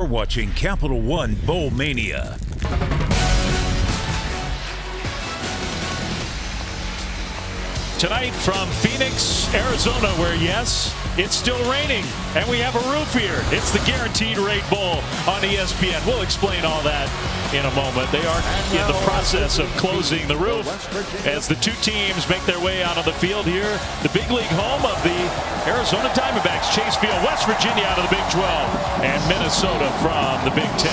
We're watching Capital One Bowl Mania. Tonight from Phoenix, Arizona, where, yes, it's still raining, and we have a roof here. It's the Guaranteed Rate Bowl on ESPN. We'll explain all that in a moment. They are in the process of closing the roof as the two teams make their way out of the field here. The big league home of the Arizona Diamondbacks, Chase Field, West Virginia out of the Big 12, and Minnesota from the Big 10.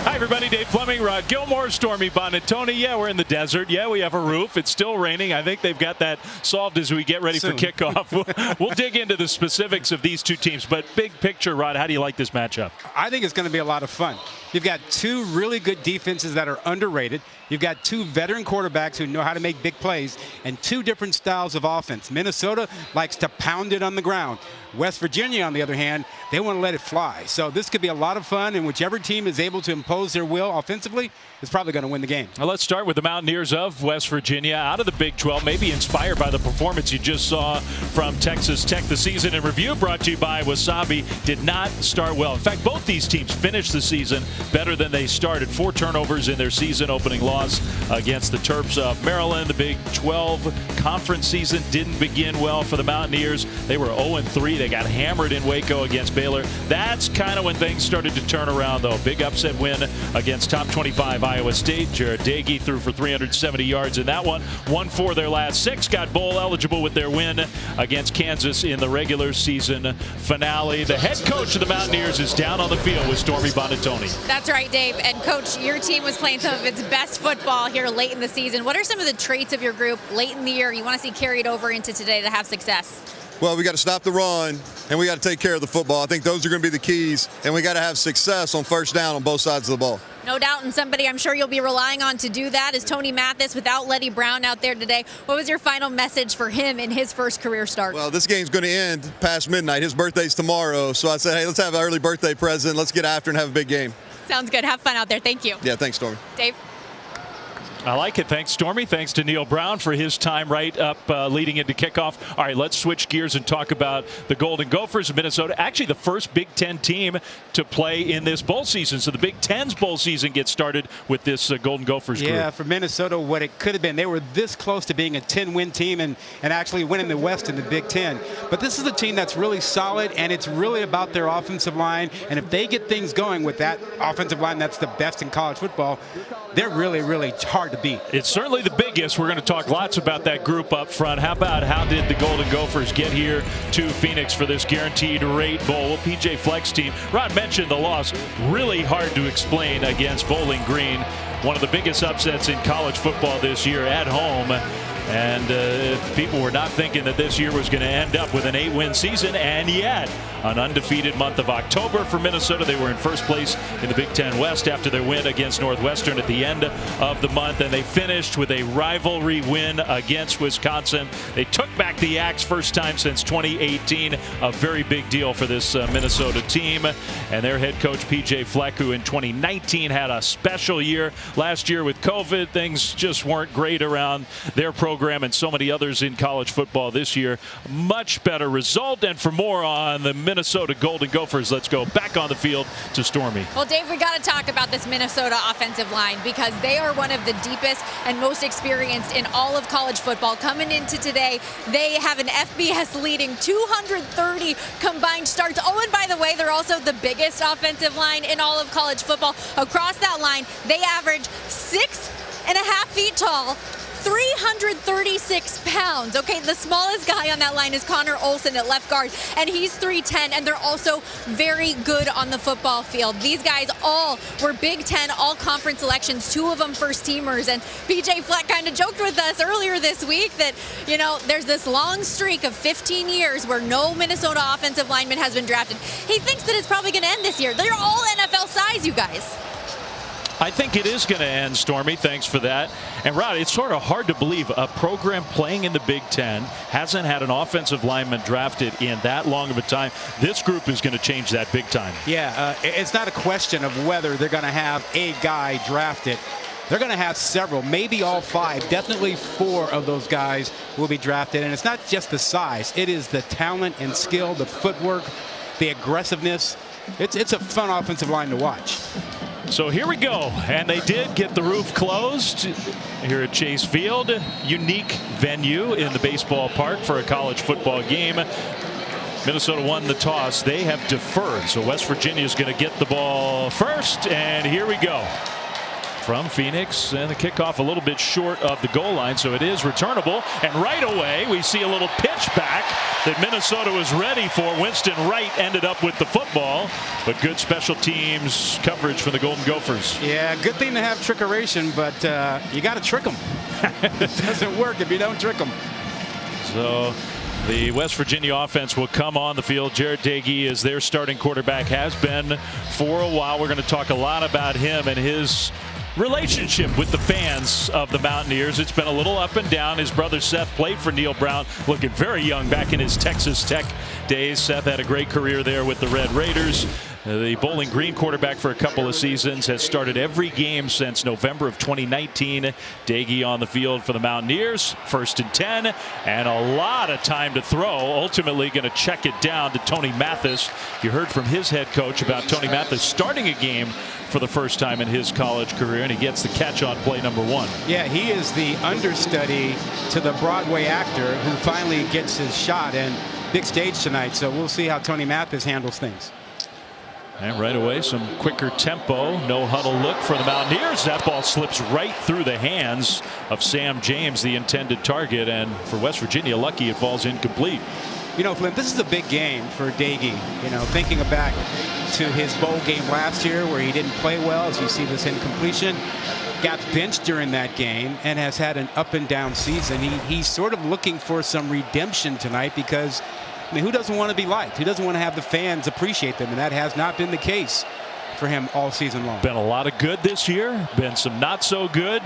Hi, everybody. Dave Fleming, Rod Gilmore, Stormy Bonatoni. Yeah, we're in the desert. Yeah, we have a roof. It's still raining. I think they've got that solved as we get ready for kickoff. We'll dig into the specifics of these two teams. But big picture, Rod, how do you like this matchup? I think it's going to be a lot of fun. You've got two really good defenses that are underrated. You've got two veteran quarterbacks who know how to make big plays and two different styles of offense. Minnesota likes to pound it on the ground. West Virginia, on the other hand, they want to let it fly. So this could be a lot of fun, and whichever team is able to impose their will offensively is probably going to win the game. Well, let's start with the Mountaineers of West Virginia out of the Big 12, maybe inspired by the performance you just saw from Texas Tech. The season in review brought to you by Wasabi did not start well. In fact, both these teams finished the season better than they started. 4 turnovers in their season opening loss against the Terps of Maryland. The Big 12 conference season didn't begin well for the Mountaineers. They were 0-3. They got hammered in Waco against Baylor. That's kind of when things started to turn around, though. Big upset win against top 25 Iowa State. Jared Dagey threw for 370 yards in that one. Won 4 of their last 6. Got bowl eligible with their win against Kansas in the regular season finale. The head coach of the Mountaineers is down on the field with Stormy Bonatoni. That's right, Dave. And, Coach, your team was playing some of its best football here late in the season. What are some of the traits of your group late in the year you want to see carried over into today to have success? Well, we got to stop the run, and we got to take care of the football. I think those are going to be the keys, and we got to have success on first down on both sides of the ball. No doubt, and somebody I'm sure you'll be relying on to do that is Tony Mathis without Letty Brown out there today. What was your final message for him in his first career start? Well, this game's going to end past midnight. His birthday's tomorrow, so I said, hey, let's have an early birthday present. Let's get after and have a big game. Sounds good. Have fun out there. Thank you. Yeah, thanks, Stormy. Dave? I like it. Thanks, Stormy. Thanks to Neil Brown for his time right up leading into kickoff. All right, let's switch gears and talk about the Golden Gophers of Minnesota. Actually, the first Big Ten team to play in this bowl season. So the Big Ten's bowl season gets started with this Golden Gophers group. Yeah, for Minnesota, what it could have been. They were this close to being a 10-win team and actually winning the West in the Big Ten. But this is a team that's really solid, and it's really about their offensive line. And if they get things going with that offensive line that's the best in college football, they're really, really hard to beat. It's certainly the biggest. We're going to talk lots about that group up front. How about how did the Golden Gophers get here to Phoenix for this Guaranteed Rate Bowl? Well, PJ Fleck's team, Rod mentioned the loss. Really hard to explain against Bowling Green. One of the biggest upsets in college football this year at home. And people were not thinking that this year was going to end up with an 8-win season, and yet an undefeated month of October for Minnesota. They were in first place in the Big Ten West after their win against Northwestern at the end of the month, and they finished with a rivalry win against Wisconsin. They took back the axe first time since 2018, a very big deal for this Minnesota team. And their head coach, PJ Fleck, who in 2019 had a special year. Last year with COVID, things just weren't great around their program and so many others in college football this year. Much better result. And for more on the Minnesota Golden Gophers, let's go back on the field to Stormy. Well, Dave, we got to talk about this Minnesota offensive line because they are one of the deepest and most experienced in all of college football. Coming into today, they have an FBS leading 230 combined starts. Oh, and by the way, they're also the biggest offensive line in all of college football. Across that line, they average 6.5 feet tall, 336 pounds. Okay, the smallest guy on that line is Connor Olsen at left guard, and he's 310, and they're also very good on the football field. These guys all were Big Ten all-conference selections, 2 of them first-teamers, and PJ Fleck kind of joked with us earlier this week that, you know, there's this long streak of 15 years where no Minnesota offensive lineman has been drafted. He thinks that it's probably going to end this year. They're all NFL size, you guys. I think it is going to end, Stormy. Thanks for that. And, Rod, it's sort of hard to believe a program playing in the Big Ten hasn't had an offensive lineman drafted in that long of a time. This group is going to change that big time. Yeah, it's not a question of whether they're going to have a guy drafted. They're going to have several, maybe all 5, definitely 4 of those guys will be drafted. And it's not just the size. It is the talent and skill, the footwork. the aggressiveness. It's a fun offensive line to watch. So here we go, and they did get the roof closed here at Chase Field. Unique venue in the baseball park for a college football game. Minnesota won the toss. They have deferred, so West Virginia is going to get the ball first, and here we go. From Phoenix, and the kickoff a little bit short of the goal line, so it is returnable. And right away, we see a little pitch back that Minnesota was ready for. Winston Wright ended up with the football, but good special teams coverage for the Golden Gophers. Yeah, good thing to have trickeration, but you got to trick them. It doesn't work if you don't trick them. So the West Virginia offense will come on the field. Jared Dagey is their starting quarterback, has been for a while. We're going to talk a lot about him and his relationship with the fans of the Mountaineers. It's been a little up and down. His brother Seth played for Neil Brown, looking very young back in his Texas Tech days. Seth had a great career there with the Red Raiders. The Bowling Green quarterback for a couple of seasons has started every game since November of 2019. Dagey on the field for the Mountaineers. 1st and 10, and a lot of time to throw. Ultimately going to check it down to Tony Mathis. You heard from his head coach about Tony Mathis starting a game for the first time in his college career, and he gets the catch on play number 1. Yeah, he is the understudy to the Broadway actor who finally gets his shot, and big stage tonight, so we'll see how Tony Mathis handles things. And right away, some quicker tempo, no huddle look for the Mountaineers. That ball slips right through the hands of Sam James, the intended target, and for West Virginia, lucky it falls incomplete. You know, Flynn, this is a big game for Dagey. You know, thinking back to his bowl game last year where he didn't play well, as you see this incompletion, got benched during that game and has had an up and down season. He's sort of looking for some redemption tonight because, I mean, who doesn't want to be liked? Who doesn't want to have the fans appreciate them? And that has not been the case for him all season long. Been a lot of good this year, been some not so good.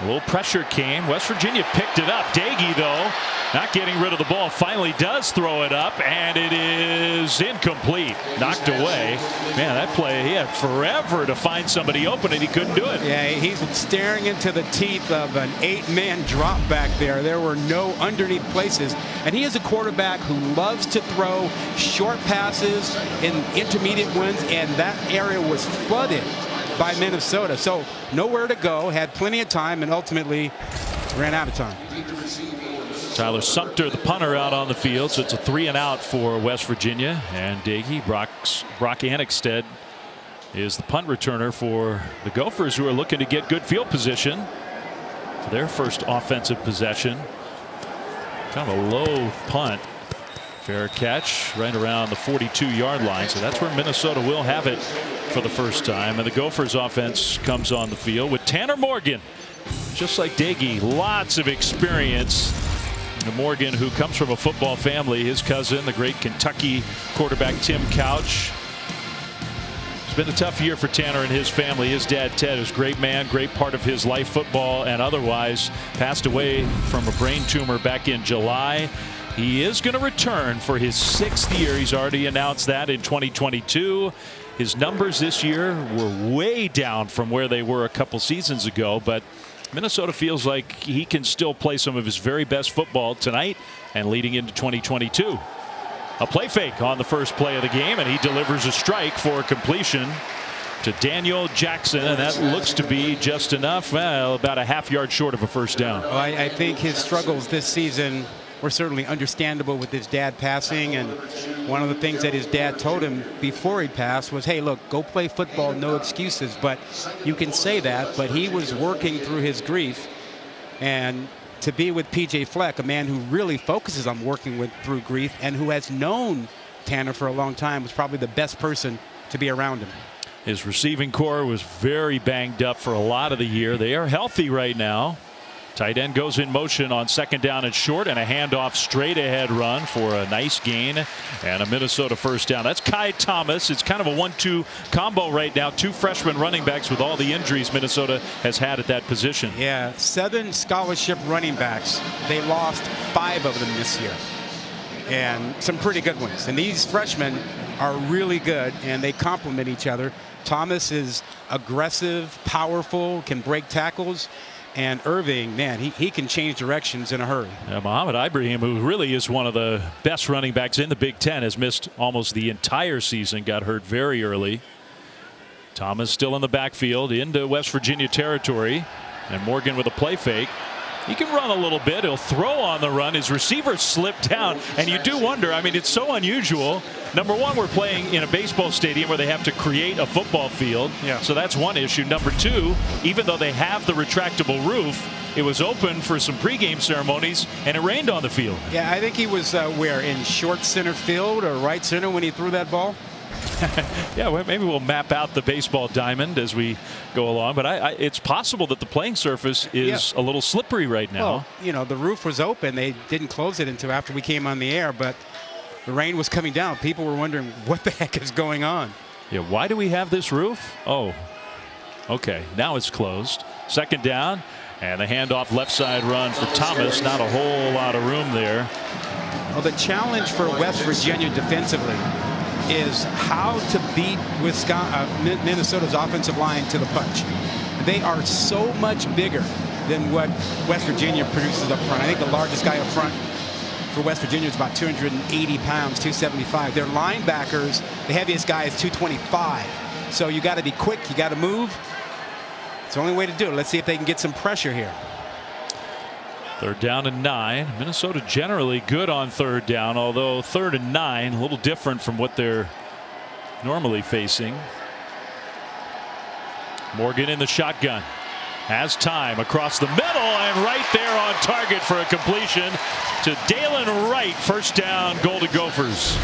A little pressure came. West Virginia picked it up. Dagey, though, not getting rid of the ball, finally does throw it up, and it is incomplete. Knocked away. Man, that play, he had forever to find somebody open, and he couldn't do it. Yeah, he's staring into the teeth of an 8-man drop back there. There were no underneath places. And he is a quarterback who loves to throw short passes in intermediate ones, and that area was flooded by Minnesota. So nowhere to go, had plenty of time, and ultimately ran out of time. Tyler Sumter, the punter, out on the field, so it's a 3-and-out for West Virginia. And Dagey, Brock Annexted, is the punt returner for the Gophers, who are looking to get good field position for their first offensive possession. Kind of a low punt. Fair catch right around the 42-yard line, so that's where Minnesota will have it for the first time. And the Gophers offense comes on the field with Tanner Morgan, just like Dagey, lots of experience. And Morgan, who comes from a football family, his cousin, the great Kentucky quarterback Tim Couch. It's been a tough year for Tanner and his family. His dad, Ted, is a great man, great part of his life, football and otherwise. Passed away from a brain tumor back in July. He is going to return for his 6th year. He's already announced that in 2022. His numbers this year were way down from where they were a couple seasons ago, but Minnesota feels like he can still play some of his very best football tonight and leading into 2022. A play fake on the first play of the game, and he delivers a strike for a completion to Daniel Jackson, and that looks to be just enough. Well, about a half-yard short of a first down. Well, I think his struggles this season were certainly understandable with his dad passing, and one of the things that his dad told him before he passed was, hey, look, go play football, no excuses. But you can say that, but he was working through his grief, and to be with PJ Fleck, a man who really focuses on working through grief and who has known Tanner for a long time, was probably the best person to be around him. His receiving core was very banged up for a lot of the year. They are healthy right now. Tight end goes in motion on 2nd down and short, and a handoff straight ahead run for a nice gain and a Minnesota first down. That's Kai Thomas. It's kind of a 1-2 combo right now. 2 freshman running backs with all the injuries Minnesota has had at that position. Yeah, 7 scholarship running backs. They lost 5 of them this year, and some pretty good ones. And these freshmen are really good, and they complement each other. Thomas is aggressive, powerful, can break tackles. And Irving, man, he can change directions in a hurry. Yeah, Mohamed Ibrahim, who really is one of the best running backs in the Big Ten, has missed almost the entire season, got hurt very early. Thomas still in the backfield into West Virginia territory, and Morgan with a play fake. He can run a little bit. He'll throw on the run. His receiver slipped down, and you do wonder. I mean, it's so unusual. Number one, we're playing in a baseball stadium where they have to create a football field. Yeah. So that's one issue. Number two, even though they have the retractable roof, it was open for some pregame ceremonies, and it rained on the field. Yeah, I think he was where, in short center field or right center when he threw that ball? Yeah, well, maybe we'll map out the baseball diamond as we go along, but it's possible that the playing surface is a little slippery right now. Well, you know, the roof was open. They didn't close it until after we came on the air, but the rain was coming down. People were wondering what the heck is going on. Yeah, why do we have this roof? Oh, okay, now it's closed. Second down, and the handoff left side run for Thomas. Not a whole lot of room there. Well, the challenge for West Virginia defensively is how to beat Minnesota's offensive line to the punch. They are so much bigger than what West Virginia produces up front. I think the largest guy up front for West Virginia is about 280 pounds, 275. Their linebackers, the heaviest guy is 225. So you got to be quick, you got to move. It's the only way to do it. Let's see if they can get some pressure here. Third down and 9. Minnesota generally good on third down, although 3rd and 9 a little different from what they're normally facing. Morgan in the shotgun, has time across the middle, and right there on target for a completion to Dalen Wright. First down, Golden Gophers.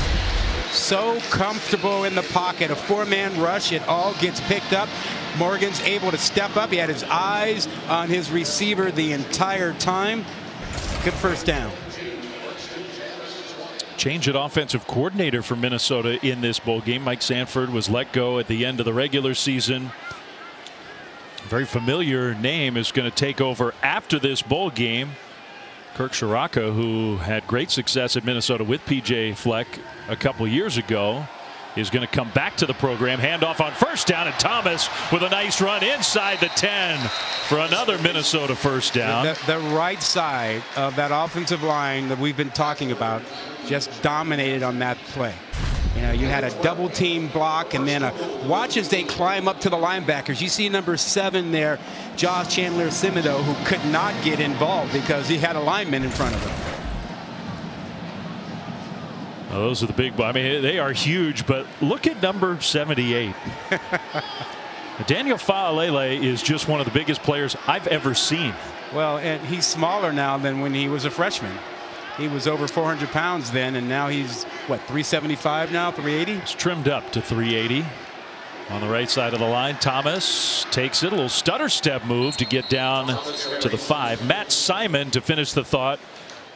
So comfortable in the pocket, a 4-man rush. It all gets picked up. Morgan's able to step up. He had his eyes on his receiver the entire time. Good first down. Change at offensive coordinator for Minnesota in this bowl game. Mike Sanford was let go at the end of the regular season. Very familiar name is going to take over after this bowl game. Kirk Shiraka, who had great success at Minnesota with P.J. Fleck a couple years ago, is going to come back to the program. Handoff on first down, and Thomas with a nice run inside the 10 for another Minnesota first down. The right side of that offensive line that we've been talking about just dominated on that play. You know, you had a double team block, and then watch as they climb up to the linebackers. You see number 7 there, Josh Chandler-Simido, who could not get involved because he had a lineman in front of him. Well, those are the big, I mean, they are huge, but look at number 78. Daniel Faalele is just one of the biggest players I've ever seen. Well, and he's smaller now than when he was a freshman. He was over 400 pounds then, and now he's, what, 375 now, 380? He's trimmed up to 380. On the right side of the line, Thomas takes it, a little stutter step move to get down to the 5. Matt Simon to finish the thought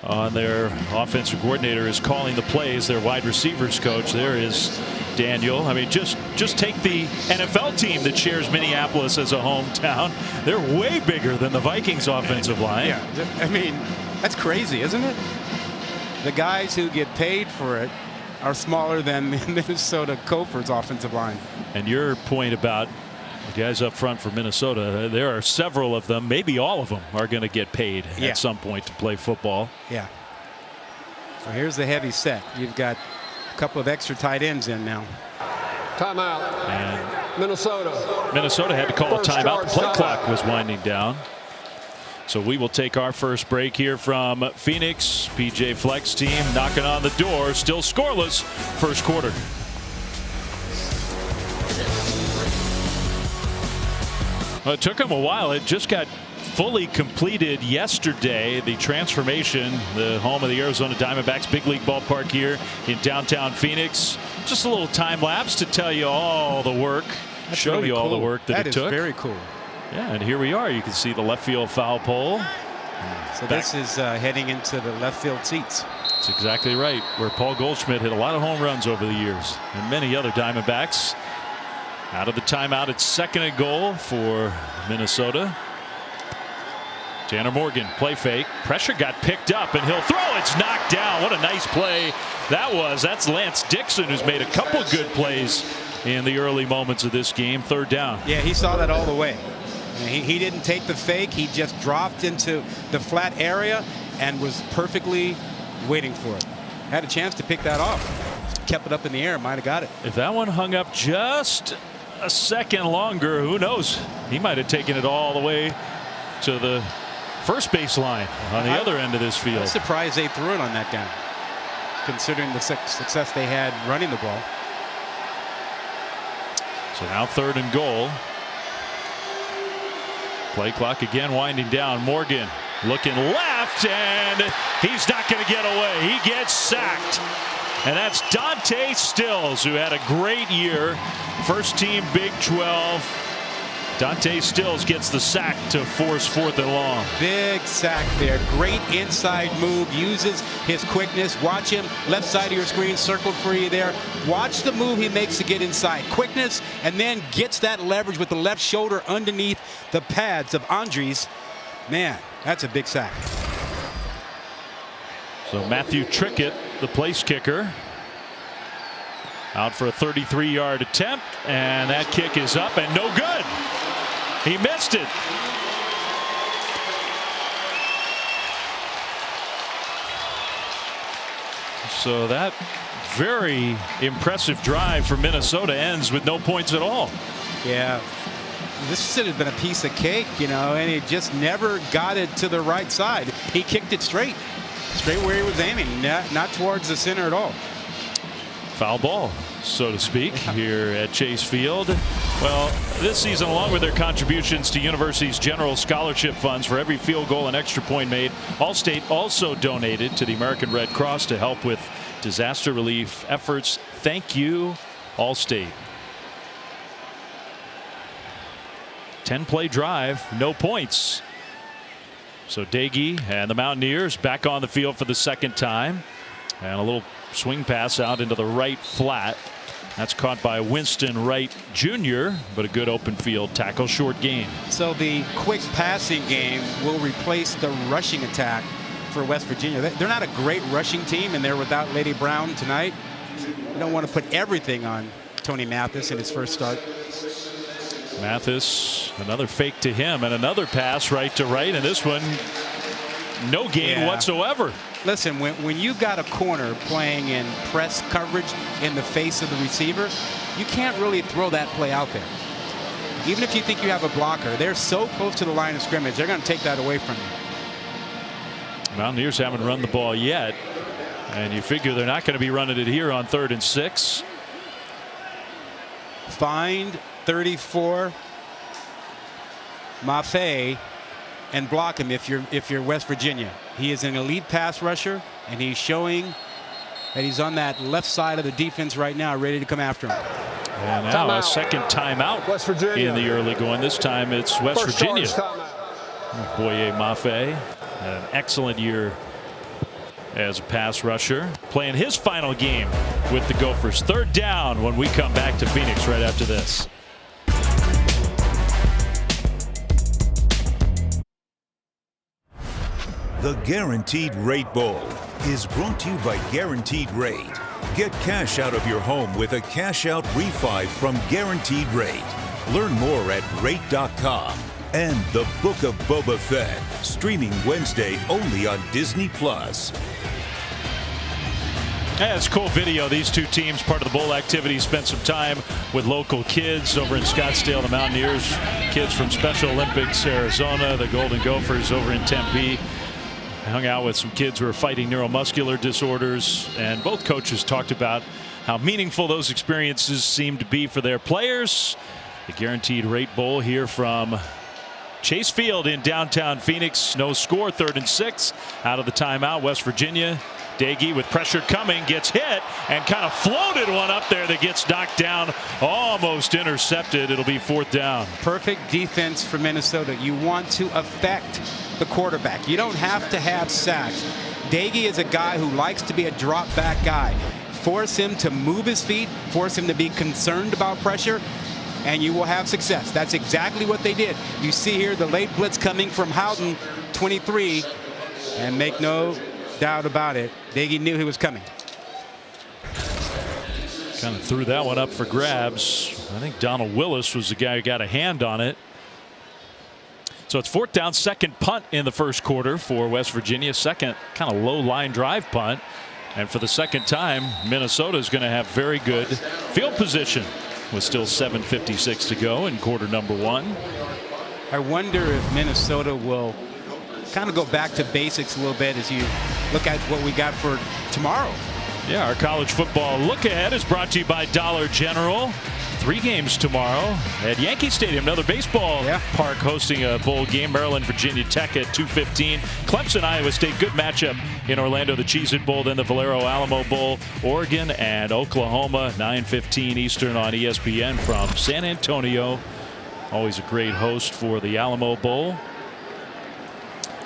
on their offensive coordinator is calling the plays. Their wide receivers coach there is Daniel. I mean, just take the NFL team that shares Minneapolis as a hometown. They're way bigger than the Vikings offensive line. Yeah, I mean, that's crazy, isn't it? The guys who get paid for it are smaller than the Minnesota Gophers offensive line. And your point about the guys up front for Minnesota, there are several of them, maybe all of them, are going to get paid at some point to play football. Yeah. So here's the heavy set. You've got a couple of extra tight ends in now. Timeout. And Minnesota had to call a timeout. The play clock was winding down. So we will take our first break here from Phoenix. PJ Fleck's team knocking on the door, still scoreless first quarter. Well, it took them a while. It just got fully completed yesterday. The transformation, the home of the Arizona Diamondbacks big league ballpark here in downtown Phoenix. Just a little time lapse to tell you all the work, show you all the work that it took. That is very cool. Yeah, and here we are. You can see the left field foul pole. So this is heading into the left field seats. That's exactly right. Where Paul Goldschmidt hit a lot of home runs over the years, and many other Diamondbacks. Out of the timeout, it's 2nd and goal for Minnesota. Tanner Morgan, play fake. Pressure got picked up, and he'll throw. It's knocked down. What a nice play that was. That's Lance Dixon, who's made a couple good plays in the early moments of this game. 3rd down. Yeah, he saw that all the way. And he didn't take the fake. He just dropped into the flat area and was perfectly waiting for it. Had a chance to pick that off. Kept it up in the air, might have got it. If that one hung up just a second longer, who knows? He might have taken it all the way to the first base line on the other end of this field. I'm surprised they threw it on that down, considering the success they had running the ball. So now 3rd and goal. Play clock again winding down. Morgan looking left, and he's not going to get away. He gets sacked. And that's Dante Stills, who had a great year. First team Big 12. Dante Stills gets the sack to force 4th and long. Big sack there. Great inside move. Uses his quickness. Watch him. Left side of your screen circled for you there. Watch the move he makes to get inside. Quickness, and then gets that leverage with the left shoulder underneath the pads of Andres. Man, that's a big sack. So Matthew Trickett, the place kicker, out for a 33-yard attempt, and that kick is up and no good. He missed it. So that very impressive drive for Minnesota ends with no points at all. Yeah. This should have been a piece of cake, you know, and he just never got it to the right side. He kicked it straight where he was aiming, not towards the center at all. Foul ball, so to speak, here at Chase Field. Well, this season, along with their contributions to universities' general scholarship funds for every field goal and extra point made, Allstate also donated to the American Red Cross to help with disaster relief efforts. Thank you, Allstate. 10-play drive, no points. So Dagey and the Mountaineers back on the field for the second time, and a little swing pass out into the right flat. That's caught by Winston Wright Jr., but a good open field tackle, short gain. So the quick passing game will replace the rushing attack for West Virginia. They're not a great rushing team, and they're without Lady Brown tonight. You don't want to put everything on Tony Mathis in his first start. Mathis, another fake to him, and another pass right to right, and this one no gain whatsoever. Listen, when you got a corner playing in press coverage in the face of the receiver, you can't really throw that play out there. Even if you think you have a blocker, they're so close to the line of scrimmage, they're going to take that away from you. Mountaineers haven't run the ball yet, and you figure they're not going to be running it here on 3rd and 6. Find 34 Maffei and block him if you're West Virginia. He is an elite pass rusher, and he's showing that he's on that left side of the defense right now, ready to come after him. And now a second timeout West Virginia in the early going. This time it's West Virginia. Boye Maffei had an excellent year as a pass rusher, playing his final game with the Gophers. 3rd down when we come back to Phoenix right after this. The Guaranteed Rate Bowl is brought to you by Guaranteed Rate. Get cash out of your home with a cash out refi from Guaranteed Rate. Learn more at rate.com. And The Book of Boba Fett, streaming Wednesday only on Disney+. Yeah, it's a cool video. These two teams, part of the bowl activity, spent some time with local kids over in Scottsdale. The Mountaineers, kids from Special Olympics, Arizona. The Golden Gophers over in Tempe. I hung out with some kids who are fighting neuromuscular disorders, and both coaches talked about how meaningful those experiences seem to be for their players. The Guaranteed Rate Bowl here from Chase Field in downtown Phoenix. No score, 3rd and 6. Out of the timeout, West Virginia. Dagey with pressure coming, gets hit and kind of floated one up there that gets knocked down, almost intercepted. It'll be 4th down. Perfect defense for Minnesota. You want to affect the quarterback. You don't have to have sacks. Dagey is a guy who likes to be a drop back guy. Force him to move his feet, force him to be concerned about pressure, and you will have success. That's exactly what they did. You see here the late blitz coming from Houghton, 23, and make no doubt about it, Dagey knew he was coming. Kind of threw that one up for grabs. I think Donald Willis was the guy who got a hand on it. So it's 4th down, second punt in the first quarter for West Virginia. Second kind of low line drive punt. And for the second time, Minnesota is going to have very good field position with still 7:56 to go in quarter number 1. I wonder if Minnesota will kind of go back to basics a little bit as you look at what we got for tomorrow. Yeah, our college football look ahead is brought to you by Dollar General. 3 games tomorrow at Yankee Stadium. Another baseball park hosting a bowl game. Maryland, Virginia Tech at 2:15. Clemson, Iowa State. Good matchup in Orlando. The Cheez-It Bowl, then the Valero Alamo Bowl. Oregon and Oklahoma, 9:15 Eastern on ESPN from San Antonio. Always a great host for the Alamo Bowl.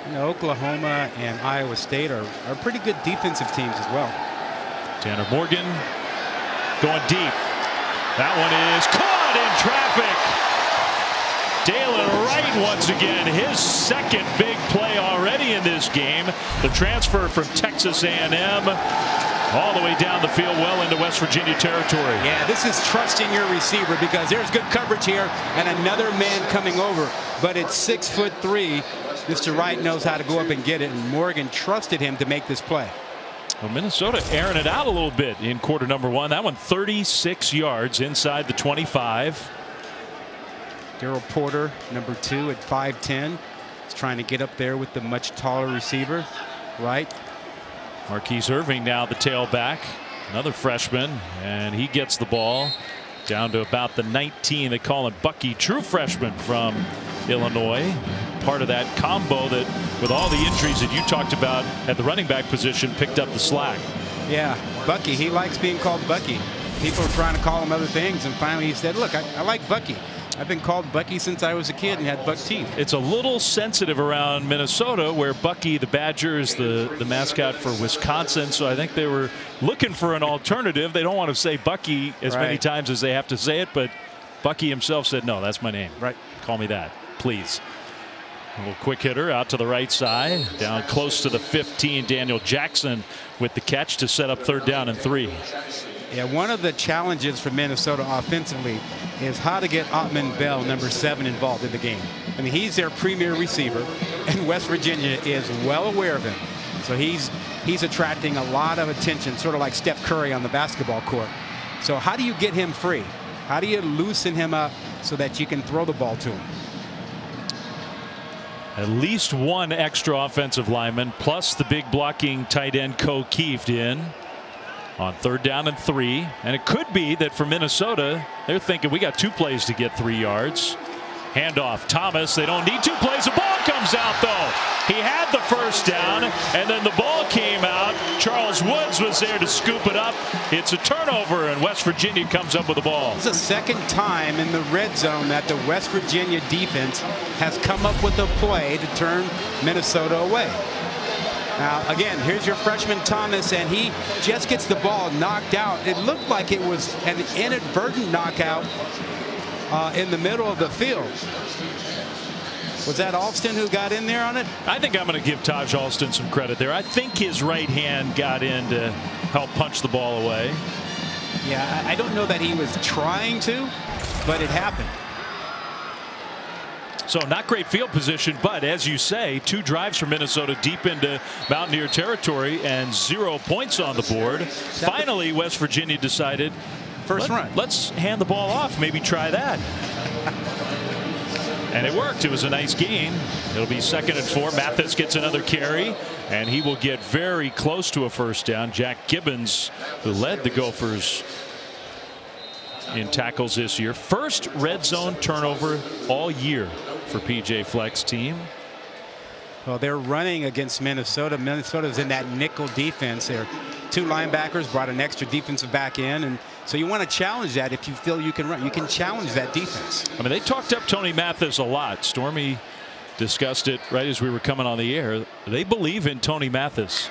You know, Oklahoma and Iowa State are pretty good defensive teams as well. Tanner Morgan going deep. That one is caught in traffic. Dalen Wright once again, his second big play already in this game. The transfer from Texas A&M all the way down the field, well into West Virginia territory. Yeah, this is trusting your receiver because there's good coverage here and another man coming over. But it's 6'3". Mr. Wright knows how to go up and get it, and Morgan trusted him to make this play. Well, Minnesota airing it out a little bit in quarter number 1. That one 36 yards inside the 25. Daryl Porter, number 2 at 5'10". He's trying to get up there with the much taller receiver. Right. Marquise Irving now the tailback. Another freshman, and he gets the ball down to about the 19. They call him Bucky, true freshman from Illinois. Part of that combo that, with all the injuries that you talked about at the running back position, picked up the slack. Yeah, Bucky, he likes being called Bucky. People are trying to call him other things, and finally he said, look, I like Bucky. I've been called Bucky since I was a kid and had buck teeth. It's a little sensitive around Minnesota, where Bucky the Badger is the mascot for Wisconsin. So I think they were looking for an alternative. They don't want to say Bucky as many times as they have to say it, but Bucky himself said, no, that's my name. Right. Call me that, please. A little quick hitter out to the right side, down close to the 15. Daniel Jackson with the catch to set up 3rd down and 3. Yeah, one of the challenges for Minnesota offensively is how to get Ottman Bell, number 7, involved in the game. I mean, he's their premier receiver, and West Virginia is well aware of him. So he's attracting a lot of attention, sort of like Steph Curry on the basketball court. So how do you get him free? How do you loosen him up so that you can throw the ball to him? At least one extra offensive lineman, plus the big blocking tight end Keeft in on 3rd down and 3. And it could be that for Minnesota, they're thinking we got 2 plays to get 3 yards. Handoff, Thomas. They don't need 2 plays. The ball comes out, though. He had the 1st down, and then the ball came out. Charles Woods was there to scoop it up. It's a turnover, and West Virginia comes up with the ball. It's the 2nd time in the red zone that the West Virginia defense has come up with a play to turn Minnesota away. Now, again, here's your freshman Thomas, and he just gets the ball knocked out. It looked like it was an inadvertent knockout in the middle of the field. Was that Alston who got in there on it? I think I'm going to give Taj Alston some credit there. I think his right hand got in to help punch the ball away. Yeah, I don't know that he was trying to, but it happened. So not great field position, but as you say, 2 drives for Minnesota deep into Mountaineer territory and 0 points on the board. Finally, West Virginia decided, first run. Let's hand the ball off, maybe try that. And it worked. It was a nice gain. It'll be 2nd and 4. Mathis gets another carry, and he will get very close to a 1st down. Jack Gibbons, who led the Gophers in tackles this year. First red zone turnover all year for PJ Fleck's team. Well, they're running against Minnesota. Minnesota's in that nickel defense. They're 2 linebackers, brought an extra defensive back in, and so you want to challenge that. If you feel you can run, you can challenge that defense. I mean, they talked up Tony Mathis a lot. Stormy discussed it right as we were coming on the air. They believe in Tony Mathis,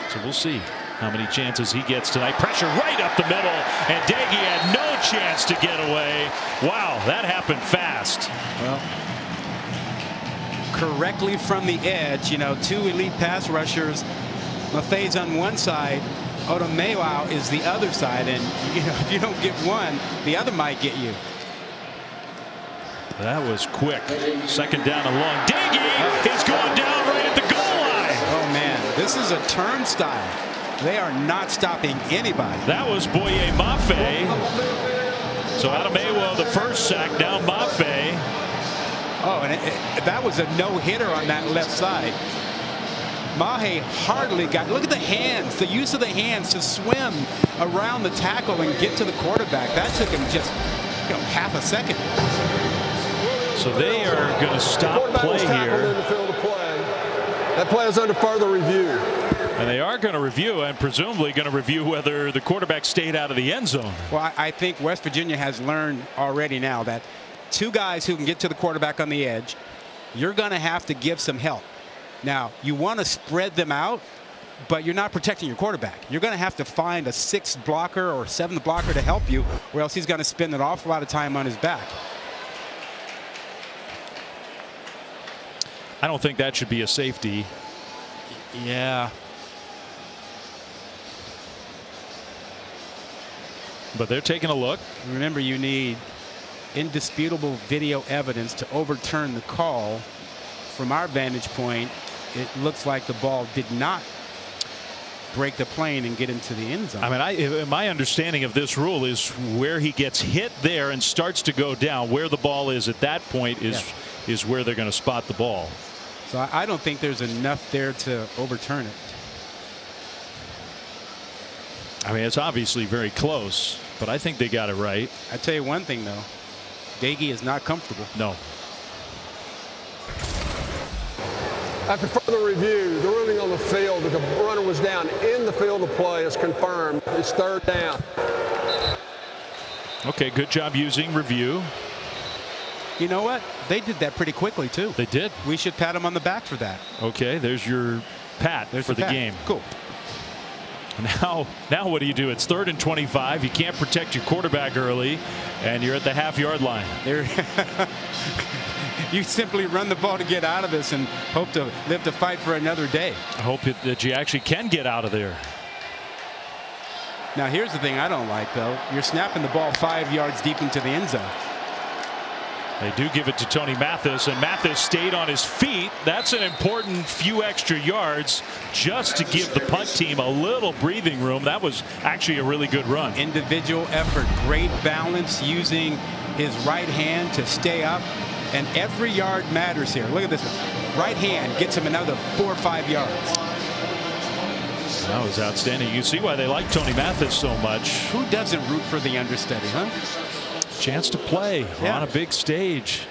so we'll see how many chances he gets tonight. Pressure right up the middle, and Daggy had no chance to get away. Wow, that happened fast. Well, correctly from the edge, you know, 2 elite pass rushers. Maffei's on one side, Otomewa is the other side, and you know, if you don't get one, the other might get you. That was quick. Second down and long. Daggy is going down right at the goal line. Oh, man, this is a turnstile. They are not stopping anybody. That was Boye Mafe. So Adamawa, the first sack, now Mafe. Oh, and that was a no-hitter on that left side. Mahe hardly got, look at the hands, the use of the hands to swim around the tackle and get to the quarterback. That took him just half a second. So they are going to stop play here. In the field of play. That play is under further review. And they are going to review, and presumably going to review whether the quarterback stayed out of the end zone. Well, I think West Virginia has learned already now that two guys who can get to the quarterback on the edge, you're going to have to give some help. Now, you want to spread them out, but you're not protecting your quarterback. You're going to have to find a sixth blocker or seventh blocker to help you, or else he's going to spend an awful lot of time on his back. I don't think that should be a safety. Yeah. But they're taking a look. Remember, you need indisputable video evidence to overturn the call. From our vantage point, it looks like the ball did not break the plane and get into the end zone. I mean, my understanding of this rule is where he gets hit there and starts to go down, where the ball is at that point is where they're going to spot the ball. So I don't think there's enough there to overturn it. I mean, it's obviously very close, but I think they got it right. I tell you one thing, though. Daggy is not comfortable. No. After further review, the ruling on the field that the runner was down in the field of play is confirmed. It's third down. Okay, good job using review. You know what? They did that pretty quickly, too. They did. We should pat them on the back for that. Okay, there's your pat for the game. Cool. Now what do you do? It's 3rd and 25. You can't protect your quarterback early, and you're at the half-yard line. You simply run the ball to get out of this and hope to live to fight for another day. I hope that you actually can get out of there. Now, here's the thing I don't like, though. You're snapping the ball 5 yards deep into the end zone. They do give it to Tony Mathis, and Mathis stayed on his feet. That's an important few extra yards just to give the punt team a little breathing room. That was actually a really good run. Individual effort, great balance, using his right hand to stay up, and every yard matters here. Look at this one. Right hand gets him another 4 or 5 yards. That was outstanding. You see why they like Tony Mathis so much. Who doesn't root for the understudy, huh? Chance to play on a big stage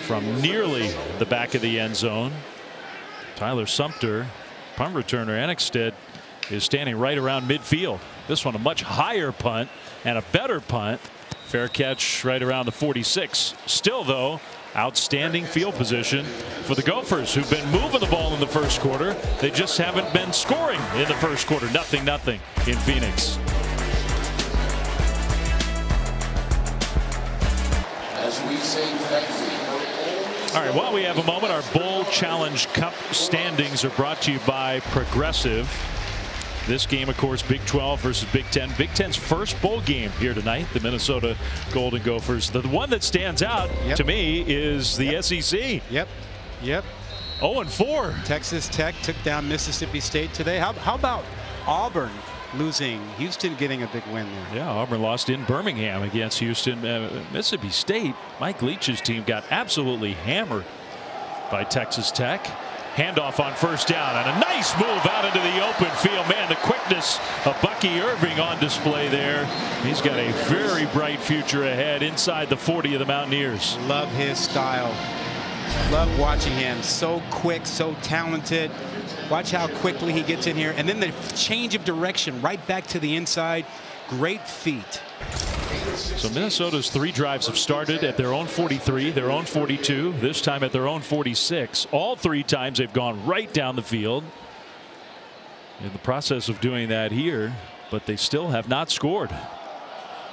from nearly the back of the end zone. Tyler Sumter, punt returner Annexstead, is standing right around midfield. This one a much higher punt and a better punt. Fair catch right around the 46. Still, though, outstanding field position for the Gophers, who've been moving the ball in the first quarter. They just haven't been scoring in the first quarter. 0-0 in Phoenix. All right, while we have a moment, our Bowl Challenge Cup standings are brought to you by Progressive. This game, of course, Big 12 versus Big 10. Big 10's first bowl game here tonight, the Minnesota Golden Gophers. The one that stands out to me is the SEC. Yep. 0-4. Texas Tech took down Mississippi State today. How about Auburn losing? Houston getting a big win there. Yeah, Auburn lost in Birmingham against Houston. Mississippi State, Mike Leach's team, got absolutely hammered by Texas Tech. Handoff on first down, and a nice move out into the open field. Man, the quickness of Bucky Irving on display there. He's got a very bright future ahead inside the 40 of the Mountaineers. Love his style. Love watching him. So quick, so talented. Watch how quickly he gets in here. And then the change of direction right back to the inside. Great feet. So Minnesota's 3 drives have started at their own 43, their own 42, this time at their own 46. All 3 times they've gone right down the field. In the process of doing that here, but they still have not scored.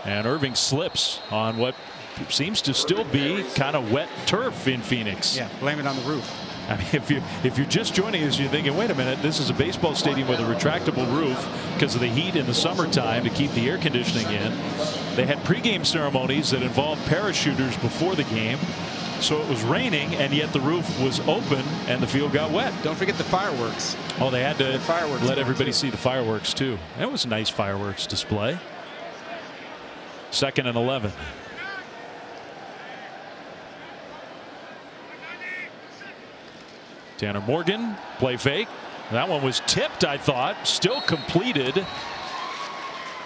And Irving slips on what seems to still be kind of wet turf in Phoenix. Yeah, blame it on the roof. I mean, if you're just joining us, you're thinking, wait a minute, this is a baseball stadium with a retractable roof because of the heat in the summertime to keep the air conditioning in. they had pregame ceremonies that involved parachuters before the game. So it was raining, and yet the roof was open, and the field got wet. Don't forget the fireworks. Oh, they had to fireworks let everybody see the fireworks, too. That was a nice fireworks display. 2nd and 11. Tanner Morgan, play fake. That one was tipped, I thought. Still completed,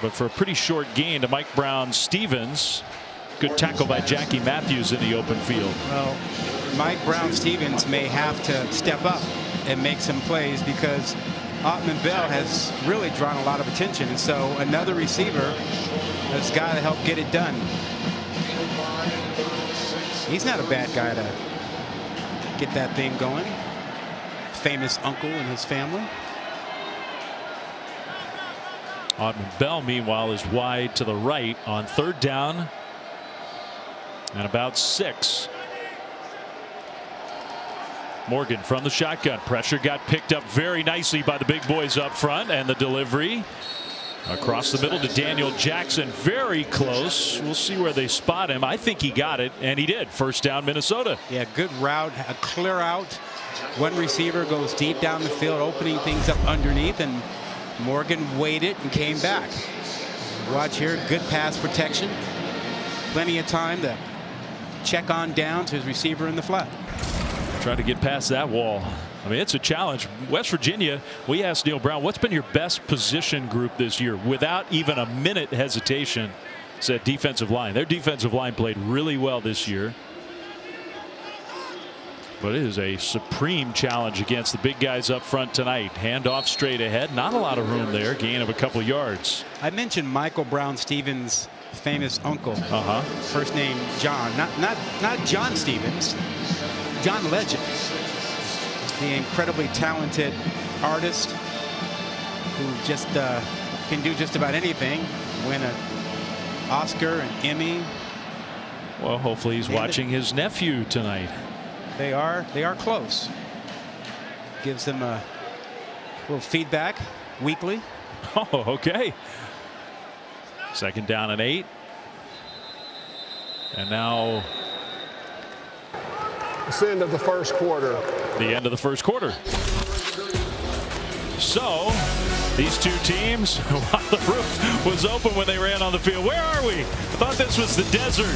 but for a pretty short gain to Mike Brown-Stevens. Good tackle by Jackie Matthews in the open field. Well, Mike Brown-Stevens may have to step up and make some plays because Ottman Bell has really drawn a lot of attention. And so another receiver has got to help get it done. He's not a bad guy to get that thing going. Famous uncle and his family. Ottman Bell, meanwhile, is wide to the right on 3rd down. And about 6. Morgan from the shotgun. Pressure got picked up very nicely by the big boys up front, and the delivery across the middle to Daniel Jackson. Very close. We'll see where they spot him. I think he got it, and he did. 1st down, Minnesota. Yeah, good route, a clear out. One receiver goes deep down the field, opening things up underneath, and Morgan waited and came back. Watch here, good pass protection. Plenty of time to check on down to his receiver in the flat. Trying to get past that wall. I mean, it's a challenge. West Virginia, we asked Neil Brown, what's been your best position group this year? Without even a minute hesitation, said defensive line. Their defensive line played really well this year. But it is a supreme challenge against the big guys up front tonight. Handoff straight ahead. Not a lot of room there. Gain of a couple yards. I mentioned Michael Brown-Stevens' famous uncle. First name John. Not John Stevens. John Legend. The incredibly talented artist who just can do just about anything. Win an Oscar, an Emmy. Well, hopefully he's watching his nephew tonight. They are close. Gives them a little feedback weekly. Oh, okay. 2nd down and 8. And now It's the end of the first quarter. The end of the first quarter. So these two teams, while the roof was open when they ran on the field. Where are we? I thought this was the desert.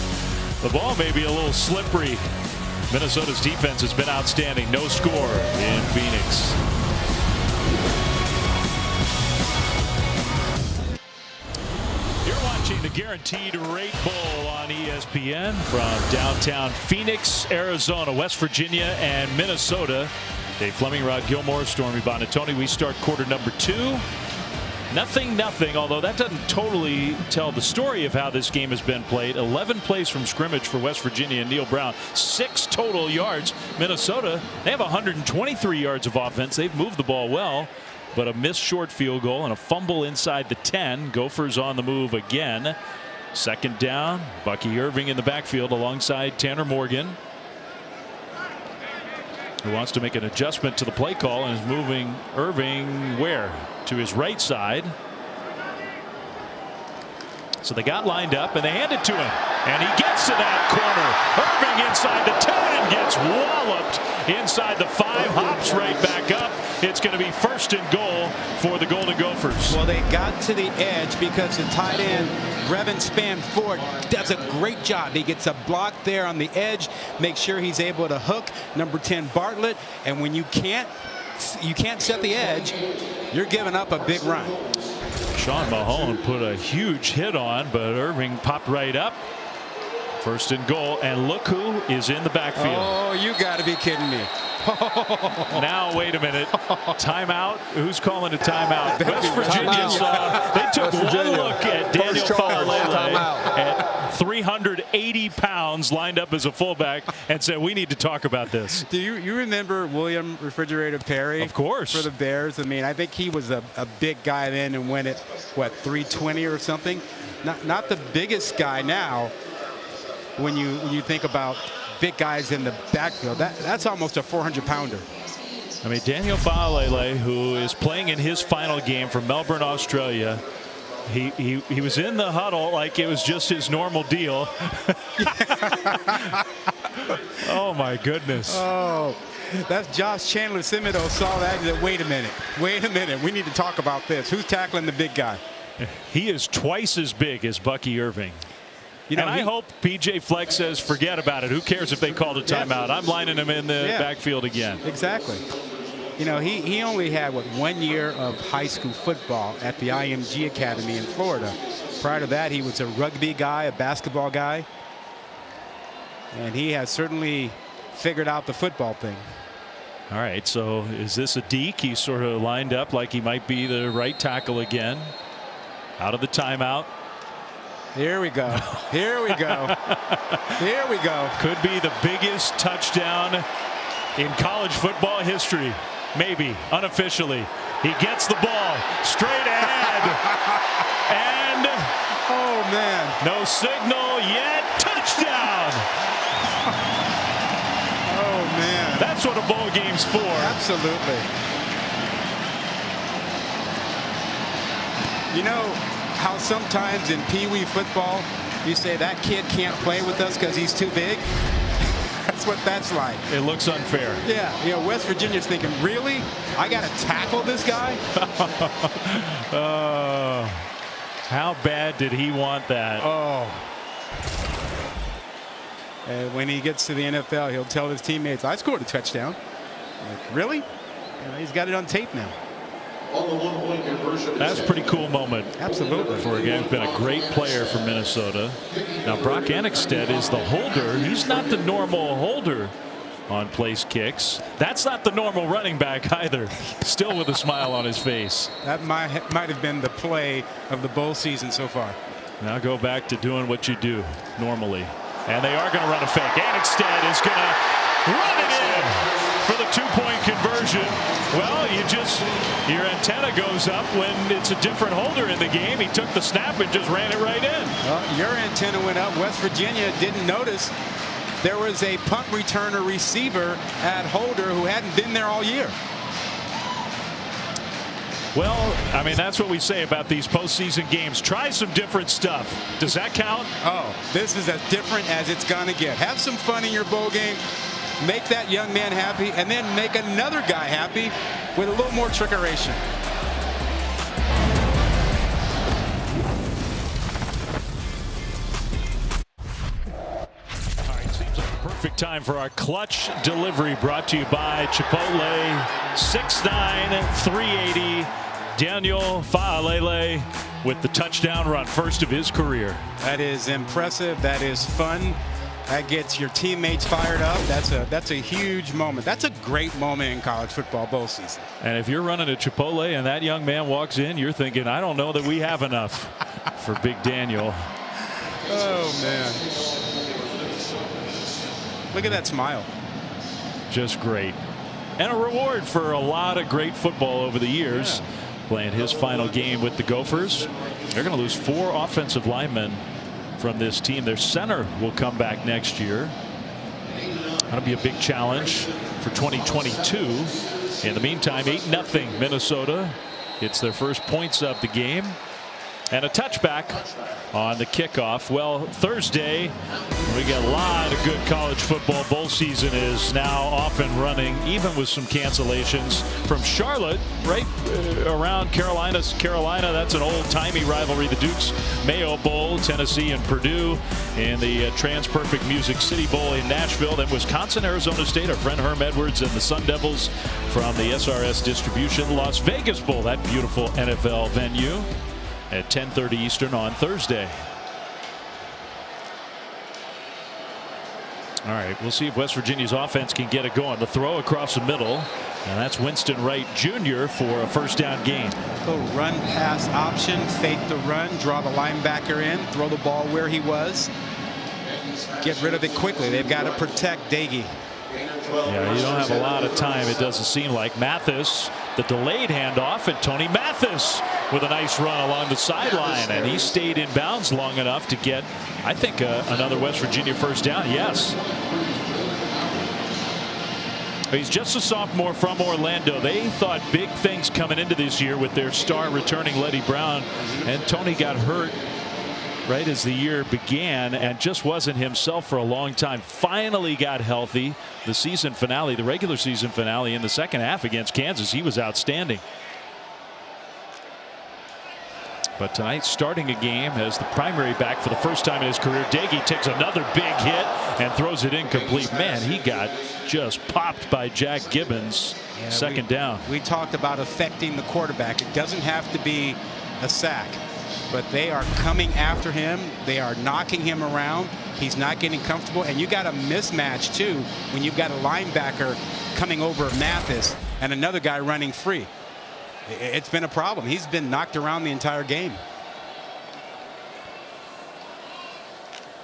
The ball may be a little slippery. Minnesota's defense has been outstanding. No score in Phoenix. You're watching the Guaranteed Rate Bowl on ESPN from downtown Phoenix, Arizona, West Virginia, and Minnesota. Dave Fleming, Rod Gilmore, Stormy Bonatoni. We start quarter number 2. Nothing, although that doesn't totally tell the story of how this game has been played. 11 plays from scrimmage for West Virginia and Neil Brown. 6 total yards. Minnesota, they have 123 yards of offense. They've moved the ball well, but a missed short field goal and a fumble inside the 10. Gophers on the move again. 2nd down. Bucky Irving in the backfield alongside Tanner Morgan, who wants to make an adjustment to the play call and is moving Irving where? To his right side. So they got lined up and they hand it to him. And he gets to that corner. Irving inside the 10 and gets walloped inside the 5. Hops right back up. It's going to be 1st and goal for the Golden Gophers. Well, they got to the edge because the tight end, Brevin Spanford, does a great job. He gets a block there on the edge, makes sure he's able to hook number 10 Bartlett. And when you can't set the edge, you're giving up a big run. Sean Mahone put a huge hit on, but Irving popped right up. 1st and goal, and look who is in the backfield. Oh, you got to be kidding me. Now, wait a minute. Timeout? Who's calling a timeout? West Virginia saw. They took one look at Daniel Falalele at 380 pounds, lined up as a fullback, and said, we need to talk about this. Do you remember William Refrigerator Perry? Of course. For the Bears. I mean, I think he was a big guy then and went at, what, 320 or something? Not the biggest guy now when you think about big guys in the backfield. That's almost a 400-pounder. I mean, Daniel Falalele, who is playing in his final game for Melbourne, Australia, He was in the huddle like it was just his normal deal. Oh my goodness. Oh, that's Josh Chandler. Simido saw that and said, wait a minute, we need to talk about this. Who's tackling the big guy? He is twice as big as Bucky Irving. You know, and I hope PJ Fleck says, forget about it. Who cares if they called a timeout? I'm lining him in the backfield again. Exactly. You know, he only had, 1 year of high school football at the IMG Academy in Florida. Prior to that, he was a rugby guy, a basketball guy. And he has certainly figured out the football thing. All right, so is this a deke? He's sort of lined up like he might be the right tackle again. Out of the timeout. Here we go. Here we go. Here we go. Could be the biggest touchdown in college football history. Maybe unofficially. He gets the ball straight ahead. And oh man, no signal yet. Touchdown. Oh man, that's what a bowl game's for. Absolutely. You know how sometimes in Pee Wee football you say that kid can't play with us because he's too big? That's what that's like. It looks unfair. Yeah, you know, West Virginia's thinking, really? I got to tackle this guy? How bad did he want that? Oh. And when he gets to the NFL, he'll tell his teammates, I scored a touchdown. Like, really? You know, he's got it on tape now. That's a pretty cool moment. Absolutely. For a guy who's been a great player for Minnesota. Now Brock Annexstad is the holder. He's not the normal holder on place kicks. That's not the normal running back either. Still with a smile on his face. That might have been the play of the bowl season so far. Now go back to doing what you do normally. And they are going to run a fake. Annexstad is going to run it in for the 2-point conversion. Well, your antenna goes up when it's a different holder in the game. He took the snap and just ran it right in. Well, your antenna went up. West Virginia didn't notice there was a punt returner receiver at holder who hadn't been there all year. Well, I mean, that's what we say about these postseason games. Try some different stuff. Does that count? Oh, this is as different as it's going to get. Have some fun in your bowl game. Make that young man happy, and then make another guy happy with a little more trickeration. All right, seems like a perfect time for our clutch delivery, brought to you by Chipotle. 6'9", 380, Daniel Fa'alele with the touchdown run, first of his career. That is impressive. That is fun. That gets your teammates fired up. That's a huge moment. That's a great moment in college football bowl season. And if you're running a Chipotle and that young man walks in, you're thinking, I don't know that we have enough for Big Daniel. Oh man. Look at that smile. Just great. And a reward for a lot of great football over the years. Yeah. Playing his final game with the Gophers. They're going to lose 4 offensive linemen from this team. Their center will come back next year. That'll be a big challenge for 2022. In the meantime, 8-0 Minnesota gets their first points of the game. And a touchback on the kickoff. Well, Thursday, we got a lot of good college football. Bowl season is now off and running, even with some cancellations from Charlotte, right around Carolina. That's an old-timey rivalry. The Duke's Mayo Bowl, Tennessee and Purdue, and the Trans-Perfect Music City Bowl in Nashville. Then Wisconsin, Arizona State, our friend Herm Edwards and the Sun Devils from the SRS Distribution. Las Vegas Bowl, that beautiful NFL venue, at 10:30 Eastern on Thursday. All right, we'll see if West Virginia's offense can get it going. The throw across the middle, and that's Winston Wright Jr. for a first down gain. Little run pass option, fake the run, draw the linebacker in, throw the ball where he was, get rid of it quickly. They've got to protect Dagey. Yeah, you don't have a lot of time, it doesn't seem like. Mathis, the delayed handoff, and Tony Mathis with a nice run along the sideline, and he stayed in bounds long enough to get, I think, another West Virginia first down. Yes. He's just a sophomore from Orlando. They thought big things coming into this year with their star returning Letty Brown. And Tony got hurt right as the year began and just wasn't himself for a long time. Finally got healthy. The season finale, the regular season finale in the second half against Kansas, he was outstanding. But tonight, starting a game as the primary back for the first time in his career, Daigie takes another big hit and throws it incomplete. Man, he got just popped by Jack Gibbons. Second down. We talked about affecting the quarterback. It doesn't have to be a sack, but they are coming after him. They are knocking him around. He's not getting comfortable, and you got a mismatch too when you've got a linebacker coming over Mathis and another guy running free. It's been a problem. He's been knocked around the entire game.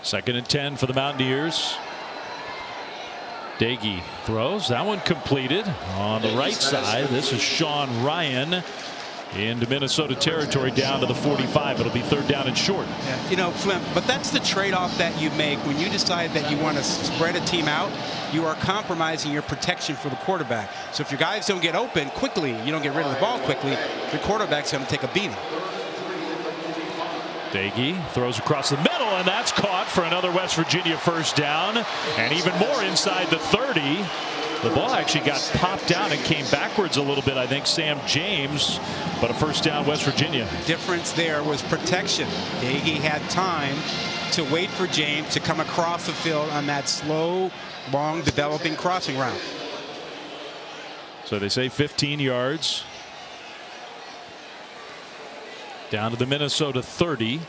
2nd and 10 for the Mountaineers. Daigie throws. That one completed on the right side. This is Sean Ryan into Minnesota territory down to the 45. It'll be 3rd down and short. Yeah, you know, Flint, but that's the trade-off that you make when you decide that you want to spread a team out. You are compromising your protection for the quarterback. So if your guys don't get open quickly, you don't get rid of the ball quickly, your quarterback's going to take a beating. Daigie throws across the middle, and that's caught for another West Virginia first down, and even more inside the 30. The ball actually got popped down and came backwards a little bit, I think, Sam James, but a first down West Virginia. Difference there was protection. Daigie had time to wait for James to come across the field on that slow, long developing crossing route. So they say 15 yards. Down to the Minnesota 30.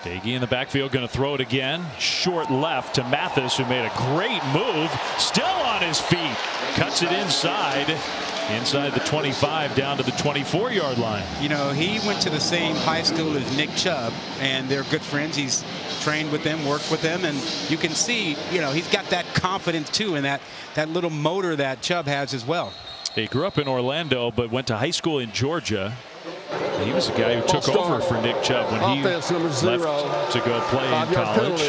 Daigie in the backfield, going to throw it again. Short left to Mathis, who made a great move. Still on his feet. Cuts it inside the 25 down to the 24-yard line. You know, he went to the same high school as Nick Chubb, and they're good friends. He's trained with them, worked with them, and you can see, you know, he's got that confidence too, and that little motor that Chubb has as well. He grew up in Orlando, but went to high school in Georgia. He was the guy who took over for Nick Chubb when he left to go play in college.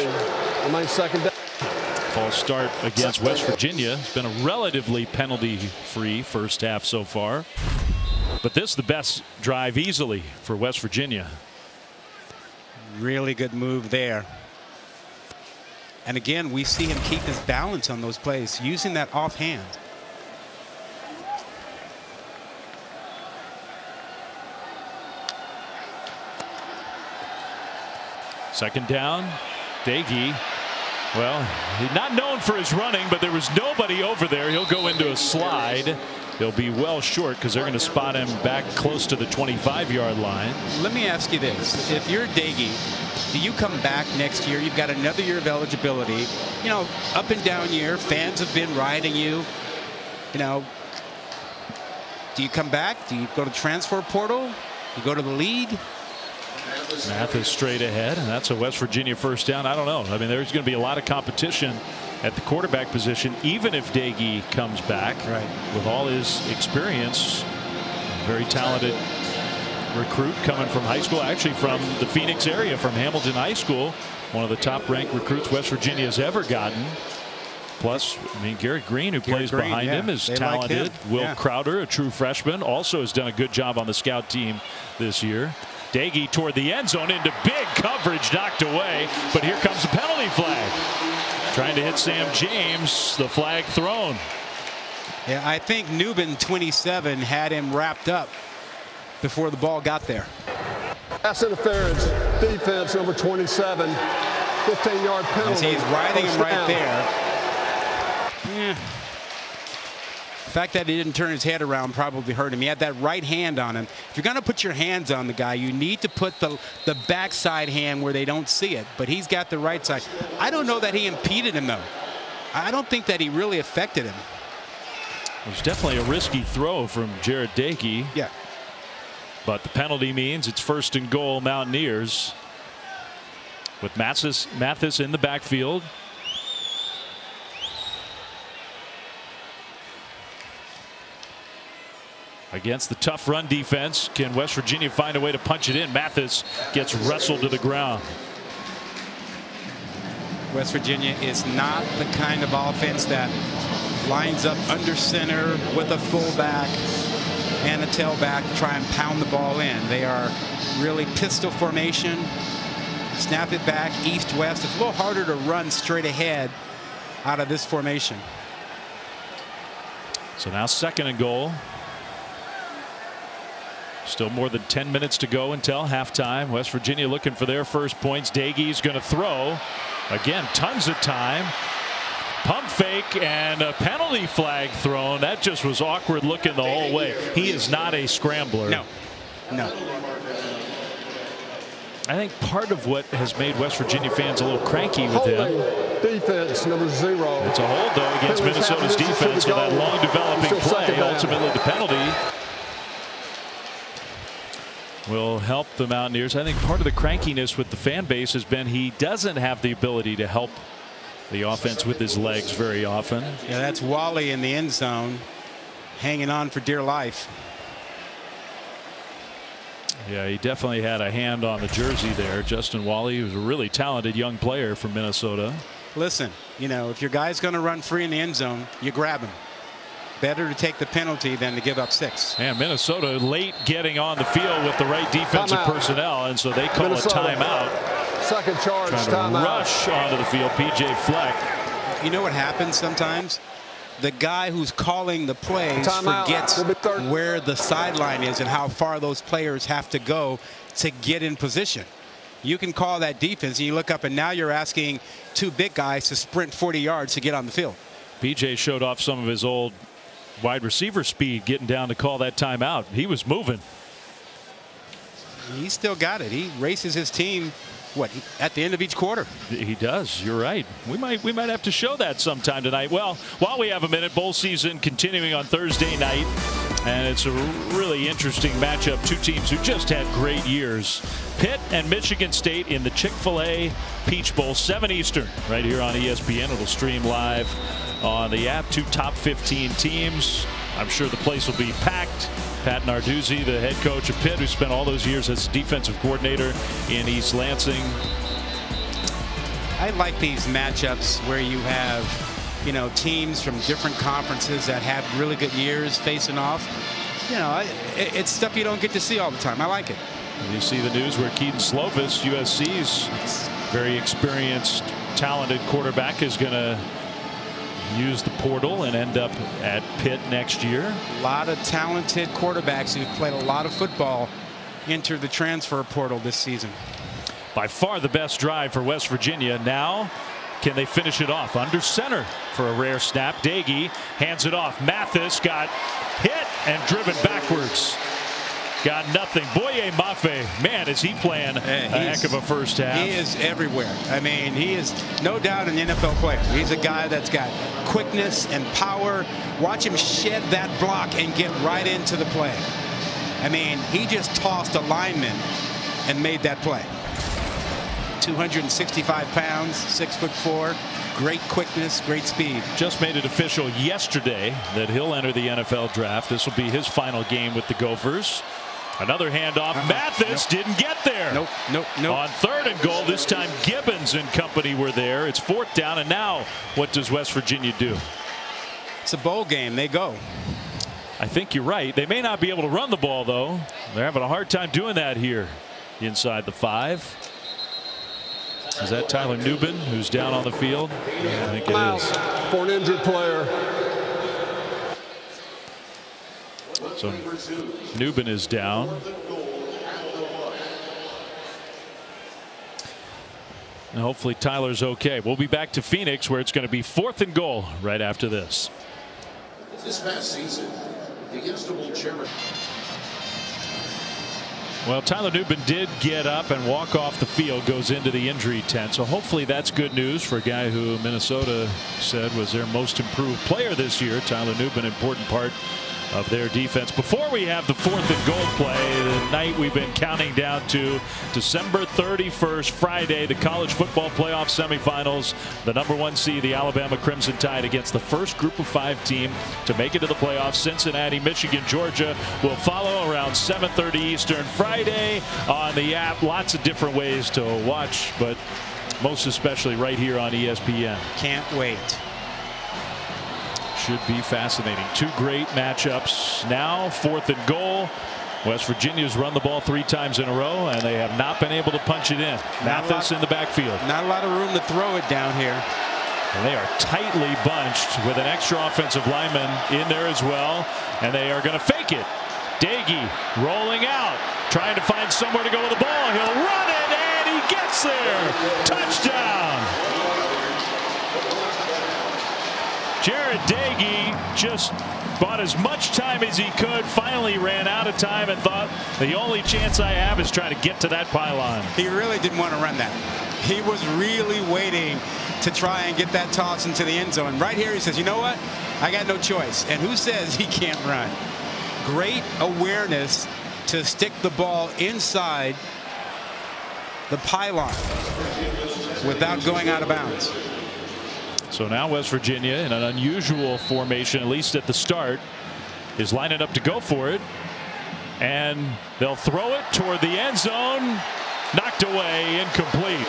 False start against West Virginia. It's been a relatively penalty-free first half so far. But this is the best drive easily for West Virginia. Really good move there. And again, we see him keep his balance on those plays, using that offhand. Second down, Daigie. Well, he's not known for his running, but there was nobody over there. He'll go into a slide. He'll be well short because they're going to spot him back close to the 25-yard line. Let me ask you this. If you're Daigie, do you come back next year? You've got another year of eligibility. You know, up and down year. Fans have been riding you. You know, do you come back? Do you go to transfer portal? You go to the league? Mathis straight ahead, and that's a West Virginia first down. I don't know. I mean, there's going to be a lot of competition at the quarterback position, even if Daigie comes back. Right. With all his experience. Very talented recruit coming from high school, actually from the Phoenix area, from Hamilton High School. One of the top-ranked recruits West Virginia has ever gotten. Plus, I mean, Garrett Green, who plays behind him, is talented. Like Will Crowder, a true freshman, also has done a good job on the scout team this year. Daigie toward the end zone into big coverage, knocked away, but here comes the penalty flag. Trying to hit Sam James, the flag thrown. Yeah, I think Newman 27 had him wrapped up before the ball got there. Pass interference, defense number 27, 15-yard penalty. He's riding him right there. Yeah. The fact that he didn't turn his head around probably hurt him. He had that right hand on him. If you're going to put your hands on the guy, you need to put the backside hand where they don't see it. But he's got the right side. I don't know that he impeded him, though. I don't think that he really affected him. It was definitely a risky throw from Jared Daigie. Yeah. But the penalty means it's 1st and goal Mountaineers. With Mathis in the backfield. Against the tough run defense, can West Virginia find a way to punch it in? Mathis gets wrestled to the ground. West Virginia is not the kind of offense that lines up under center with a fullback and a tailback to try and pound the ball in. They are really pistol formation. Snap it back east-west. It's a little harder to run straight ahead out of this formation. So now 2nd and goal. Still more than 10 minutes to go until halftime. West Virginia looking for their first points. Daegie's going to throw. Again, tons of time. Pump fake and a penalty flag thrown. That just was awkward looking the whole way. He is not a scrambler. No. No. I think part of what has made West Virginia fans a little cranky with him. Defense number 0. It's a hold though against Minnesota's defense with that long developing play. Ultimately the penalty will help the Mountaineers. I think part of the crankiness with the fan base has been he doesn't have the ability to help the offense with his legs very often. Yeah, that's Wally in the end zone hanging on for dear life. Yeah, he definitely had a hand on the jersey there. Justin Wally, who's a really talented young player from Minnesota. Listen, you know, if your guy's going to run free in the end zone, you grab him. Better to take the penalty than to give up 6. And Minnesota late getting on the field with the right defensive personnel, and so they call Minnesota. a timeout. Second charge, Trying to timeout. rush onto the field. PJ Fleck. You know what happens sometimes? The guy who's calling the plays forgets where the sideline is and how far those players have to go to get in position. You can call that defense and you look up and now you're asking 2 big guys to sprint 40 yards to get on the field. PJ showed off some of his old wide receiver speed getting down to call that timeout. He was moving. He's still got it. He races his team at the end of each quarter. He does. You're right. We might have to show that sometime tonight. Well, while we have a minute, bowl season continuing on Thursday night, and it's a really interesting matchup. 2 teams who just had great years. Pitt and Michigan State in the Chick-fil-A Peach Bowl, 7 Eastern, right here on ESPN. It'll stream live on the app. 2 top 15 teams. I'm sure the place will be packed. Pat Narduzzi, the head coach of Pitt, who spent all those years as defensive coordinator in East Lansing. I like these matchups where you have, you know, teams from different conferences that have really good years facing off. You know, it's stuff you don't get to see all the time. I like it. You see the news where Keaton Slovis, USC's very experienced, talented quarterback, is going to use the portal and end up at Pitt next year. A lot of talented quarterbacks who've played a lot of football enter the transfer portal this season. By far the best drive for West Virginia. Now, can they finish it off? Under center for a rare snap. Daegie hands it off. Mathis got hit and driven backwards. Got nothing. Boye Mafe, man, is he playing a heck of a first half. He is everywhere. I mean, he is no doubt an NFL player. He's a guy that's got quickness and power. Watch him shed that block and get right into the play. I mean, he just tossed a lineman and made that play. 265 pounds, 6'4", great quickness, great speed. Just made it official yesterday that he'll enter the NFL draft. This will be his final game with the Gophers. Another handoff. Mathis didn't get there. Nope. On 3rd and goal, this time Gibbons and company were there. It's 4th down, and now what does West Virginia do? It's a bowl game. They go. I think you're right. They may not be able to run the ball, though. They're having a hard time doing that here inside the 5. Is that Tyler Nubin who's down on the field? I think it is. For an injured player. So Nubin is down. And hopefully Tyler's okay. We'll be back to Phoenix where it's going to be 4th and goal right after this. This past season, the Istanbul chairman. Well, Tyler Nubin did get up and walk off the field, goes into the injury tent. So hopefully that's good news for a guy who Minnesota said was their most improved player this year. Tyler Nubin, important part of their defense. Before we have the 4th and goal play, the night we've been counting down to December 31st, Friday, the college football playoff semifinals. The #1 seed, the Alabama Crimson Tide, against the first group of 5 team to make it to the playoffs. Cincinnati, Michigan, Georgia will follow around 7:30 Eastern Friday on the app. Lots of different ways to watch, but most especially right here on ESPN. Can't wait. Should be fascinating. Two great matchups now. 4th and goal. West Virginia's run the ball 3 times in a row, and they have not been able to punch it in. Mathis in the backfield. Not a lot of room to throw it down here. And they are tightly bunched with an extra offensive lineman in there as well, and they are going to fake it. Dagey rolling out, trying to find somewhere to go with the ball. He'll run it, and he gets there. Touchdown. Jared Dagey just bought as much time as he could, finally ran out of time and thought the only chance I have is trying to get to that pylon. He really didn't want to run that. He was really waiting to try and get that toss into the end zone. Right here he says, you know what? I got no choice. And who says he can't run? Great awareness to stick the ball inside the pylon without going out of bounds. So now West Virginia, in an unusual formation, at least at the start, is lining up to go for it. And they'll throw it toward the end zone. Knocked away, incomplete.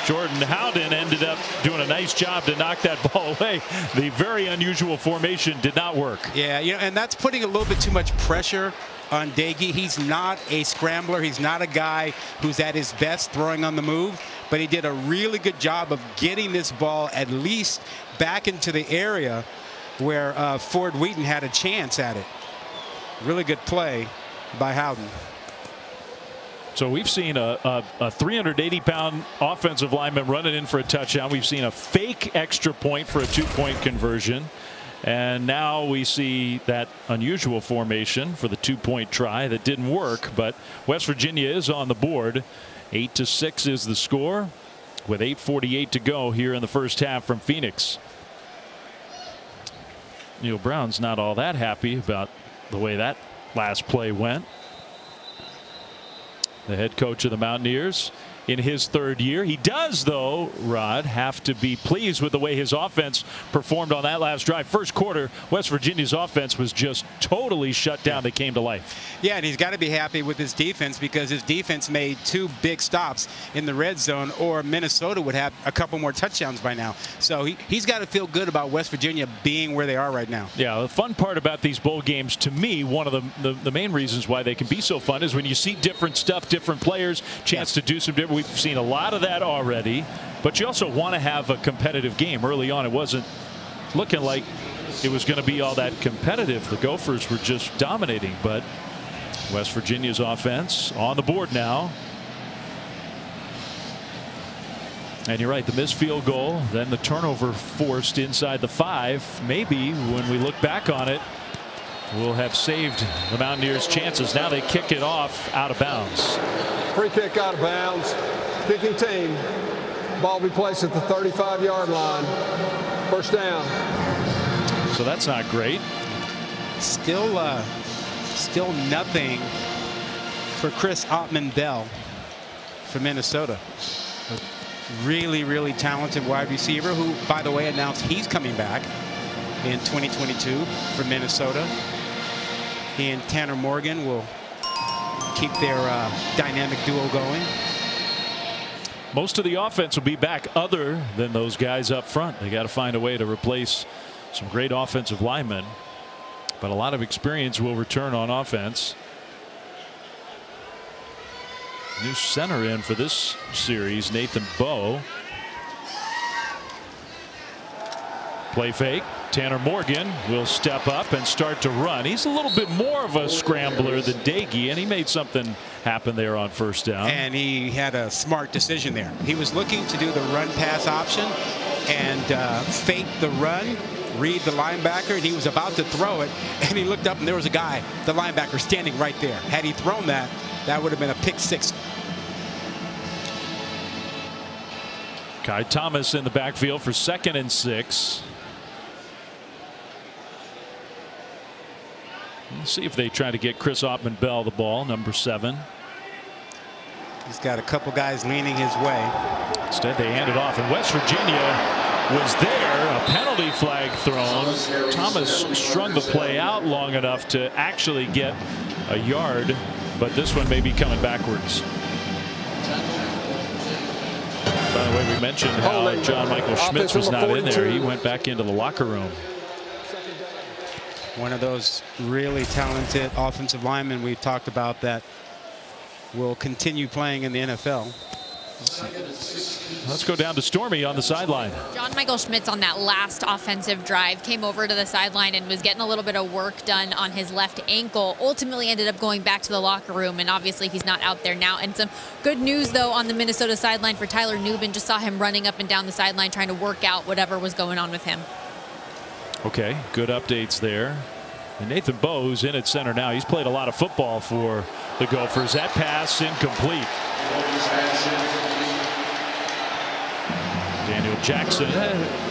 Jordan Howden ended up doing a nice job to knock that ball away. The very unusual formation did not work. Yeah, and that's putting a little bit too much pressure on Dagey. He's not a scrambler. He's not a guy who's at his best throwing on the move. But he did a really good job of getting this ball at least back into the area where Ford Wheaton had a chance at it. Really good play by Howden. So we've seen a 380-pound offensive lineman running in for a touchdown. We've seen a fake extra point for a 2-point conversion. And now we see that unusual formation for the 2-point try that didn't work. But West Virginia is on the board. 8-6 is the score with 8:48 to go here in the first half from Phoenix. Neil Brown's not all that happy about the way that last play went. The head coach of the Mountaineers in his 3rd year. He does, though, Rod, have to be pleased with the way his offense performed on that last drive. First quarter, West Virginia's offense was just totally shut down. They came to life. Yeah, and he's got to be happy with his defense because his defense made 2 big stops in the red zone, or Minnesota would have a couple more touchdowns by now. So he's got to feel good about West Virginia being where they are right now. Yeah, the fun part about these bowl games, to me, one of the main reasons why they can be so fun is when you see different stuff, different players, chance to do some different. We've seen a lot of that already, but you also want to have a competitive game. Early on, it wasn't looking like it was going to be all that competitive. The Gophers were just dominating, but West Virginia's offense on the board now. And you're right, the missed field goal, then the turnover forced inside the 5. Maybe when we look back on it, will have saved the Mountaineers' chances. Now they kick it off out of bounds. Free kick out of bounds. Kicking team. Ball be placed at the 35-yard line. First down. So that's not great. Still nothing for Chris Ottman-Bell from Minnesota. A really, really talented wide receiver who, by the way, announced he's coming back in 2022 for Minnesota. He and Tanner Morgan will keep their dynamic duo going. Most of the offense will be back other than those guys up front. They got to find a way to replace some great offensive linemen, but a lot of experience will return on offense. New center in for this series, Nathan Bowe. Play fake. Tanner Morgan will step up and start to run. He's a little bit more of a scrambler than Dagey, and he made something happen there on first down. And he had a smart decision there. He was looking to do the run-pass option and fake the run, read the linebacker, and he was about to throw it, and he looked up, and there was a guy, the linebacker, standing right there. Had he thrown that, that would have been a pick 6. Kai Thomas in the backfield for 2nd and 6. Let's see if they try to get Chris Ottman-Bell the ball, number 7. He's got a couple guys leaning his way. Instead, they hand it off, and West Virginia was there. A penalty flag thrown. Thomas strung the play out long enough to actually get a yard, but this one may be coming backwards. By the way, way, we mentioned how John Michael Schmitz was not in there. He went back into the locker room. One of those really talented offensive linemen we've talked about that will continue playing in the NFL. Let's go down to Stormy on the sideline. John Michael Schmitz on that last offensive drive came over to the sideline and was getting a little bit of work done on his left ankle. Ultimately ended up going back to the locker room, and obviously he's not out there now. And some good news, though, on the Minnesota sideline for Tyler Nubin. Just saw him running up and down the sideline trying to work out whatever was going on with him. Okay, good updates there. And Nathan Bowe's in at center now. He's played a lot of football for the Gophers. That pass incomplete. Daniel Jackson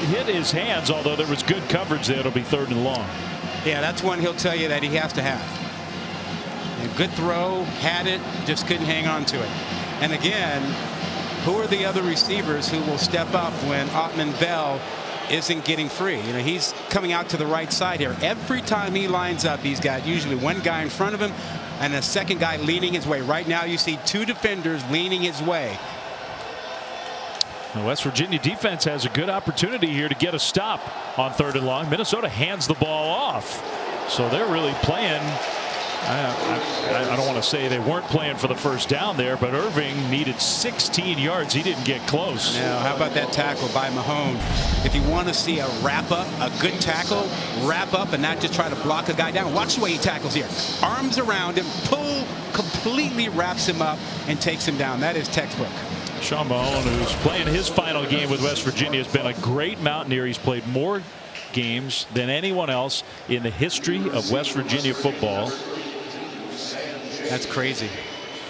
hit his hands, although there was good coverage there. It'll be 3rd and long. Yeah, that's one he'll tell you that he has to have. A good throw, had it, just couldn't hang on to it. And again, who are the other receivers who will step up when Ottman Bell isn't getting free? You know, he's coming out to the right side here. Every time he lines up, he's got usually one guy in front of him and a second guy leaning his way. Right now you see 2 defenders leaning his way. The West Virginia defense has a good opportunity here to get a stop on 3rd and long. Minnesota hands the ball off. So they're really playing. I don't want to say they weren't playing for the first down there, but Irving needed 16 yards. He didn't get close. Now, how about that tackle by Mahone? If you want to see a wrap up, a good tackle, wrap up and not just try to block a guy down. Watch the way he tackles here. Arms around him, pull, completely wraps him up and takes him down. That is textbook. Sean Mahone, who's playing his final game with West Virginia, has been a great Mountaineer. He's played more games than anyone else in the history of West Virginia football. That's crazy.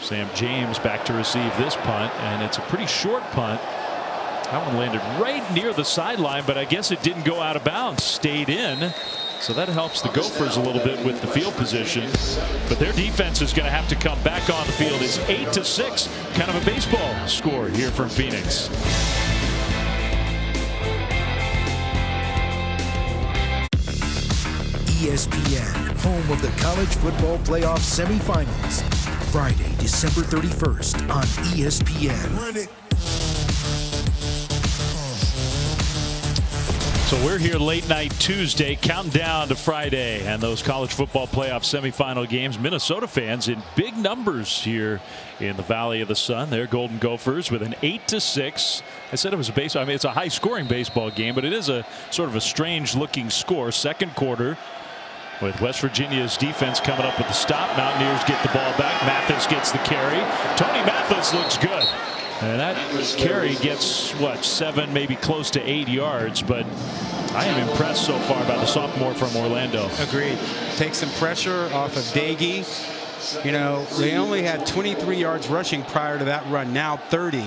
Sam James back to receive this punt, and it's a pretty short punt. That one landed right near the sideline, but I guess it didn't go out of bounds, stayed in. So that helps the Gophers a little bit with the field position. But their defense is going to have to come back on the field. It's 8-6, kind of a baseball score here from Phoenix. ESPN, home of the college football playoff semifinals. Friday, December 31st on ESPN. So we're here late night Tuesday, counting down to Friday and those college football playoff semifinal games. Minnesota fans in big numbers here in the Valley of the Sun. They're Golden Gophers with an 8-6. I said it was a baseball. I mean, it's a high scoring baseball game, but it is a sort of a strange looking score. Second quarter with West Virginia's defense coming up with the stop. Mountaineers get the ball back. Mathis gets the carry. Tony Mathis looks good. And that carry gets, what, 7, maybe close to 8 yards. But I am impressed so far by the sophomore from Orlando. Agreed. Take some pressure off of Dagey. You know, they only had 23 yards rushing prior to that run, now 30.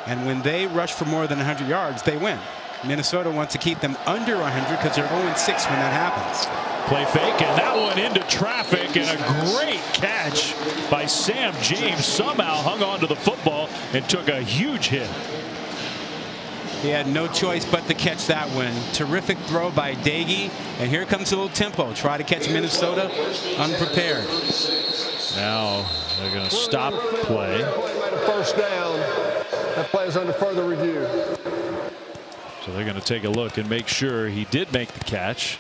And when they rush for more than 100 yards, they win. Minnesota wants to keep them under 100 because they're 0-6 when that happens. Play fake, and that one into traffic, and a great catch by Sam James. Somehow hung on to the football and took a huge hit. He had no choice but to catch that one. Terrific throw by Dagey, and here comes a little tempo. Try to catch Minnesota unprepared. Now they're going to stop play. First down. That play is under further review. So they're going to take a look and make sure he did make the catch.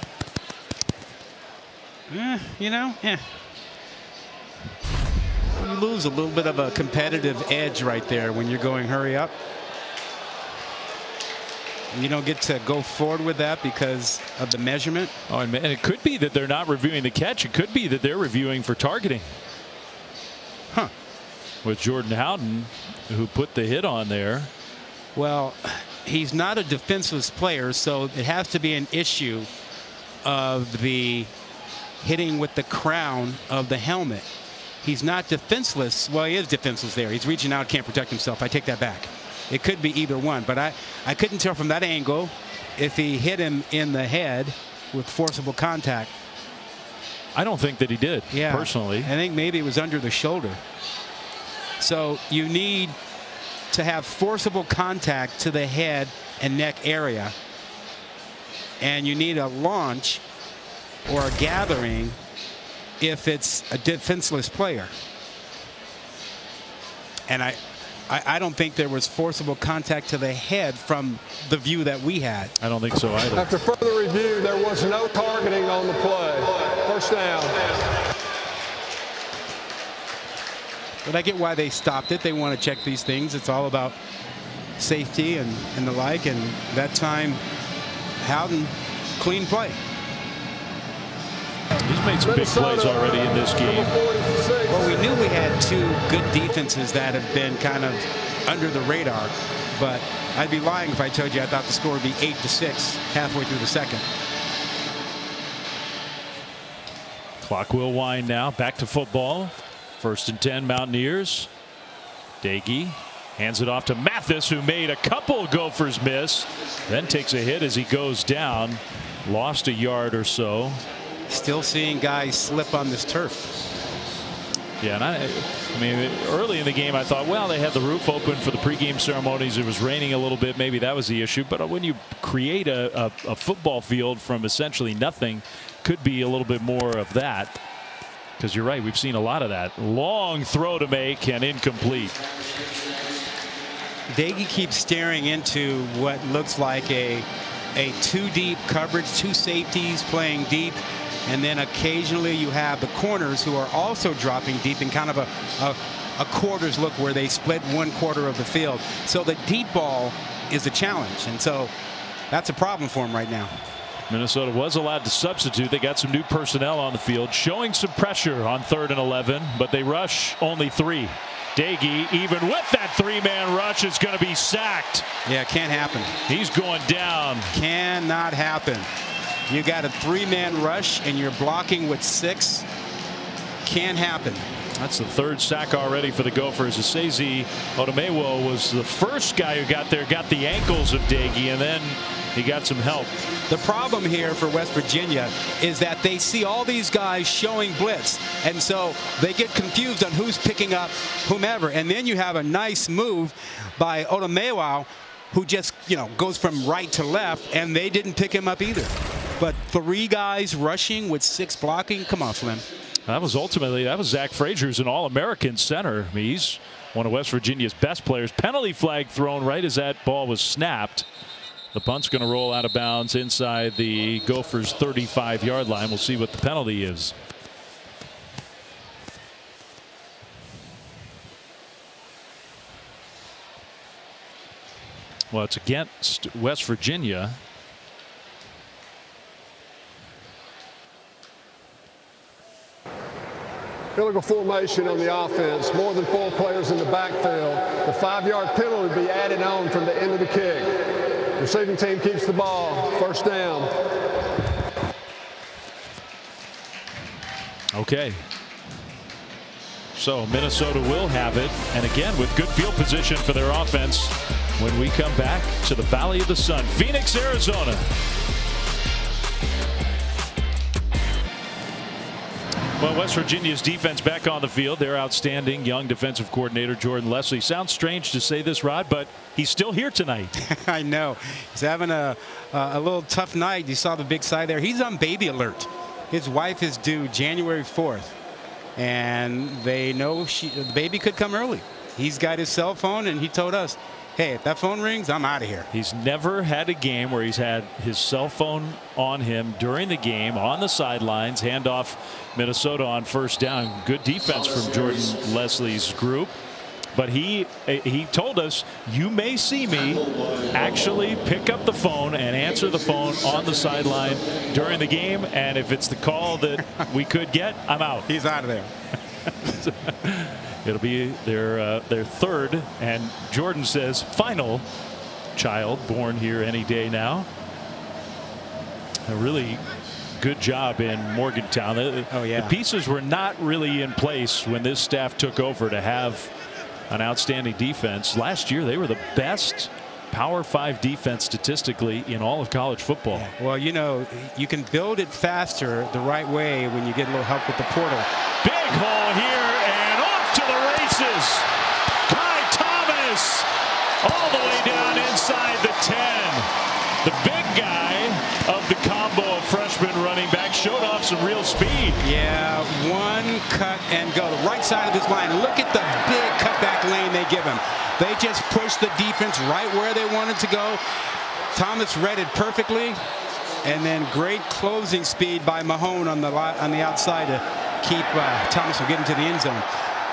You know, you lose a little bit of a competitive edge right there when you're going hurry up. You don't get to go forward with that because of the measurement. Oh, and it could be that they're not reviewing the catch. It could be that they're reviewing for targeting. Huh. With Jordan Howden, who put the hit on there. Well, he's not a defenseless player, so it has to be an issue of the hitting with the crown of the helmet. He's not defenseless. Well, he is defenseless there. He's reaching out, can't protect himself. I take that back. It could be either one, but I couldn't tell from that angle if he hit him in the head with forcible contact. I don't think that he did, personally. I think maybe it was under the shoulder. So you need to have forcible contact to the head and neck area, and you need a launch or a gathering if it's a defenseless player. And I don't think there was forcible contact to the head from the view that we had. I don't think so either. After further review, there was no targeting on the play. First down. But I get why they stopped it. They want to check these things. It's all about safety and the like. And that time, Howden, clean play. He's made some big plays already in this game. Well, we knew we had two good defenses that have been kind of under the radar. But I'd be lying if I told you I thought the score would be 8-6 halfway through the second. Clock will wind now. Back to football. 1st and 10 Mountaineers. Daigie hands it off to Mathis, who made a couple Gophers miss, then takes a hit as he goes down. Lost a yard or so. Still seeing guys slip on this turf. Yeah, and I mean, early in the game, I thought, well, they had the roof open for the pregame ceremonies. It was raining a little bit. Maybe that was the issue. But when you create a football field from essentially nothing, could be a little bit more of that. Because you're right, we've seen a lot of that. Long throw to make and incomplete. Daigie keeps staring into what looks like a two deep coverage, two safeties playing deep, and then occasionally you have the corners who are also dropping deep in kind of a quarters look where they split 1/4 of the field. So the deep ball is a challenge, and so that's a problem for him right now. Minnesota was allowed to substitute. They got some new personnel on the field, showing some pressure on 3rd and 11, but they rush only 3. Daigie, even with that 3-man rush, is going to be sacked. Yeah, can't happen. He's going down. Cannot happen. You got a 3-man rush and you're blocking with 6. Can't happen. That's the 3rd sack already for the Gophers. Asezi Otomewo was the first guy who got there, got the ankles of Daigie, and then he got some help. The problem here for West Virginia is that they see all these guys showing blitz, and so they get confused on who's picking up whomever. And then you have a nice move by Otomewo, who just, goes from right to left, and they didn't pick him up either. But 3 guys rushing with 6 blocking. Come on, Flynn. That was Zach Frazier, who's an All-American center. I mean, he's one of West Virginia's best players. Penalty flag thrown right as that ball was snapped. The punt's going to roll out of bounds inside the Gophers' 35-yard line. We'll see what the penalty is. Well, it's against West Virginia. Illegal formation on the offense. More than 4 players in the backfield. The 5-yard penalty would be added on from the end of the kick. Receiving team keeps the ball. First down. Okay. So Minnesota will have it. And again, with good field position for their offense when we come back to the Valley of the Sun. Phoenix, Arizona. Well, West Virginia's defense back on the field. Their outstanding young defensive coordinator, Jordan Leslie. Sounds strange to say this, Rod, but he's still here tonight. I know. He's having a little tough night. You saw the big side there. He's on baby alert. His wife is due January 4th, and they know the baby could come early. He's got his cell phone, and he told us, hey, if that phone rings, I'm out of here. He's never had a game where he's had his cell phone on him during the game, on the sidelines, handoff Minnesota on 1st down. Good defense from Jordan Leslie's group. But he told us, you may see me actually pick up the phone and answer the phone on the sideline during the game. And if it's the call that we could get, I'm out. He's out of there. It'll be their 3rd, and Jordan says final child born here any day now. A really good job in Morgantown. Oh, yeah. The pieces were not really in place when this staff took over to have an outstanding defense. Last year they were the best Power 5 defense statistically in all of college football. Yeah. Well, you can build it faster the right way when you get a little help with the portal. Big hole here, and off to the races. Kai Thomas all the way down inside the 10. The big guy of the combo of freshman running back showed off off some real speed. Yeah, one cut and go. The right side of this line. Look at the big cutback lane they give him. They just push the defense right where they wanted to go. Thomas read it perfectly. And then great closing speed by Mahone on the outside to keep Thomas from getting to the end zone.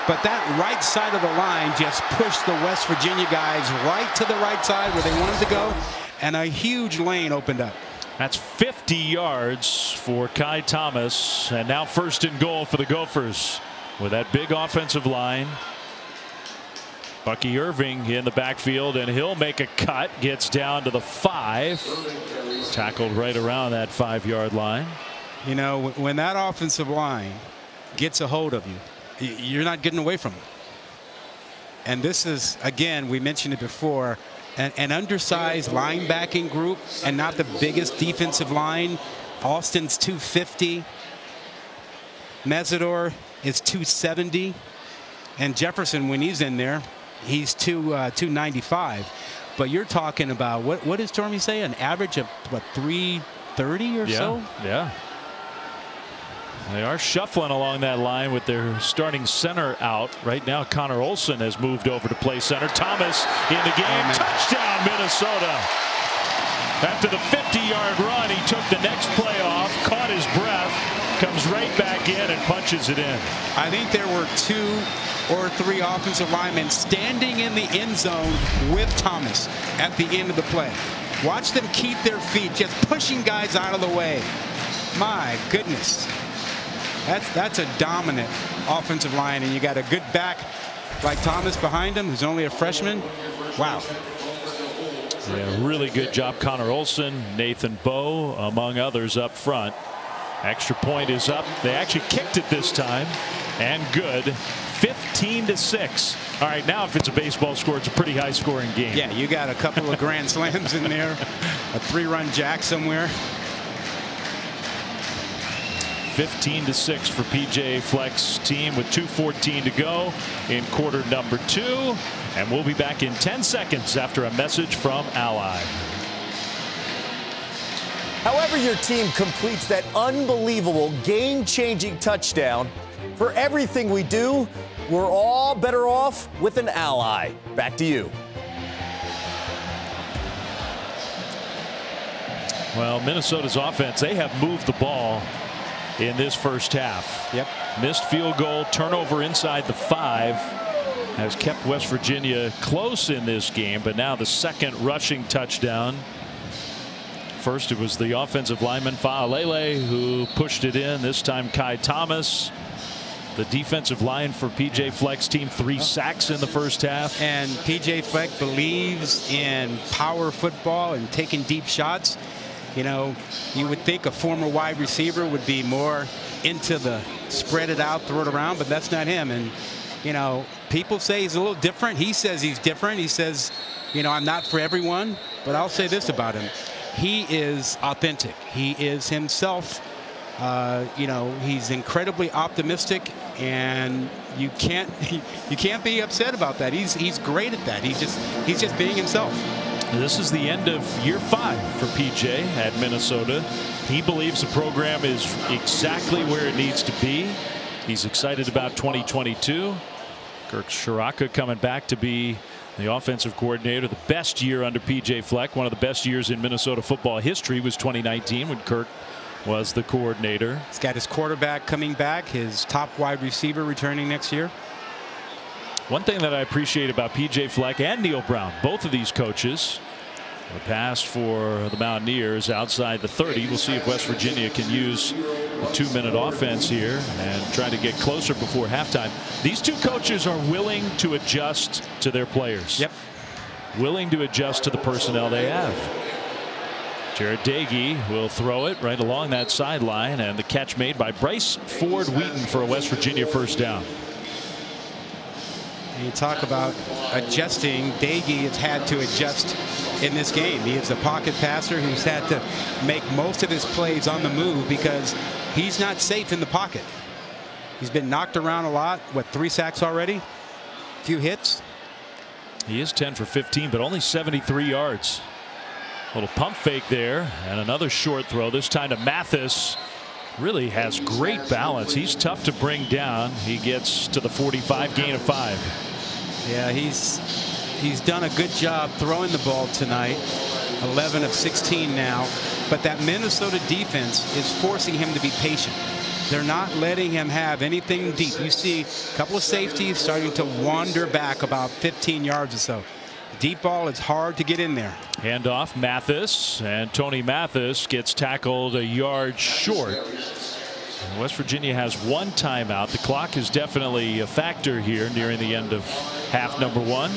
But that right side of the line just pushed the West Virginia guys right to the right side where they wanted to go. And a huge lane opened up. That's 50 yards for Kai Thomas. And now 1st and goal for the Gophers with that big offensive line. Bucky Irving in the backfield, and he'll make a cut. Gets down to the 5. Tackled right around that 5-yard line. You know, when that offensive line gets a hold of you, you're not getting away from them. And this is, again, we mentioned it before, an undersized linebacking group and not the biggest defensive line. Austin's 250. Mesidor is 270. And Jefferson, when he's in there, he's 295. But you're talking about, what did Stormy say? An average of, what, 330 or so? Yeah. They are shuffling along that line with their starting center out. Right now, Connor Olson has moved over to play center. Thomas in the game. Amen. Touchdown, Minnesota. After the 50-yard run, he took the next play off, caught his breath, comes right back in and punches it in. I think there were 2 or 3 offensive linemen standing in the end zone with Thomas at the end of the play. Watch them keep their feet, just pushing guys out of the way. My goodness. That's a dominant offensive line, and you got a good back like Thomas behind him, who's only a freshman. Wow. Yeah, really good job, Connor Olson, Nathan Bowe, among others up front. Extra point is up. They actually kicked it this time, and good. 15-6. All right, now if it's a baseball score, it's a pretty high-scoring game. Yeah, you got a couple of grand slams in there, a 3-run jack somewhere. 15-6 for PJ Fleck's team with 2:14 to go in quarter number 2. And we'll be back in 10 seconds after a message from Ally. However your team completes that unbelievable game-changing touchdown, for everything we do, we're all better off with an Ally. Back to you. Well, Minnesota's offense, they have moved the ball in this first half. Yep. Missed field goal, turnover inside the 5 has kept West Virginia close in this game, but now the second rushing touchdown. First it was the offensive lineman Fa'alele who pushed it in. This time Kai Thomas. The defensive line for PJ Fleck's team, 3 sacks in the first half. And PJ Fleck believes in power football and taking deep shots. You know, you would think a former wide receiver would be more into the spread it out, throw it around, but that's not him. And, you know, people say he's a little different. He says he's different. He says, you know, I'm not for everyone, but I'll say this about him. He is authentic. He is himself. You know, he's incredibly optimistic, and you can't be upset about that. He's great at that. He's just being himself. This is the end of year 5 for PJ at Minnesota. He believes the program is exactly where it needs to be. He's excited about 2022. Kirk Shiraka coming back to be the offensive coordinator. The best year under PJ Fleck, one of the best years in Minnesota football history, was 2019 when Kirk was the coordinator. He's got his quarterback coming back, his top wide receiver returning next year. One thing that I appreciate about PJ Fleck and Neil Brown, both of these coaches, the pass for the Mountaineers outside the 30. We'll see if West Virginia can use the 2-minute offense here and try to get closer before halftime. These two coaches are willing to adjust to their players. Yep. Willing to adjust to the personnel they have. Jared Dagey will throw it right along that sideline, and the catch made by Bryce Ford Wheaton for a West Virginia first down. You talk about adjusting. Dagey has had to adjust in this game. He is a pocket passer who's had to make most of his plays on the move because he's not safe in the pocket. He's been knocked around a lot. What, 3 sacks already? A few hits. He is 10 for 15, but only 73 yards. Little pump fake there, and another short throw, this time to Mathis. really has great balance. He's tough to bring down. He gets to the 45, gain of 5. Yeah, he's done a good job throwing the ball tonight. 11 of 16 now. But that Minnesota defense is forcing him to be patient. They're not letting him have anything deep. You see a couple of safeties starting to wander back about 15 yards or so. Deep ball, it's hard to get in there. Handoff, Mathis, and Tony Mathis gets tackled a yard short. West Virginia has 1 timeout. The clock is definitely a factor here nearing the end of half number 1.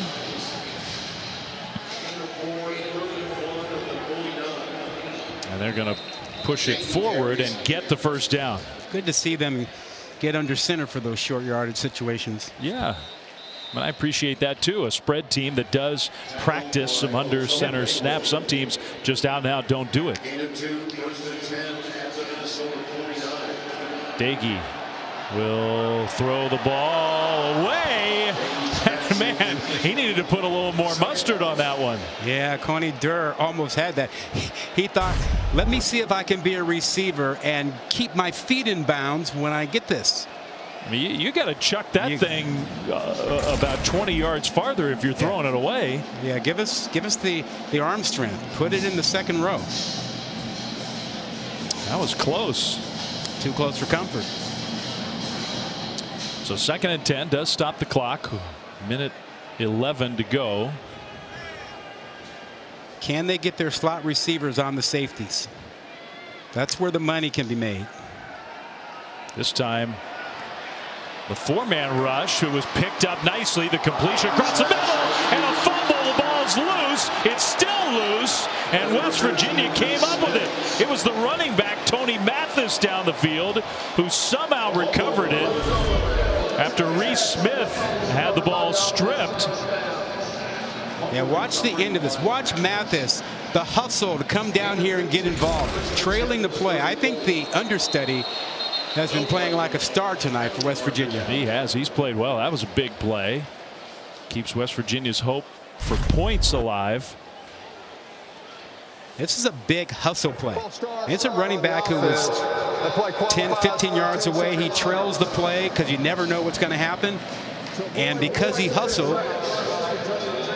And they're going to push it forward and get the first down. Good to see them get under center for those short yardage situations. Yeah. And I appreciate that too. A spread team that does practice some under center snaps. Some teams just out and out don't do it. Dagey will throw the ball away. And man, he needed to put a little more mustard on that one. Yeah, Coney Durr almost had that. He thought, let me see if I can be a receiver and keep my feet in bounds when I get this. I mean, you got to chuck that thing about 20 yards farther if you're throwing it away. Yeah, give us the arm strength. Put it in the second row. That was close. Too close for comfort. So 2nd and 10 does stop the clock. Minute 11 to go. Can they get their slot receivers on the safeties? That's where the money can be made. This time the 4-man rush, who was picked up nicely. The completion across the middle and a fumble. The ball's loose. It's still loose, and West Virginia came up with it. It was the running back Tony Mathis down the field who somehow recovered it after Reese Smith had the ball stripped. Yeah, watch the end of this. Watch Mathis, the hustle to come down here and get involved, trailing the play. I think the understudy has been playing like a star tonight for West Virginia. He has. He's played well. That was a big play. Keeps West Virginia's hope for points alive. This is a big hustle play. It's a running back who was 10, 15 yards away. He trails the play because you never know what's going to happen. And because he hustled,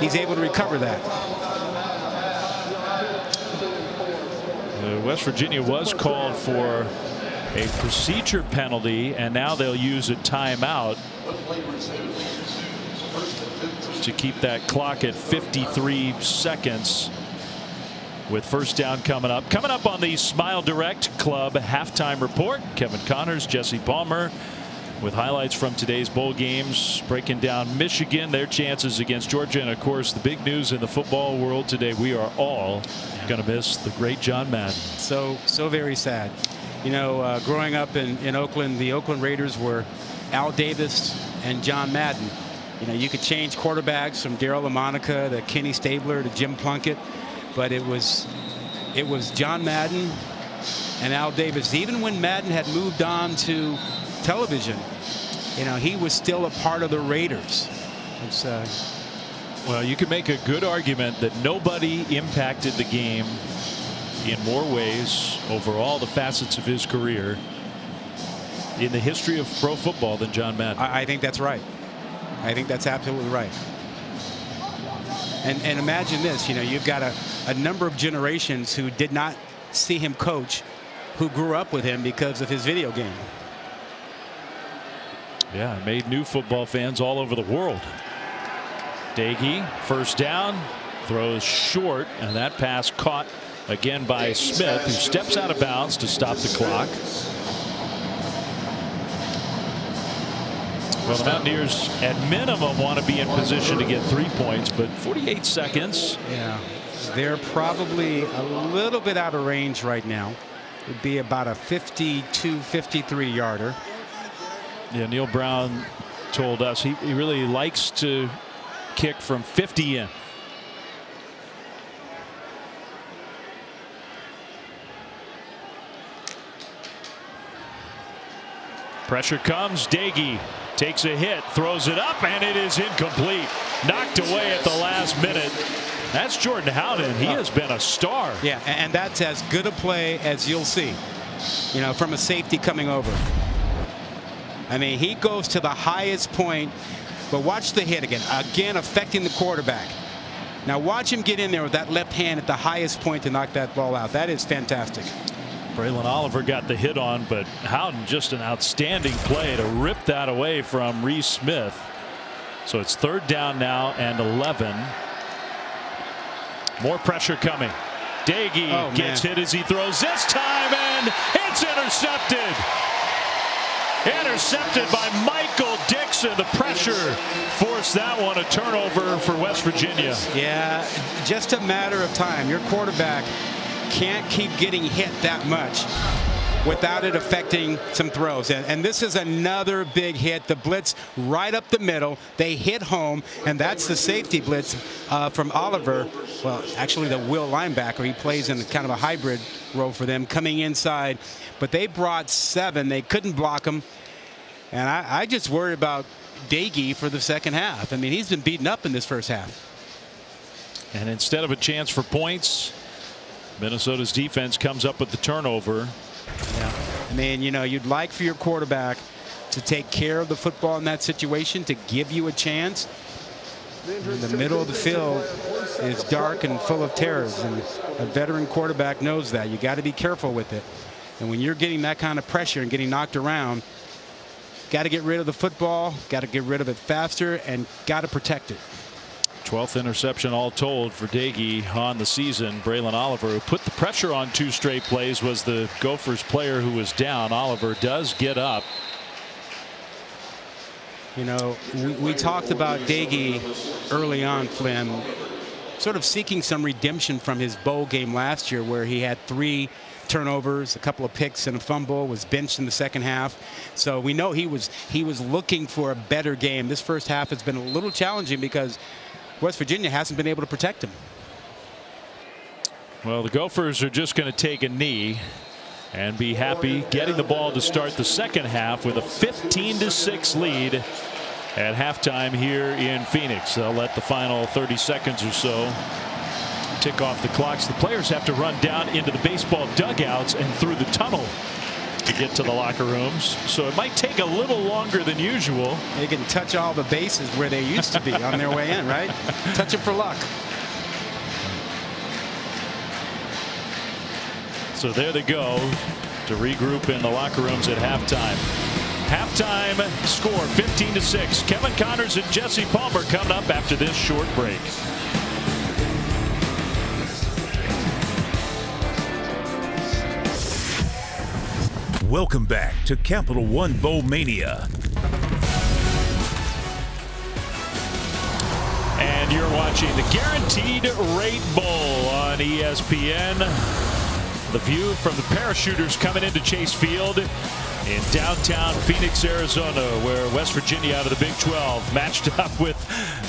he's able to recover that. West Virginia was called for a procedure penalty, and now they'll use a timeout to keep that clock at 53 seconds with first down coming up. Coming up on the Smile Direct Club halftime report, Kevin Connors, Jesse Palmer with highlights from today's bowl games, breaking down Michigan, their chances against Georgia, and of course the big news in the football world today. We are all going to miss the great John Madden. So very sad. You know, growing up in Oakland, the Oakland Raiders were Al Davis and John Madden. You know, you could change quarterbacks from Darryl LaMonica to Kenny Stabler to Jim Plunkett, but it was John Madden and Al Davis. Even when Madden had moved on to television, you know, he was still a part of the Raiders. It's well, you could make a good argument that nobody impacted the game in more ways over all the facets of his career in the history of pro football than John Madden. I think that's right. I think that's absolutely right. And imagine this, you know, you've got a number of generations who did not see him coach, who grew up with him because of his video game. Yeah, made new football fans all over the world. Dagey, first down, throws short, and that pass caught again by Smith, who steps out of bounds to stop the clock. Well, the Mountaineers at minimum want to be in position to get 3 points, but 48 seconds. Yeah, they're probably a little bit out of range right now. It would be about a 52, 53 yarder. Yeah, Neil Brown told us he really likes to kick from 50 in. Pressure comes. Dagey takes a hit, throws it up, and it is incomplete. Knocked away at the last minute. That's Jordan Howden. He has been a star. Yeah, and that's as good a play as you'll see. you know, from a safety coming over. I mean, he goes to the highest point, but watch the hit again affecting the quarterback. Now watch him get in there with that left hand at the highest point to knock that ball out. That is fantastic. Braylon Oliver got the hit on, but Howden just an outstanding play to rip that away from Reese Smith. So it's 3rd down now and 11. More pressure coming. Dagey gets hit as he throws this time, and it's intercepted. Intercepted by Michael Dixon. The pressure forced that one, a turnover for West Virginia. Yeah, just a matter of time. Your quarterback can't keep getting hit that much without it affecting some throws. And this is another big hit. The blitz right up the middle. They hit home, and that's the safety blitz from Oliver. Well, actually the will linebacker. He plays in kind of a hybrid role for them, coming inside. But they brought 7. They couldn't block him. And I just worry about Dagey for the second half. I mean, he's been beaten up in this first half. And instead of a chance for points, Minnesota's defense comes up with the turnover. Yeah. I mean, you know, you'd like for your quarterback to take care of the football in that situation, to give you a chance. The middle of the field is dark and full of terrors, and a veteran quarterback knows that. You got to be careful with it. And when you're getting that kind of pressure and getting knocked around, got to get rid of the football, got to get rid of it faster, and got to protect it. 12th interception all told for Dagey on the season. Braylon Oliver, who put the pressure on 2 straight plays, was the Gophers player who was down. Oliver does get up. You know, we talked about Dagey early on, Flynn, sort of seeking some redemption from his bowl game last year, where he had 3 turnovers, a couple of picks, and a fumble, was benched in the second half. So we know he was looking for a better game. This first half has been a little challenging because West Virginia hasn't been able to protect him. Well, the Gophers are just going to take a knee and be happy getting the ball to start the second half with a 15-6 lead at halftime here in Phoenix. They'll let the final 30 seconds or so tick off the clocks. The players have to run down into the baseball dugouts and through the tunnel to get to the locker rooms. So it might take a little longer than usual. They can touch all the bases where they used to be on their way in, right? Touch it for luck. So there they go to regroup in the locker rooms at halftime. Halftime score 15-6. Kevin Connors and Jesse Palmer coming up after this short break. Welcome back to Capital One Bowl Mania. And you're watching the Guaranteed Rate Bowl on ESPN. The view from the parachuters coming into Chase Field in downtown Phoenix, Arizona, where West Virginia out of the Big 12 matched up with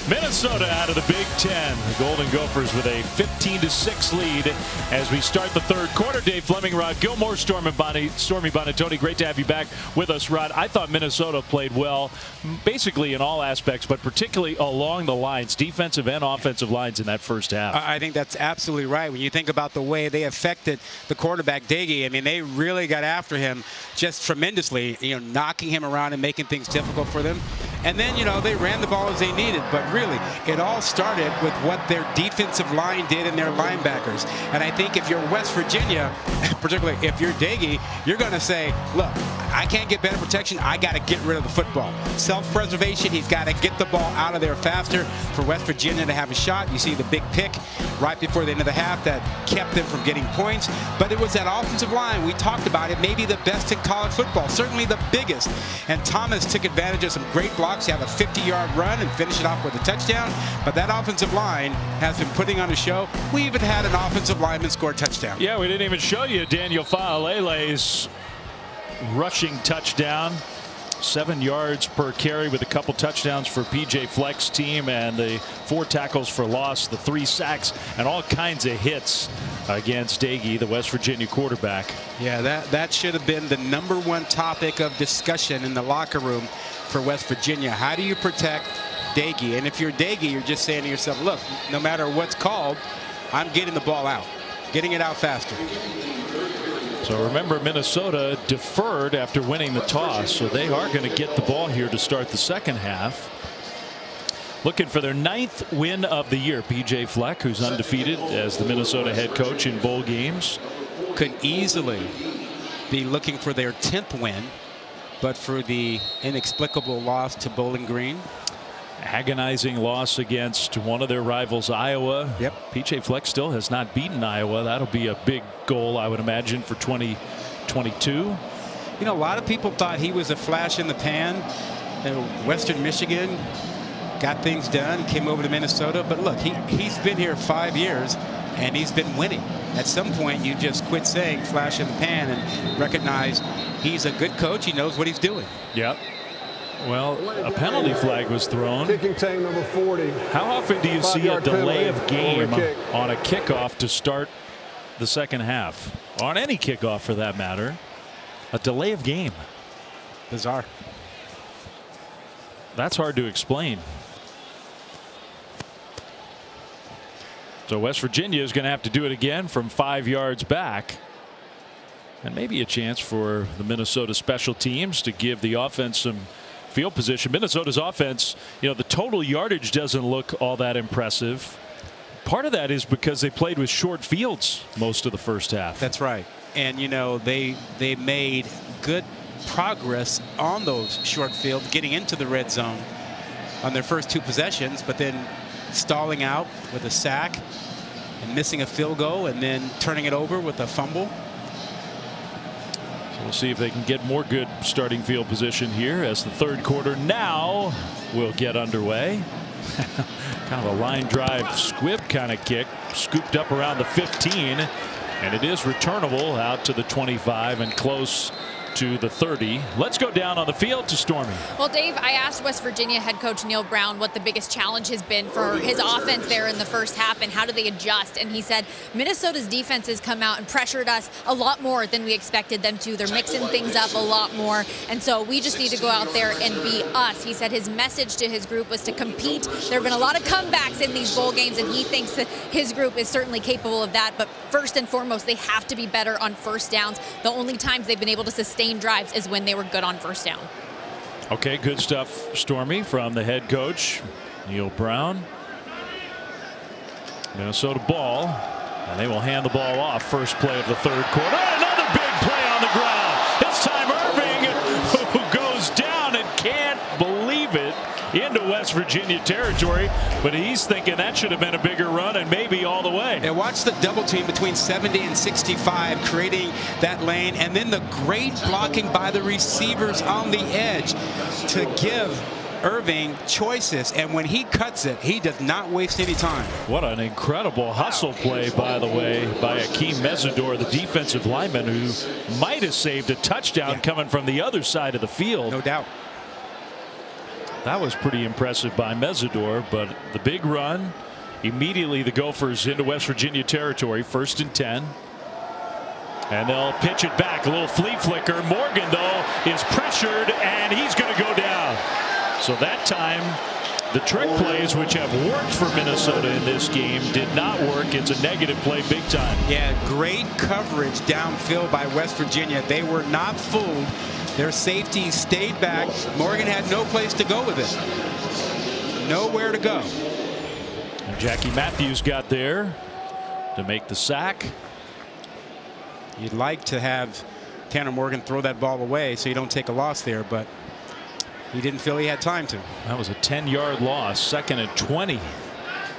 Minnesota out of the Big 10. The Golden Gophers with a 15-6 lead as we start the third quarter. Dave Fleming, Rod Gilmore, Stormy Bonatoni, great to have you back with us, Rod. I thought Minnesota played well, basically in all aspects, but particularly along the lines, defensive and offensive lines in that first half. I think that's absolutely right. When you think about the way they affected the quarterback, Dagey, I mean, they really got after him just tremendously, you know, knocking him around and making things difficult for them. And then, you know, they ran the ball as they needed. But really, it all started with what their defensive line did and their linebackers. And I think if you're West Virginia, particularly if you're Dagey, you're going to say, look, I can't get better protection. I got to get rid of the football. Self-preservation, he's got to get the ball out of there faster for West Virginia to have a shot. You see the big pick right before the end of the half that kept them from getting points. But it was that offensive line. We talked about it, maybe the best in college football, certainly the biggest. And Thomas took advantage of some great blocks. You have a 50-yard run and finish it off with a touchdown. But that offensive line has been putting on a show. We even had an offensive lineman score a touchdown. Yeah, we didn't even show you Daniel Faalele's rushing touchdown. 7 yards per carry with a couple touchdowns for PJ Fleck's team, and the 4 tackles for loss, the 3 sacks, and all kinds of hits against Dagey, the West Virginia quarterback. Yeah, that should have been the #1 topic of discussion in the locker room for West Virginia. How do you protect Dagey? And if you're Dagey, you're just saying to yourself, look, no matter what's called, I'm getting the ball out, getting it out faster. So remember, Minnesota deferred after winning the toss, so they are going to get the ball here to start the second half. Looking for their 9th win of the year. PJ Fleck, who's undefeated as the Minnesota head coach in bowl games, could easily be looking for their 10th win, but for the inexplicable loss to Bowling Green. Agonizing loss against one of their rivals, Iowa. Yep. PJ Fleck still has not beaten Iowa. That'll be a big goal, I would imagine, for 2022. You know, a lot of people thought he was a flash in the pan. Western Michigan got things done, came over to Minnesota. But look, he's been here 5 years, and he's been winning. At some point, you just quit saying flash in the pan and recognize he's a good coach. He knows what he's doing. Yep. Well, a penalty flag was thrown. Kicking team number 40. How often do you see a delay of game on a kickoff to start the second half? On any kickoff, for that matter. A delay of game. Bizarre. That's hard to explain. So West Virginia is going to have to do it again from 5 yards back. And maybe a chance for the Minnesota special teams to give the offense some field position. Minnesota's offense, you know, the total yardage doesn't look all that impressive. Part of that is because they played with short fields most of the first half. That's right. And, you know, they made good progress on those short fields, getting into the red zone on their first 2 possessions, but then stalling out with a sack and missing a field goal and then turning it over with a fumble. We'll see if they can get more good starting field position here as the third quarter now will get underway. Kind of a line drive squib kind of kick, scooped up around the 15, and it is returnable out to the 25 and close to the 30. Let's go down on the field to Stormy. Well, Dave, I asked West Virginia head coach Neil Brown what the biggest challenge has been for his offense there in the first half and how do they adjust. And he said Minnesota's defense has come out and pressured us a lot more than we expected them to. They're mixing things up a lot more. And so we just need to go out there and be us. He said his message to his group was to compete. There have been a lot of comebacks in these bowl games, and he thinks that his group is certainly capable of that. But first and foremost, they have to be better on first downs. The only times they've been able to sustain drives is when they were good on first down. Okay, good stuff, Stormy, from the head coach, Neil Brown. Minnesota ball, and they will hand the ball off. First play of the third quarter. Another big play on the ground. This time Irving, who goes down and can't believe it, into West Virginia territory, but he's thinking that should have been a bigger run and maybe all the way. And watch the double team between 70 and 65 creating that lane, and then the great blocking by the receivers on the edge to give Irving choices, and when he cuts it, he does not waste any time. What an incredible hustle play, by the way, by Akeem Mesidor, the defensive lineman, who might have saved a touchdown coming from the other side of the field. No doubt. That was pretty impressive by Mesidor, but the big run, immediately the Gophers into West Virginia territory, 1st and 10. And they'll pitch it back, a little flea flicker. Morgan, though, is pressured, and he's going to go down. So that time, the trick plays, which have worked for Minnesota in this game, did not work. It's a negative play big time. Yeah, great coverage downfield by West Virginia. They were not fooled. Their safety stayed back. Morgan had no place to go with it. Nowhere to go. And Jackie Matthews got there to make the sack. You'd like to have Tanner Morgan throw that ball away so you don't take a loss there, but he didn't feel he had time to. That was a 10-yard loss. 2nd and 20.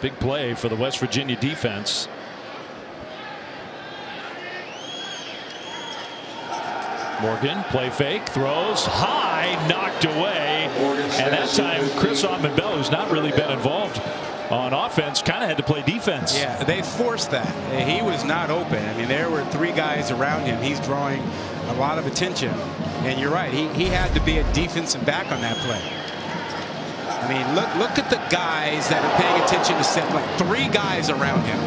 Big play for the West Virginia defense. Morgan, play fake, throws high, knocked away. And that time, Chris Autman-Bell, who's not really been involved on offense, kind of had to play defense. Yeah, they forced that. He was not open. I mean, there were 3 guys around him. He's drawing a lot of attention. And you're right, he had to be a defensive back on that play. I mean, look at the guys that are paying attention to set, like 3 guys around him.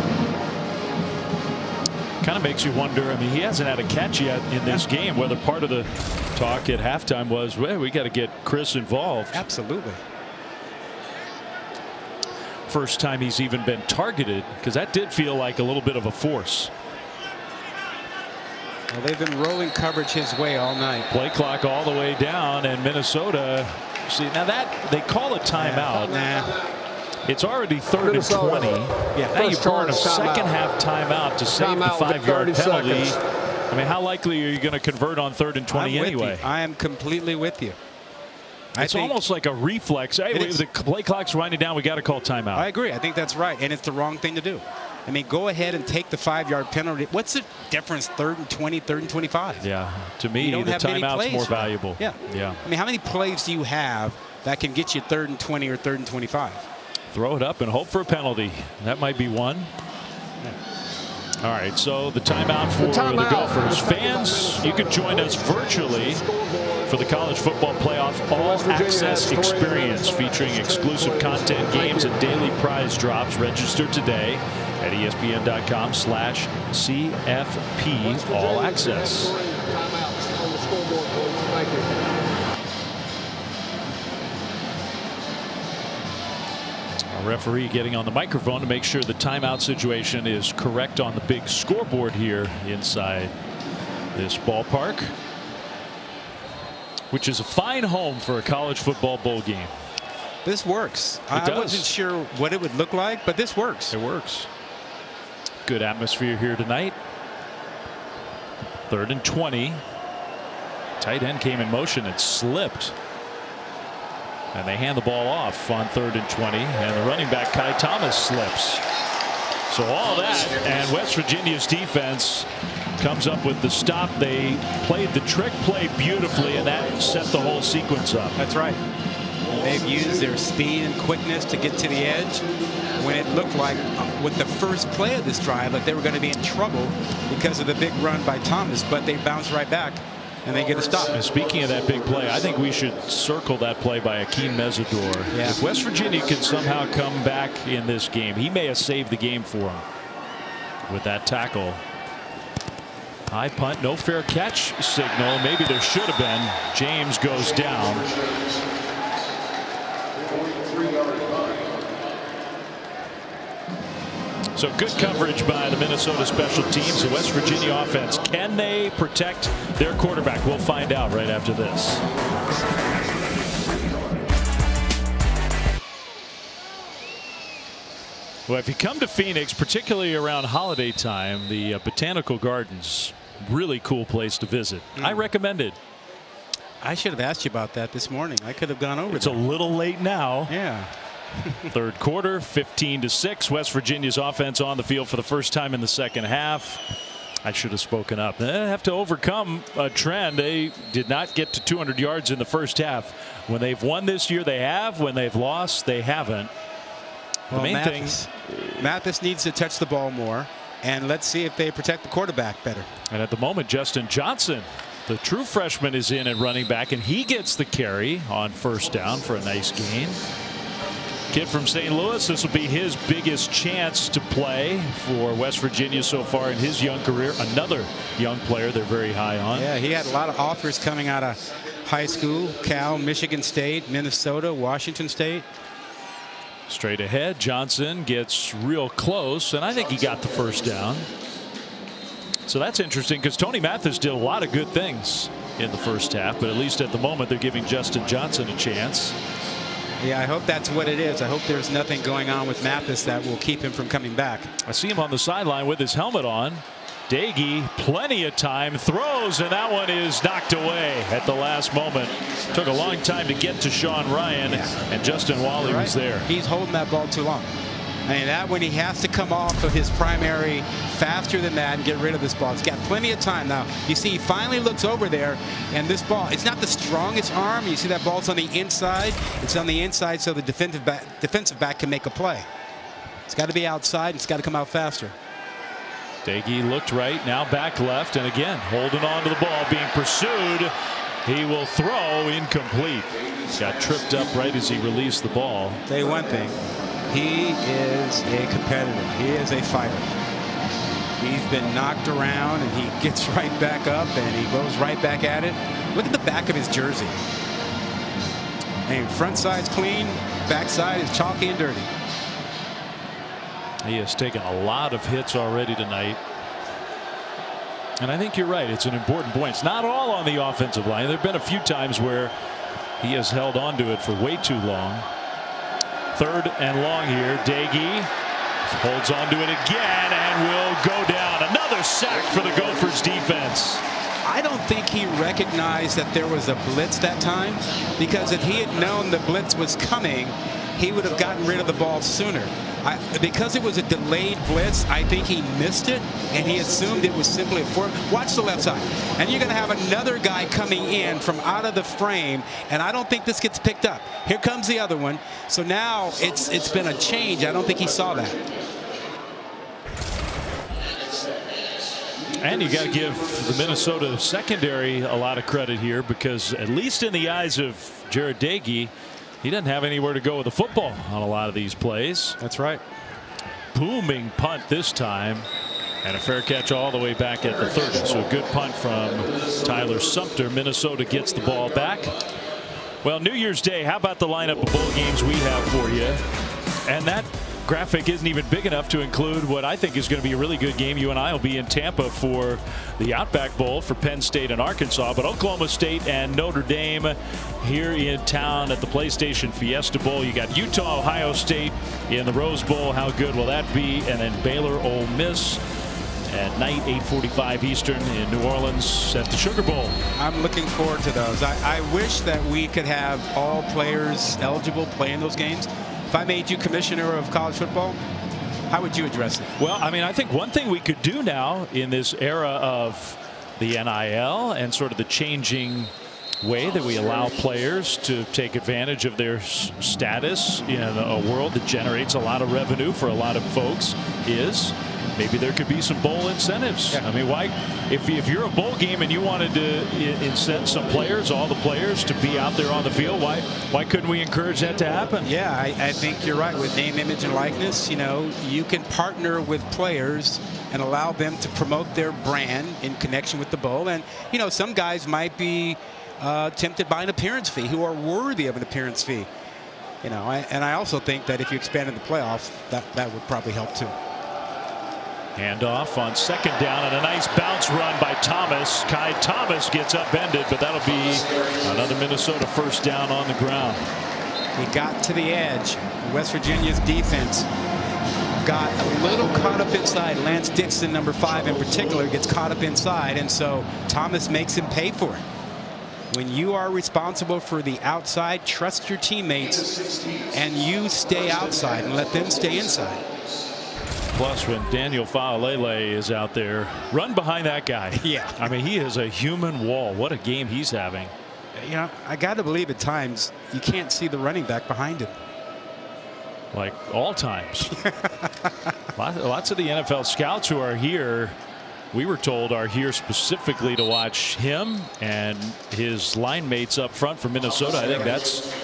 Kind of makes you wonder. I mean, he hasn't had a catch yet in this game. Whether part of the talk at halftime was, well, we got to get Chris involved. Absolutely. First time he's even been targeted, because that did feel like a little bit of a force. Well, they've been rolling coverage his way all night. Play clock all the way down, and Minnesota. See, now that they call a timeout. Nah. It's already 3rd and 20. Yeah. Now you burn a second half timeout to save the 5-yard penalty. I mean, how likely are you going to convert on 3rd and 20 anyway? I am completely with you. It's almost like a reflex. Hey, the play clock's winding down. We got to call timeout. I agree. I think that's right, and it's the wrong thing to do. I mean, go ahead and take the 5-yard penalty. What's the difference? 3rd and 20, 3rd and 25. Yeah, to me, the timeout's more valuable. Yeah. I mean, how many plays do you have that can get you 3rd and 20 or 3rd and 25? Throw it up and hope for a penalty. That might be one. All right, so the timeout for the Gophers. Fans, you can join us virtually for the College Football Playoff All-Access Experience, featuring exclusive content, games, and daily prize drops. Register today at ESPN.com/CFP All Access. Thank you. Referee getting on the microphone to make sure the timeout situation is correct on the big scoreboard here inside this ballpark, which is a fine home for a college football bowl game. This works. I wasn't sure what it would look like, but this works. It works. Good atmosphere here tonight. 3rd and 20. Tight end came in motion and slipped. And they hand the ball off on 3rd and 20, and the running back Kai Thomas slips. So all that, and West Virginia's defense comes up with the stop. They played the trick play beautifully, and that set the whole sequence up. That's right. They've used their speed and quickness to get to the edge when it looked like with the first play of this drive that they were going to be in trouble because of the big run by Thomas, but they bounced right back. And they get a stop. And speaking of that big play, I think we should circle that play by Akeem Mesidor. Yeah. If West Virginia can somehow come back in this game, he may have saved the game for him with that tackle. High punt, no fair catch signal. Maybe there should have been. James goes down. So good coverage by the Minnesota special teams. The West Virginia offense, can they protect their quarterback? We'll find out right after this. Well, if you come to Phoenix, particularly around holiday time, the Botanical Gardens, really cool place to visit. I recommend it. I should have asked you about that this morning. I could have gone over It's a little late now. Yeah. 3rd quarter, 15-6. West Virginia's offense on the field for the first time in the second half. I should have spoken up. They have to overcome a trend. They did not get to 200 yards in the first half. When they've won this year, they have. When they've lost, they haven't. Well, the main thing, Mathis needs to touch the ball more, and let's see if they protect the quarterback better. And at the moment, Justin Johnson, the true freshman, is in at running back, and he gets the carry on 1st down for a nice gain. Kid from St. Louis, this will be his biggest chance to play for West Virginia so far in his young career. Another young player they're very high on. Yeah, he had a lot of offers coming out of high school. Cal, Michigan State, Minnesota, Washington State. Straight ahead, Johnson gets real close, and I think he got the 1st down. So that's interesting because Tony Mathis did a lot of good things in the first half, but at least at the moment they're giving Justin Johnson a chance. Yeah, I hope that's what it is. I hope there's nothing going on with Mathis that will keep him from coming back. I see him on the sideline with his helmet on. Daggy, plenty of time, throws, and that one is knocked away at the last moment. Took a long time to get to Sean Ryan, and Justin Wally was there. He's holding that ball too long. I mean, that when he has to come off of his primary faster than that and get rid of this ball. He's got plenty of time now. You see, he finally looks over there, and this ball, it's not the strongest arm. You see that ball's on the inside. It's on the inside so the defensive back can make a play. It's got to be outside. It's got to come out faster. Daggy looked right, now back left, and again, holding on to the ball, being pursued. He will throw, incomplete. Got tripped up right as he released the ball. Tell you one thing. He is a competitor. He is a fighter. He's been knocked around, and he gets right back up, and he goes right back at it. Look at the back of his jersey. And front side's clean, back side is chalky and dirty. He has taken a lot of hits already tonight. And I think you're right. It's an important point. It's not all on the offensive line. There have been a few times where he has held on to it for way too long. 3rd and long here. Daggy holds on to it again and will go down. Another sack for the Gophers defense. I don't think he recognized that there was a blitz that time, because if he had known the blitz was coming, he would have gotten rid of the ball sooner. Because it was a delayed blitz, I think he missed it, and he assumed it was simply a form. Watch the left side, and you're going to have another guy coming in from out of the frame, and I don't think this gets picked up. Here comes the other one. So now it's been a change. I don't think he saw that. And you got to give the Minnesota secondary a lot of credit here, because at least in the eyes of Jared Daggy, he doesn't have anywhere to go with the football on a lot of these plays. That's right. Booming punt this time, and a fair catch all the way back at the 30. So a good punt from Tyler Sumter. Minnesota gets the ball back. Well, New Year's Day, how about the lineup of bowl games we have for you? And that graphic isn't even big enough to include what I think is going to be a really good game. You and I will be in Tampa for the Outback Bowl for Penn State and Arkansas, but Oklahoma State and Notre Dame here in town at the PlayStation Fiesta Bowl. You got Utah, Ohio State in the Rose Bowl. How good will that be? And then Baylor, Ole Miss at night, 8:45 Eastern in New Orleans at the Sugar Bowl. I'm looking forward to those. I wish that we could have all players eligible playing those games. If I made you commissioner of college football, how would you address it? Well, I mean, I think one thing we could do now in this era of the NIL and sort of the changing way that we allow players to take advantage of their status in a world that generates a lot of revenue for a lot of folks is maybe there could be some bowl incentives. Yeah. I mean, why, if you're a bowl game and you wanted to incent some players, all the players, to be out there on the field, why couldn't we encourage that to happen? Yeah, I think you're right. With name, image, and likeness, you know, you can partner with players and allow them to promote their brand in connection with the bowl. And, you know, some guys might be tempted by an appearance fee, who are worthy of an appearance fee. You know, and I also think that if you expanded the playoff, that would probably help too. Handoff on 2nd down, and a nice bounce run by Thomas. Kai Thomas gets upended, but that'll be another Minnesota 1st down on the ground. He got to the edge. West Virginia's defense got a little caught up inside. Lance Dixon, number 5 in particular, gets caught up inside, and so Thomas makes him pay for it. When you are responsible for the outside, trust your teammates, and you stay outside and let them stay inside. Plus, when Daniel Faalele is out there, run behind that guy. Yeah. I mean, he is a human wall. What a game he's having. You know, I got to believe at times you can't see the running back behind him. Like all times. Lots of the NFL scouts who are here, we were told, are here specifically to watch him and his line mates up front for Minnesota. I think that's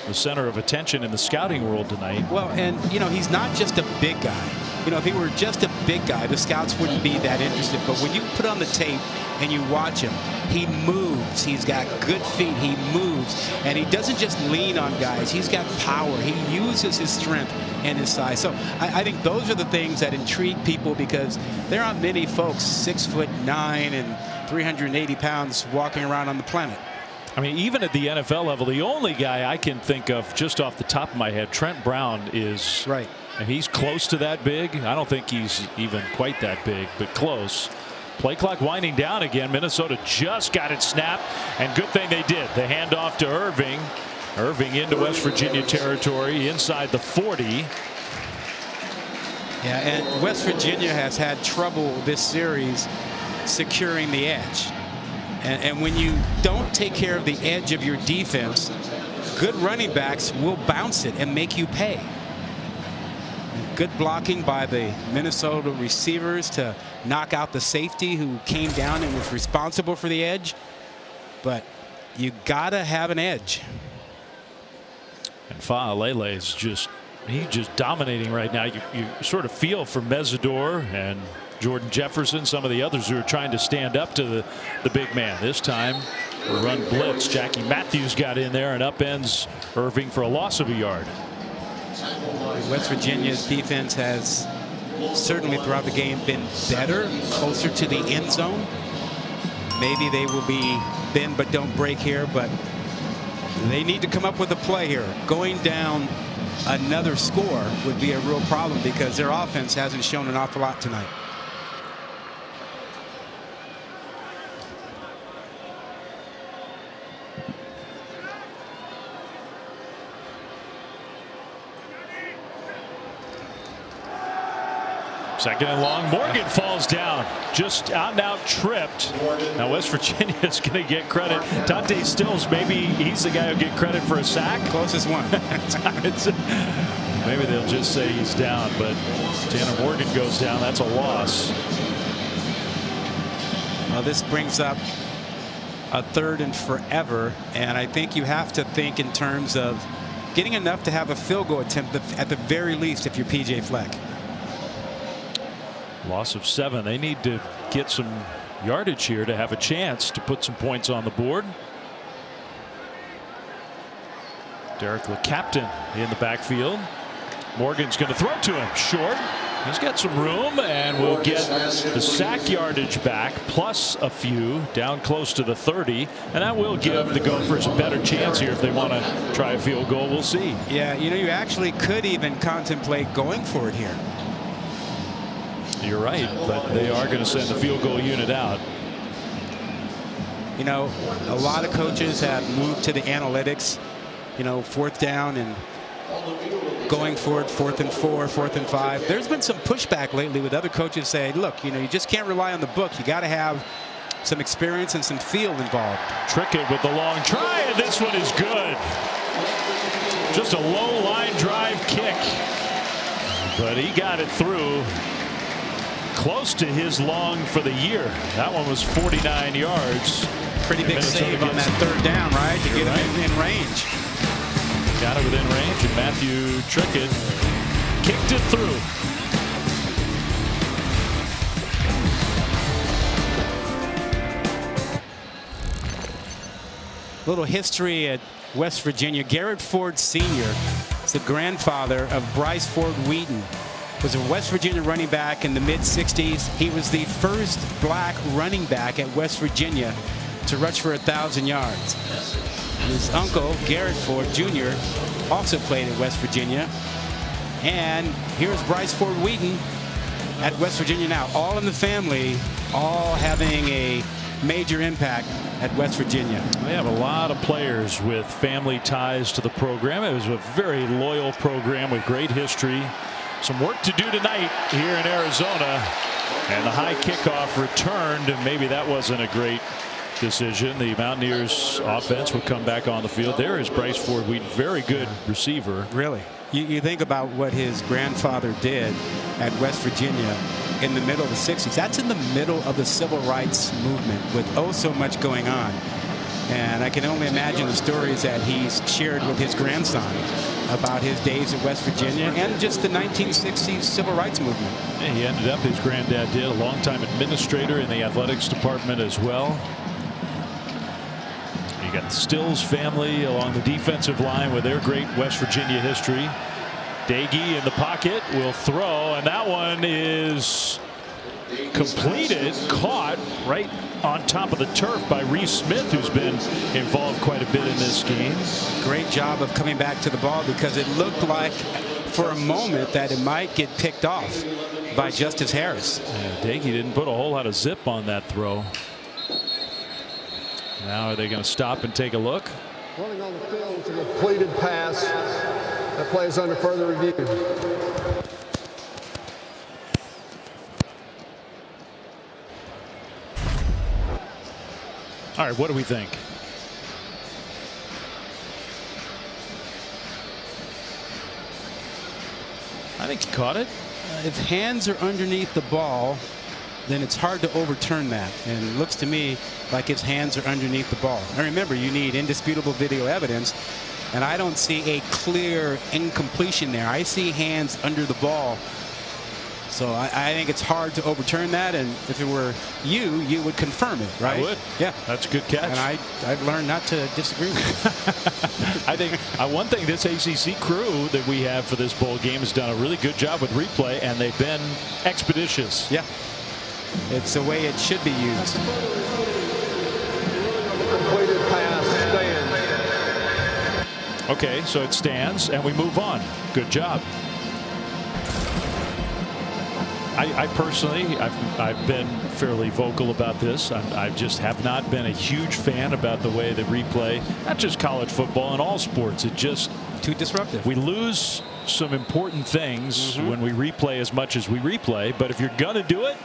the center of attention in the scouting world tonight. Well, and, you know, he's not just a big guy. You know, if he were just a big guy, the scouts wouldn't be that interested. But when you put on the tape and you watch him, he moves. He's got good feet. He moves. And he doesn't just lean on guys. He's got power. He uses his strength and his size. So I think those are the things that intrigue people, because there aren't many folks 6'9" and 380 pounds walking around on the planet. I mean, even at the NFL level, the only guy I can think of just off the top of my head, Trent Brown, is right. And he's close to that big. I don't think he's even quite that big, but close. Play clock winding down again. Minnesota just got it snapped, and good thing they did. The handoff to Irving. Irving into West Virginia territory inside the 40. Yeah, and West Virginia has had trouble this series securing the edge. And when you don't take care of the edge of your defense, good running backs will bounce it and make you pay. Good blocking by the Minnesota receivers to knock out the safety who came down and was responsible for the edge. But you gotta have an edge. And Faalele is he's just dominating right now. You sort of feel for Mesidor and Jordan Jefferson, some of the others who are trying to stand up to the big man. This time, a run blitz. Jackie Matthews got in there and upends Irving for a loss of a yard. West Virginia's defense has certainly throughout the game been better, closer to the end zone. maybe they will be bend but don't break here, but they need to come up with a play here. Going down another score would be a real problem because their offense hasn't shown an awful lot tonight. Second and long. Morgan falls down. Just out and out tripped. Now West Virginia is going to get credit. Dante Stills, maybe he's the guy who'll get credit for a sack. Closest one. Maybe they'll just say he's down, but Tanner Morgan goes down. That's a loss. Well, this brings up a 3rd and forever, and I think you have to think in terms of getting enough to have a field goal attempt at the very least if you're PJ Fleck. Loss of 7. They need to get some yardage here to have a chance to put some points on the board. Derek LeCaptain in the backfield. Morgan's going to throw to him short. He's got some room and will get the sack yardage back plus a few down close to the 30, and that will give the Gophers a better chance here if they want to try a field goal. We'll see. Yeah, you know, you actually could even contemplate going for it here. You're right, but they are going to send the field goal unit out. You know, a lot of coaches have moved to the analytics, you know, 4th down and going for it, 4th and 4, 4th and 5. There's been some pushback lately with other coaches saying, look, you know, you just can't rely on the book. You got to have some experience and some feel involved. Trickett with the long try, and this one is good. Just a low line drive kick, but he got it through. Close to his long for the year. That one was 49 yards. Pretty big save on that 3rd down, right? To get him in range. Got it within range, and Matthew Trickett kicked it through. Little history at West Virginia. Garrett Ford Sr. is the grandfather of Bryce Ford Wheaton. Was a West Virginia running back in the mid-60s. He was the first black running back at West Virginia to rush for 1,000 yards. His uncle, Garrett Ford Jr., also played at West Virginia. And here's Bryce Ford Wheaton at West Virginia now. All in the family, all having a major impact at West Virginia. They have a lot of players with family ties to the program. It was a very loyal program with great history. Some work to do tonight here in Arizona, and the high kickoff returned, and maybe that wasn't a great decision. The Mountaineers offense will come back on the field. There is Bryce Ford Wheaton, very good receiver. Really, you think about what his grandfather did at West Virginia in the middle of the 60s. That's in the middle of the civil rights movement with oh so much going on. And I can only imagine the stories that he's shared with his grandson about his days at West Virginia and just the 1960s civil rights movement. Yeah, he ended up, his granddad did, a longtime administrator in the athletics department as well. You got the Stills family along the defensive line with their great West Virginia history. Dagey in the pocket will throw, and that one is completed, caught right on top of the turf by Reese Smith, who's been involved quite a bit in this game. Great job of coming back to the ball because it looked like for a moment that it might get picked off by Justice Harris. Yeah, Dagey didn't put a whole lot of zip on that throw. Now are they going to stop and take a look? Running on the field is a completed pass. That play is under further review. All right, what do we think? I think he caught it. If hands are underneath the ball, then it's hard to overturn that. And it looks to me like his hands are underneath the ball. And remember, you need indisputable video evidence. And I don't see a clear incompletion there. I see hands under the ball. So I think it's hard to overturn that, and if it were you would confirm it, right? I would. Yeah. That's a good catch. And I've learned not to disagree with you. I think one thing this ACC crew that we have for this bowl game has done a really good job with replay, and they've been expeditious. Yeah. It's the way it should be used. completed pass stands. Okay, so it stands, and we move on. Good job. I personally, I've been fairly vocal about this. I just have not been a huge fan about the way that replay, not just college football, in all sports. It just too disruptive. We lose some important things when we replay as much as we replay. But if you're gonna do it,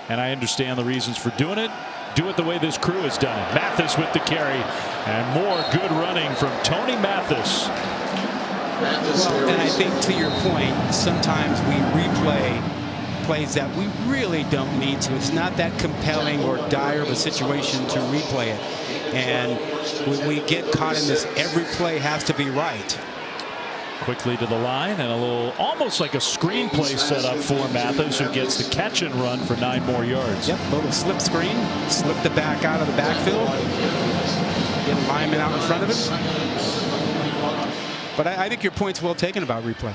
and I understand the reasons for doing it, do it the way this crew has done it. Mathis with the carry, and more good running from Tony Mathis. Well, and I think to your point, sometimes we replay plays that we really don't need to. It's not that compelling or dire of a situation to replay it. And when we get caught in this, every play has to be right. Quickly to the line, and a little, almost like a screenplay set up for Mathis, who gets the catch and run for 9 more yards. Yep, a little slip screen, slip the back out of the backfield, get a lineman out in front of it. But I think your point's well taken about replay.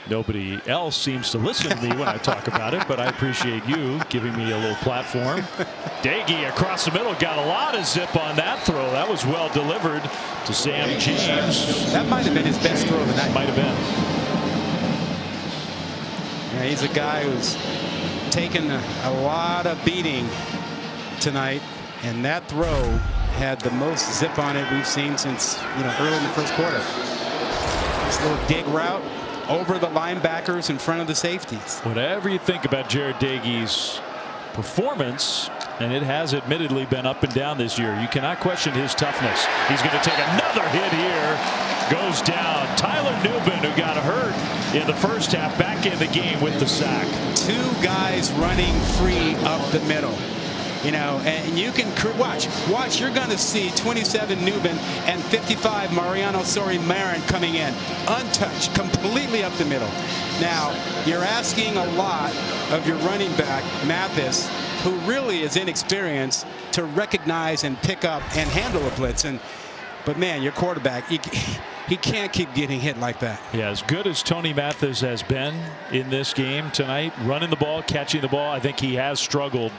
Nobody else seems to listen to me when I talk about it, but I appreciate you giving me a little platform. Daggy across the middle, got a lot of zip on that throw. That was well delivered to Sam James. That might have been his best throw of the night. Might have been. Yeah, he's a guy who's taken a lot of beating tonight, and that throw had the most zip on it we've seen since early in the first quarter. This little dig route over the linebackers in front of the safeties. Whatever you think about Jared Daggy's performance, and it has admittedly been up and down this year, you cannot question his toughness. He's going to take another hit here. Goes down. Tyler Newbin, who got hurt in the first half, back in the game with the sack. 2 guys running free up the middle. And you can watch. You're going to see 27 Newbin and 55 Mariano Sori-Marin coming in untouched, completely up the middle. Now, you're asking a lot of your running back, Mathis, who really is inexperienced, to recognize and pick up and handle a blitz. But man, your quarterback, he can't keep getting hit like that. Yeah, as good as Tony Mathis has been in this game tonight, running the ball, catching the ball, I think he has struggled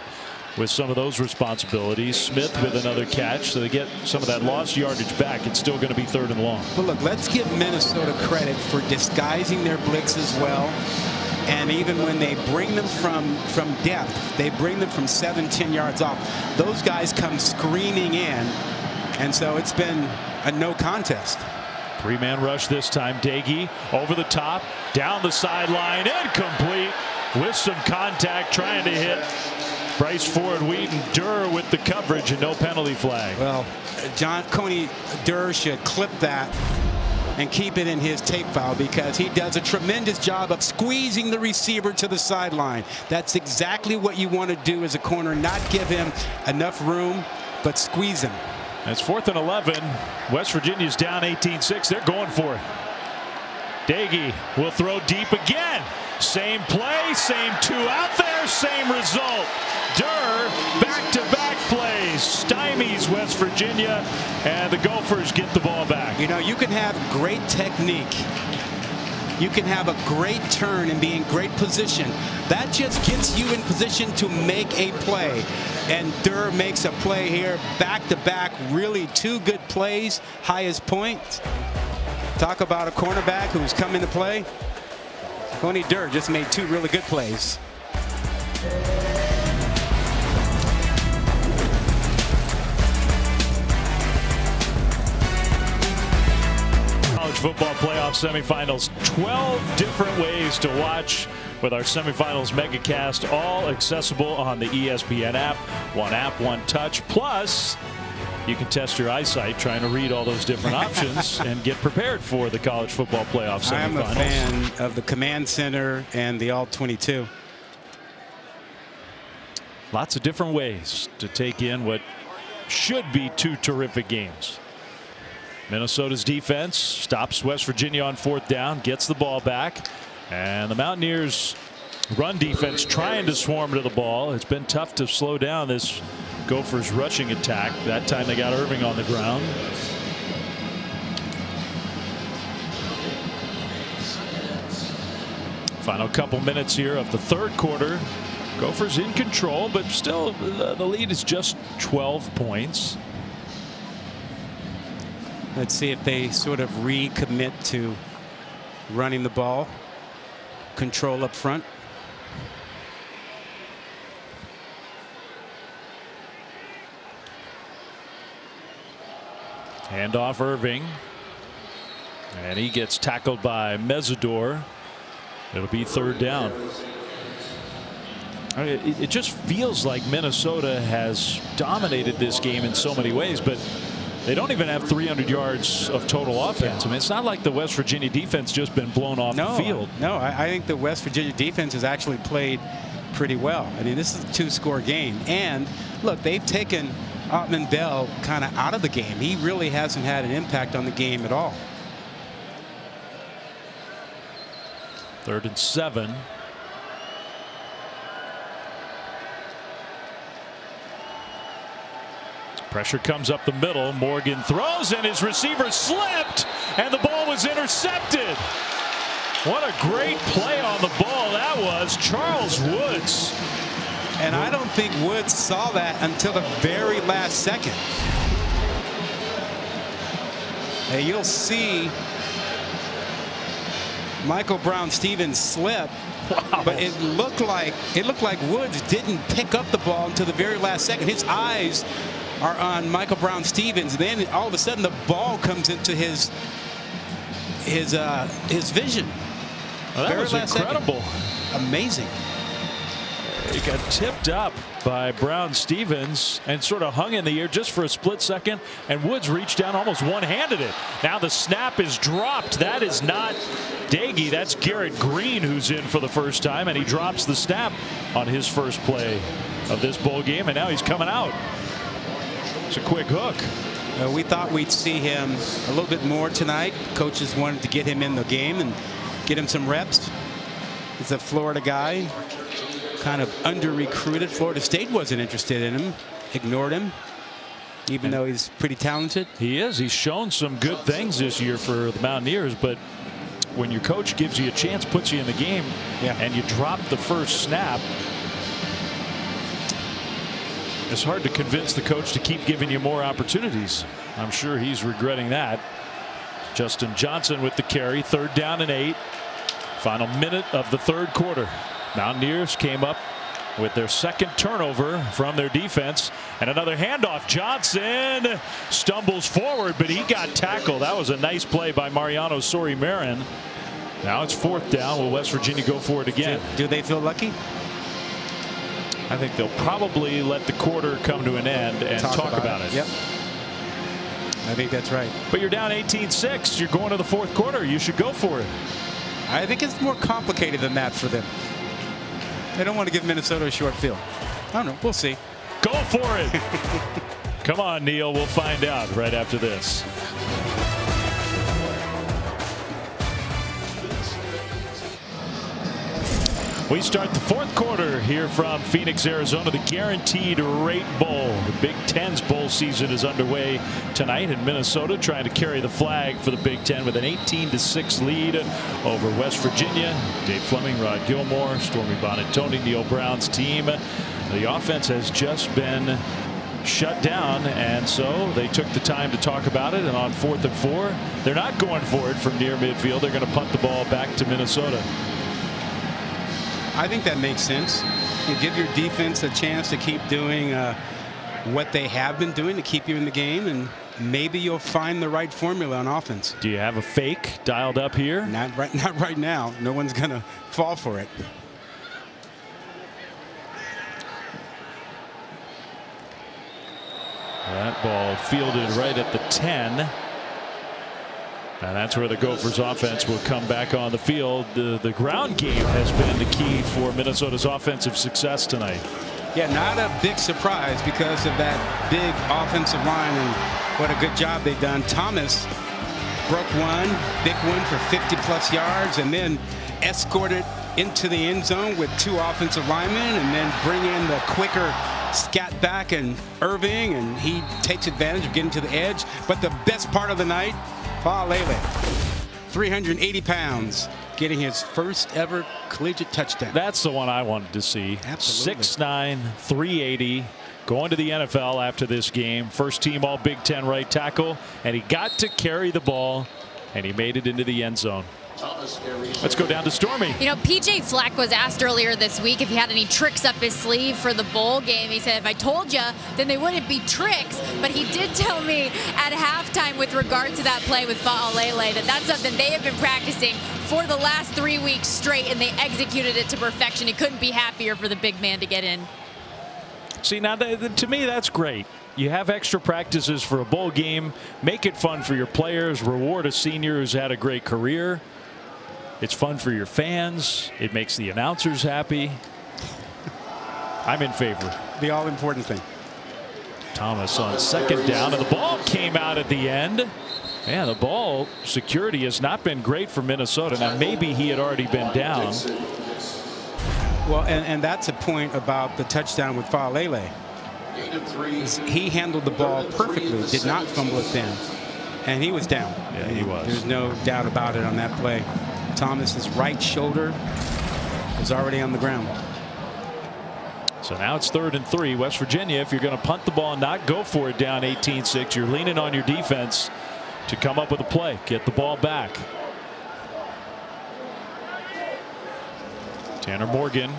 with some of those responsibilities. Smith with another catch, so they get some of that lost yardage back. It's still going to be 3rd and long. But look, let's give Minnesota credit for disguising their blitzes well. And even when they bring them from depth, they bring them from 7-10 yards off. Those guys come screaming in, and so it's been a no contest. 3-man rush this time. Daggy over the top, down the sideline, incomplete with some contact, trying to hit Bryce Ford Wheaton. Durr with the coverage and no penalty flag. Well, Coney Durr should clip that and keep it in his tape file, because he does a tremendous job of squeezing the receiver to the sideline. That's exactly what you want to do as a corner, not give him enough room, but squeeze him. That's 4th and 11. West Virginia's down 18-6. They're going for it. Daggy will throw deep again. Same play, same 2 out there, same result. Durr, back-to-back plays, stymies West Virginia, and the Gophers get the ball back. You can have great technique. You can have a great turn and be in great position. That just gets you in position to make a play. And Durr makes a play here, back-to-back, really 2 good plays, highest points. Talk about a cornerback who's come into play. Coney Durr just made 2 really good plays. College football playoff semifinals, 12 different ways to watch with our semifinals megacast, all accessible on the ESPN app. One app, one touch. Plus, you can test your eyesight trying to read all those different options and get prepared for the college football playoff semifinals. I'm a fan of the Command Center and the All-22. Lots of different ways to take in what should be 2 terrific games. Minnesota's defense stops West Virginia on 4th down, gets the ball back, and the Mountaineers' run defense trying to swarm to the ball. It's been tough to slow down this Gophers rushing attack. That time they got Irving on the ground. Final couple minutes here of the 3rd quarter. Gophers in control, but still the lead is just 12 points. Let's see if they sort of recommit to running the ball, control up front. Handoff Irving. And he gets tackled by Mesidor. It'll be third down. I mean, it just feels like Minnesota has dominated this game in so many ways, but they don't even have 300 yards of total offense. I mean, it's not like the West Virginia defense just been blown off the field. No, I think the West Virginia defense has actually played pretty well. I mean, this is a two-score game. And, look, they've taken Ottman Bell kind of out of the game. He really hasn't had an impact on the game at all. 3rd and 7. Pressure comes up the middle. Morgan throws and his receiver slipped and the ball was intercepted. What a great play on the ball that was. Charles Woods. And I don't think Woods saw that until the very last second. And you'll see Michael Brown-Stevens slip. Wow. But it looked like Woods didn't pick up the ball until the very last second. His eyes are on Michael Brown-Stevens. Then all of a sudden the ball comes into his vision. Well, that was incredible. Amazing. He got tipped up by Brown-Stevens and sort of hung in the air just for a split second, and Woods reached down, almost one-handed it. Now the snap is dropped. That is not Daggy. That's Garrett Green, who's in for the first time, and he drops the snap on his first play of this bowl game, and now he's coming out. It's a quick hook. We thought we'd see him a little bit more tonight. Coaches wanted to get him in the game and get him some reps. He's a Florida guy, kind of under-recruited. Florida State wasn't interested in him, ignored him, even though he's pretty talented. He is. He's shown some good things this year for the Mountaineers, but when your coach gives you a chance, puts you in the game, and you drop the first snap, it's hard to convince the coach to keep giving you more opportunities. I'm sure he's regretting that. Justin Johnson with the carry. 3rd down and 8. Final minute of the 3rd quarter. Mountaineers came up with their 2nd turnover from their defense, and another handoff. Johnson stumbles forward, but he got tackled. That was a nice play by Mariano Sori-Marin. Now it's 4th down. Will West Virginia go for it again? Do they feel lucky? I think they'll probably let the quarter come to an end and talk about it. Yep. I think that's right. But you're down 18-6. You're going to the 4th quarter. You should go for it. I think it's more complicated than that for them. They don't want to give Minnesota a short field. I don't know. We'll see. Go for it. Come on, Neil. We'll find out right after this. We start the 4th quarter here from Phoenix, Arizona, the Guaranteed Rate Bowl. The Big Ten's bowl season is underway tonight in Minnesota, trying to carry the flag for the Big Ten with an 18-6 lead over West Virginia. Dave Fleming, Rod Gilmore, Stormy Bonatoni, Neil Brown's team. The offense has just been shut down, and so they took the time to talk about it. And on 4th and 4, they're not going for it from near midfield. They're going to punt the ball back to Minnesota. I think that makes sense. You give your defense a chance to keep doing what they have been doing to keep you in the game, and maybe you'll find the right formula on offense. Do you have a fake dialed up here? Not right now. No one's going to fall for it. That ball fielded right at the 10. And that's where the Gophers offense will come back on the field. The ground game has been the key for Minnesota's offensive success tonight. Yeah, not a big surprise because of that big offensive line and what a good job they've done. Thomas broke one, big one for 50-plus yards, and then escorted into the end zone with 2 offensive linemen, and then bring in the quicker scat back and Irving, and he takes advantage of getting to the edge. But the best part of the night, Lele, 380 pounds, getting his first ever collegiate touchdown. That's the one I wanted to see. Absolutely. 6'9", 380. Going to the NFL after this game. First team all Big Ten right tackle. And he got to carry the ball, and he made it into the end zone. Let's go down to Stormy. You know, PJ Fleck was asked earlier this week if he had any tricks up his sleeve for the bowl game. He said, if I told you, then they wouldn't be tricks. But he did tell me at halftime with regard to that play with Fa'alele that that's something they have been practicing for the last 3 weeks straight, and they executed it to perfection. He couldn't be happier for the big man to get in. See, now, to me, that's great. You have extra practices for a bowl game. Make it fun for your players. Reward a senior who's had a great career. It's fun for your fans. It makes the announcers happy. I'm in favor. The all-important thing. Thomas on second down, and the ball came out at the end. Yeah, the ball security has not been great for Minnesota. Now, maybe he had already been down. Well, and that's a point about the touchdown with Fa'alele. He handled the ball perfectly, did not fumble it then, and he was down. Yeah, he was. There's no doubt about it on that play. Thomas's right shoulder was already on the ground. So now it's 3rd and 3. West Virginia, if you're going to punt the ball and not go for it down 18-6, you're leaning on your defense to come up with a play, get the ball back. Tanner Morgan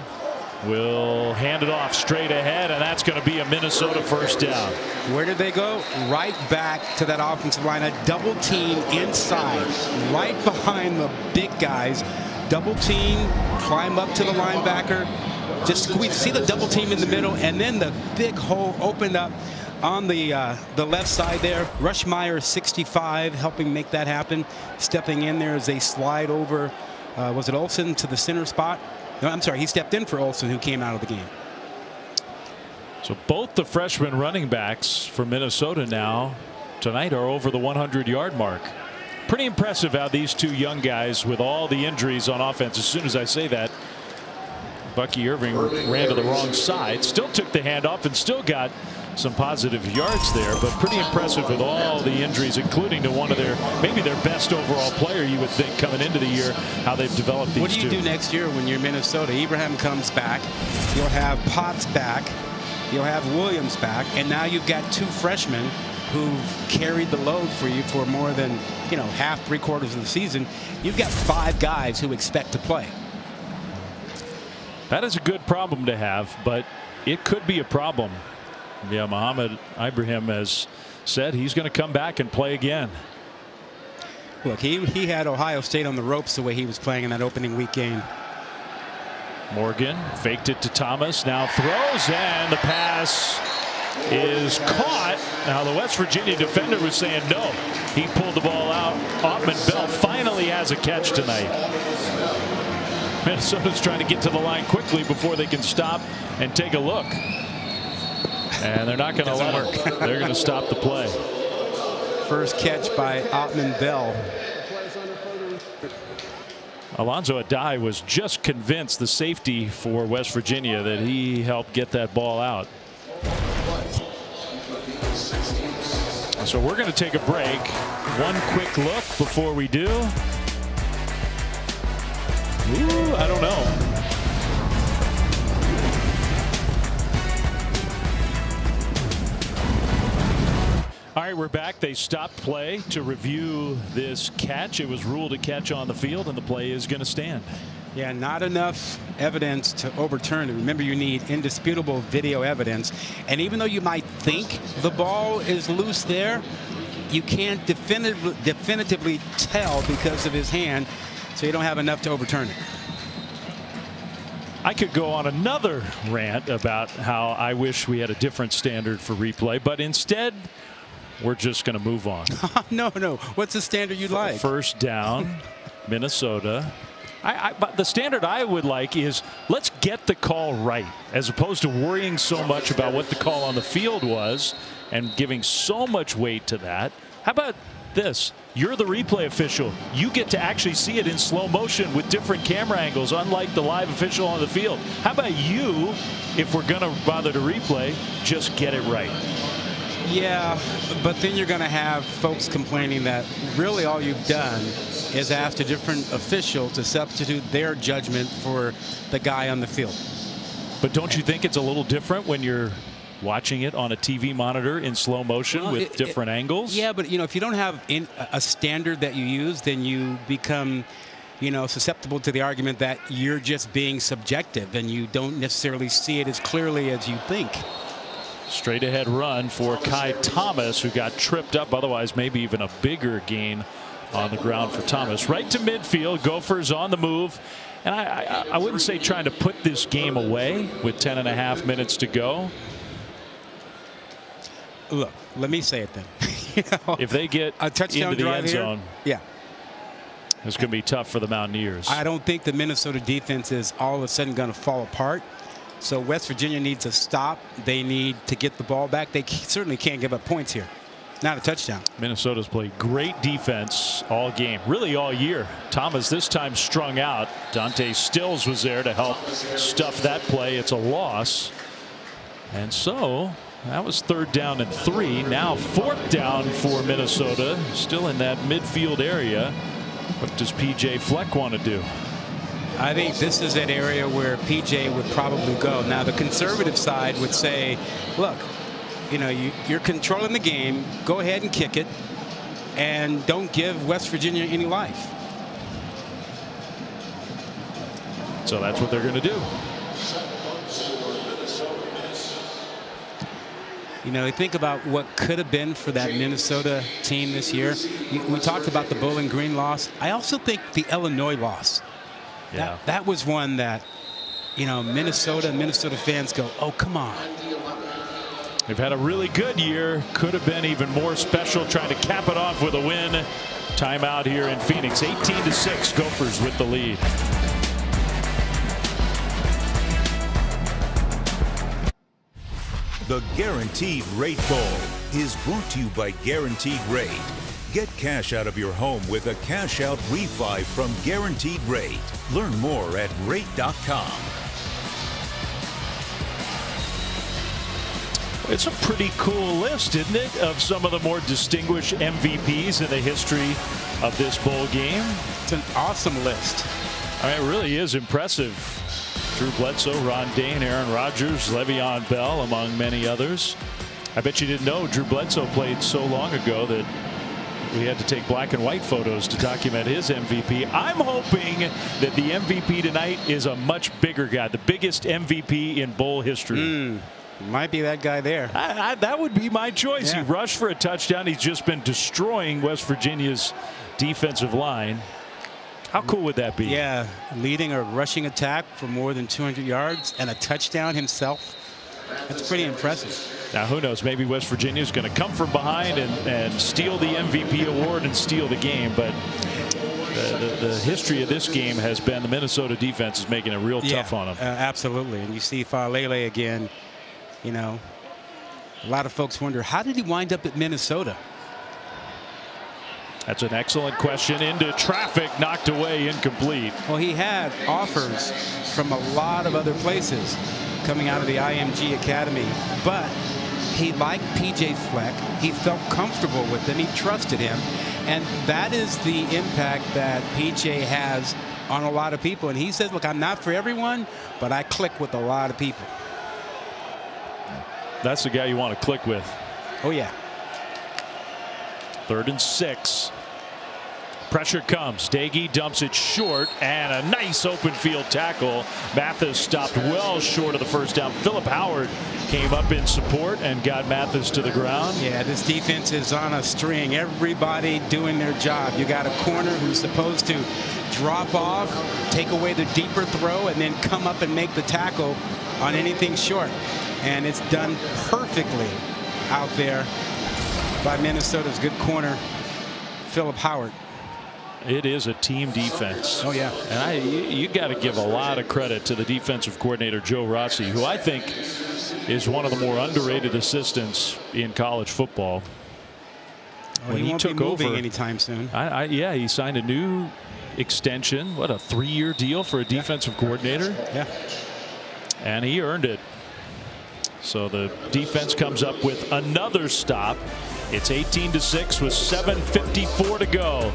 will hand it off straight ahead, and that's going to be a Minnesota first down. Where did they go? Right back to that offensive line. A double team inside, right behind the big guys. Double team, climb up to the linebacker. Just squeeze. See the double team in the middle, and then the big hole opened up on the left side there. Rushmeyer, 65, helping make that happen. Stepping in there as they slide over. Was it Olsen to the center spot? No, I'm sorry. He stepped in for Olsen, who came out of the game. So both the freshman running backs for Minnesota now tonight are over the 100-yard mark. Pretty impressive how these two young guys, with all the injuries on offense, as soon as I say that, Bucky Irving ran to the wrong side, still took the handoff and still got some positive yards there, but pretty impressive with all the injuries, including to one of maybe their best overall player, you would think, coming into the year, how they've developed these two. What do you do next year when you're Minnesota? Ibrahim comes back. You'll have Potts back. You'll have Williams back. And now you've got two freshmen who've carried the load for you for more than, half, 3/4 of the season. You've got 5 guys who expect to play. That is a good problem to have, but it could be a problem. Yeah, Mohamed Ibrahim has said he's going to come back and play again. Look, he had Ohio State on the ropes the way he was playing in that opening week game. Morgan faked it to Thomas, now throws, and the pass is caught. Now the West Virginia defender was saying no. He pulled the ball out. Ottman-Bell finally has a catch tonight. Minnesota's trying to get to the line quickly before they can stop and take a look. And they're not going to let it. They're going to stop the play. First catch by Ottman-Bell. Alonzo Adai was just convinced, the safety for West Virginia, that he helped get that ball out. So we're going to take a break. One quick look before we do. Ooh, I don't know. All right, we're back. They stopped play to review this catch. It was ruled a catch on the field, and the play is going to stand. Yeah, not enough evidence to overturn it. Remember, you need indisputable video evidence. And even though you might think the ball is loose there, you can't definitively tell because of his hand, so you don't have enough to overturn it. I could go on another rant about how I wish we had a different standard for replay, but instead, we're just going to move on. No. What's the standard you'd like? First down, Minnesota. But the standard I would like is let's get the call right, as opposed to worrying so much about what the call on the field was and giving so much weight to that. How about this? You're the replay official. You get to actually see it in slow motion with different camera angles, unlike the live official on the field. How about you, if we're going to bother to replay, just get it right? Yeah, but then you're going to have folks complaining that really all you've done is asked a different official to substitute their judgment for the guy on the field. But don't you think it's a little different when you're watching it on a TV monitor in slow motion with different angles? Yeah, but if you don't have a standard that you use, then you become susceptible to the argument that you're just being subjective and you don't necessarily see it as clearly as you think. Straight ahead run for Kai Thomas, who got tripped up. Otherwise, maybe even a bigger gain on the ground for Thomas. Right to midfield. Gophers on the move. And I wouldn't say trying to put this game away with 10.5 minutes to go. Look, let me say it then. If they get a touchdown into the end here, zone, yeah, it's going to be tough for the Mountaineers. I don't think the Minnesota defense is all of a sudden going to fall apart. So West Virginia needs a stop. They need to get the ball back. They certainly can't give up points here. Not a touchdown. Minnesota's played great defense all game, really all year. Thomas this time strung out. Dante Stills was there to help stuff that play. It's a loss. And so that was 3rd down and 3. Now 4th down for Minnesota. Still in that midfield area. What does P.J. Fleck want to do? I think this is an area where P.J. would probably go. Now the conservative side would say, look, you're controlling the game. Go ahead and kick it, and don't give West Virginia any life. So that's what they're going to do. Think about what could have been for that Minnesota team this year. We talked about the Bowling Green loss. I also think the Illinois loss. Yeah. That was one that, Minnesota fans go, oh, come on. They've had a really good year. Could have been even more special, trying to cap it off with a win. Timeout here in Phoenix. 18-6, Gophers with the lead. The Guaranteed Rate Bowl is brought to you by Guaranteed Rate. Get cash out of your home with a cash out refi from Guaranteed Rate. Learn more at rate.com. It's a pretty cool list, isn't it, of some of the more distinguished MVPs in the history of this bowl game. It's an awesome list. I mean, it really is impressive. Drew Bledsoe, Ron Dane, Aaron Rodgers, Le'Veon Bell, among many others. I bet you didn't know Drew Bledsoe played so long ago that we had to take black and white photos to document his MVP. I'm hoping that the MVP tonight is a much bigger guy, the biggest MVP in bowl history. Might be that guy there. That would be my choice. Yeah. He rushed for a touchdown. He's just been destroying West Virginia's defensive line. How cool would that be? Yeah, leading a rushing attack for more than 200 yards and a touchdown himself. That's pretty impressive. Now, who knows? Maybe West Virginia is going to come from behind and steal the MVP award and steal the game. But the history of this game has been the Minnesota defense is making it real tough on them. Absolutely. And you see Falele again. A lot of folks wonder, how did he wind up at Minnesota? That's an excellent question. Into traffic, knocked away, incomplete. Well, he had offers from a lot of other places coming out of the IMG Academy, but he liked P.J. Fleck. He felt comfortable with him. He trusted him. And that is the impact that P.J. has on a lot of people. And he says, look, I'm not for everyone, but I click with a lot of people. That's the guy you want to click with. Oh, yeah. 3rd and 6. Pressure comes. Daggy dumps it short, and a nice open field tackle. Mathis stopped well short of the first down. Philip Howard came up in support and got Mathis to the ground. Yeah, this defense is on a string. Everybody doing their job. You got a corner who's supposed to drop off, take away the deeper throw, and then come up and make the tackle on anything short. And it's done perfectly out there by Minnesota's good corner, Philip Howard. It is a team defense. Oh, yeah. And you got to give a lot of credit to the defensive coordinator, Joe Rossi, who I think is one of the more underrated assistants in college football. When he won't be moving anytime soon. Yeah, he signed a new extension. What, a 3-year deal for a defensive coordinator? Yeah. And he earned it. So the defense comes up with another stop. It's 18-6 with 7:54 to go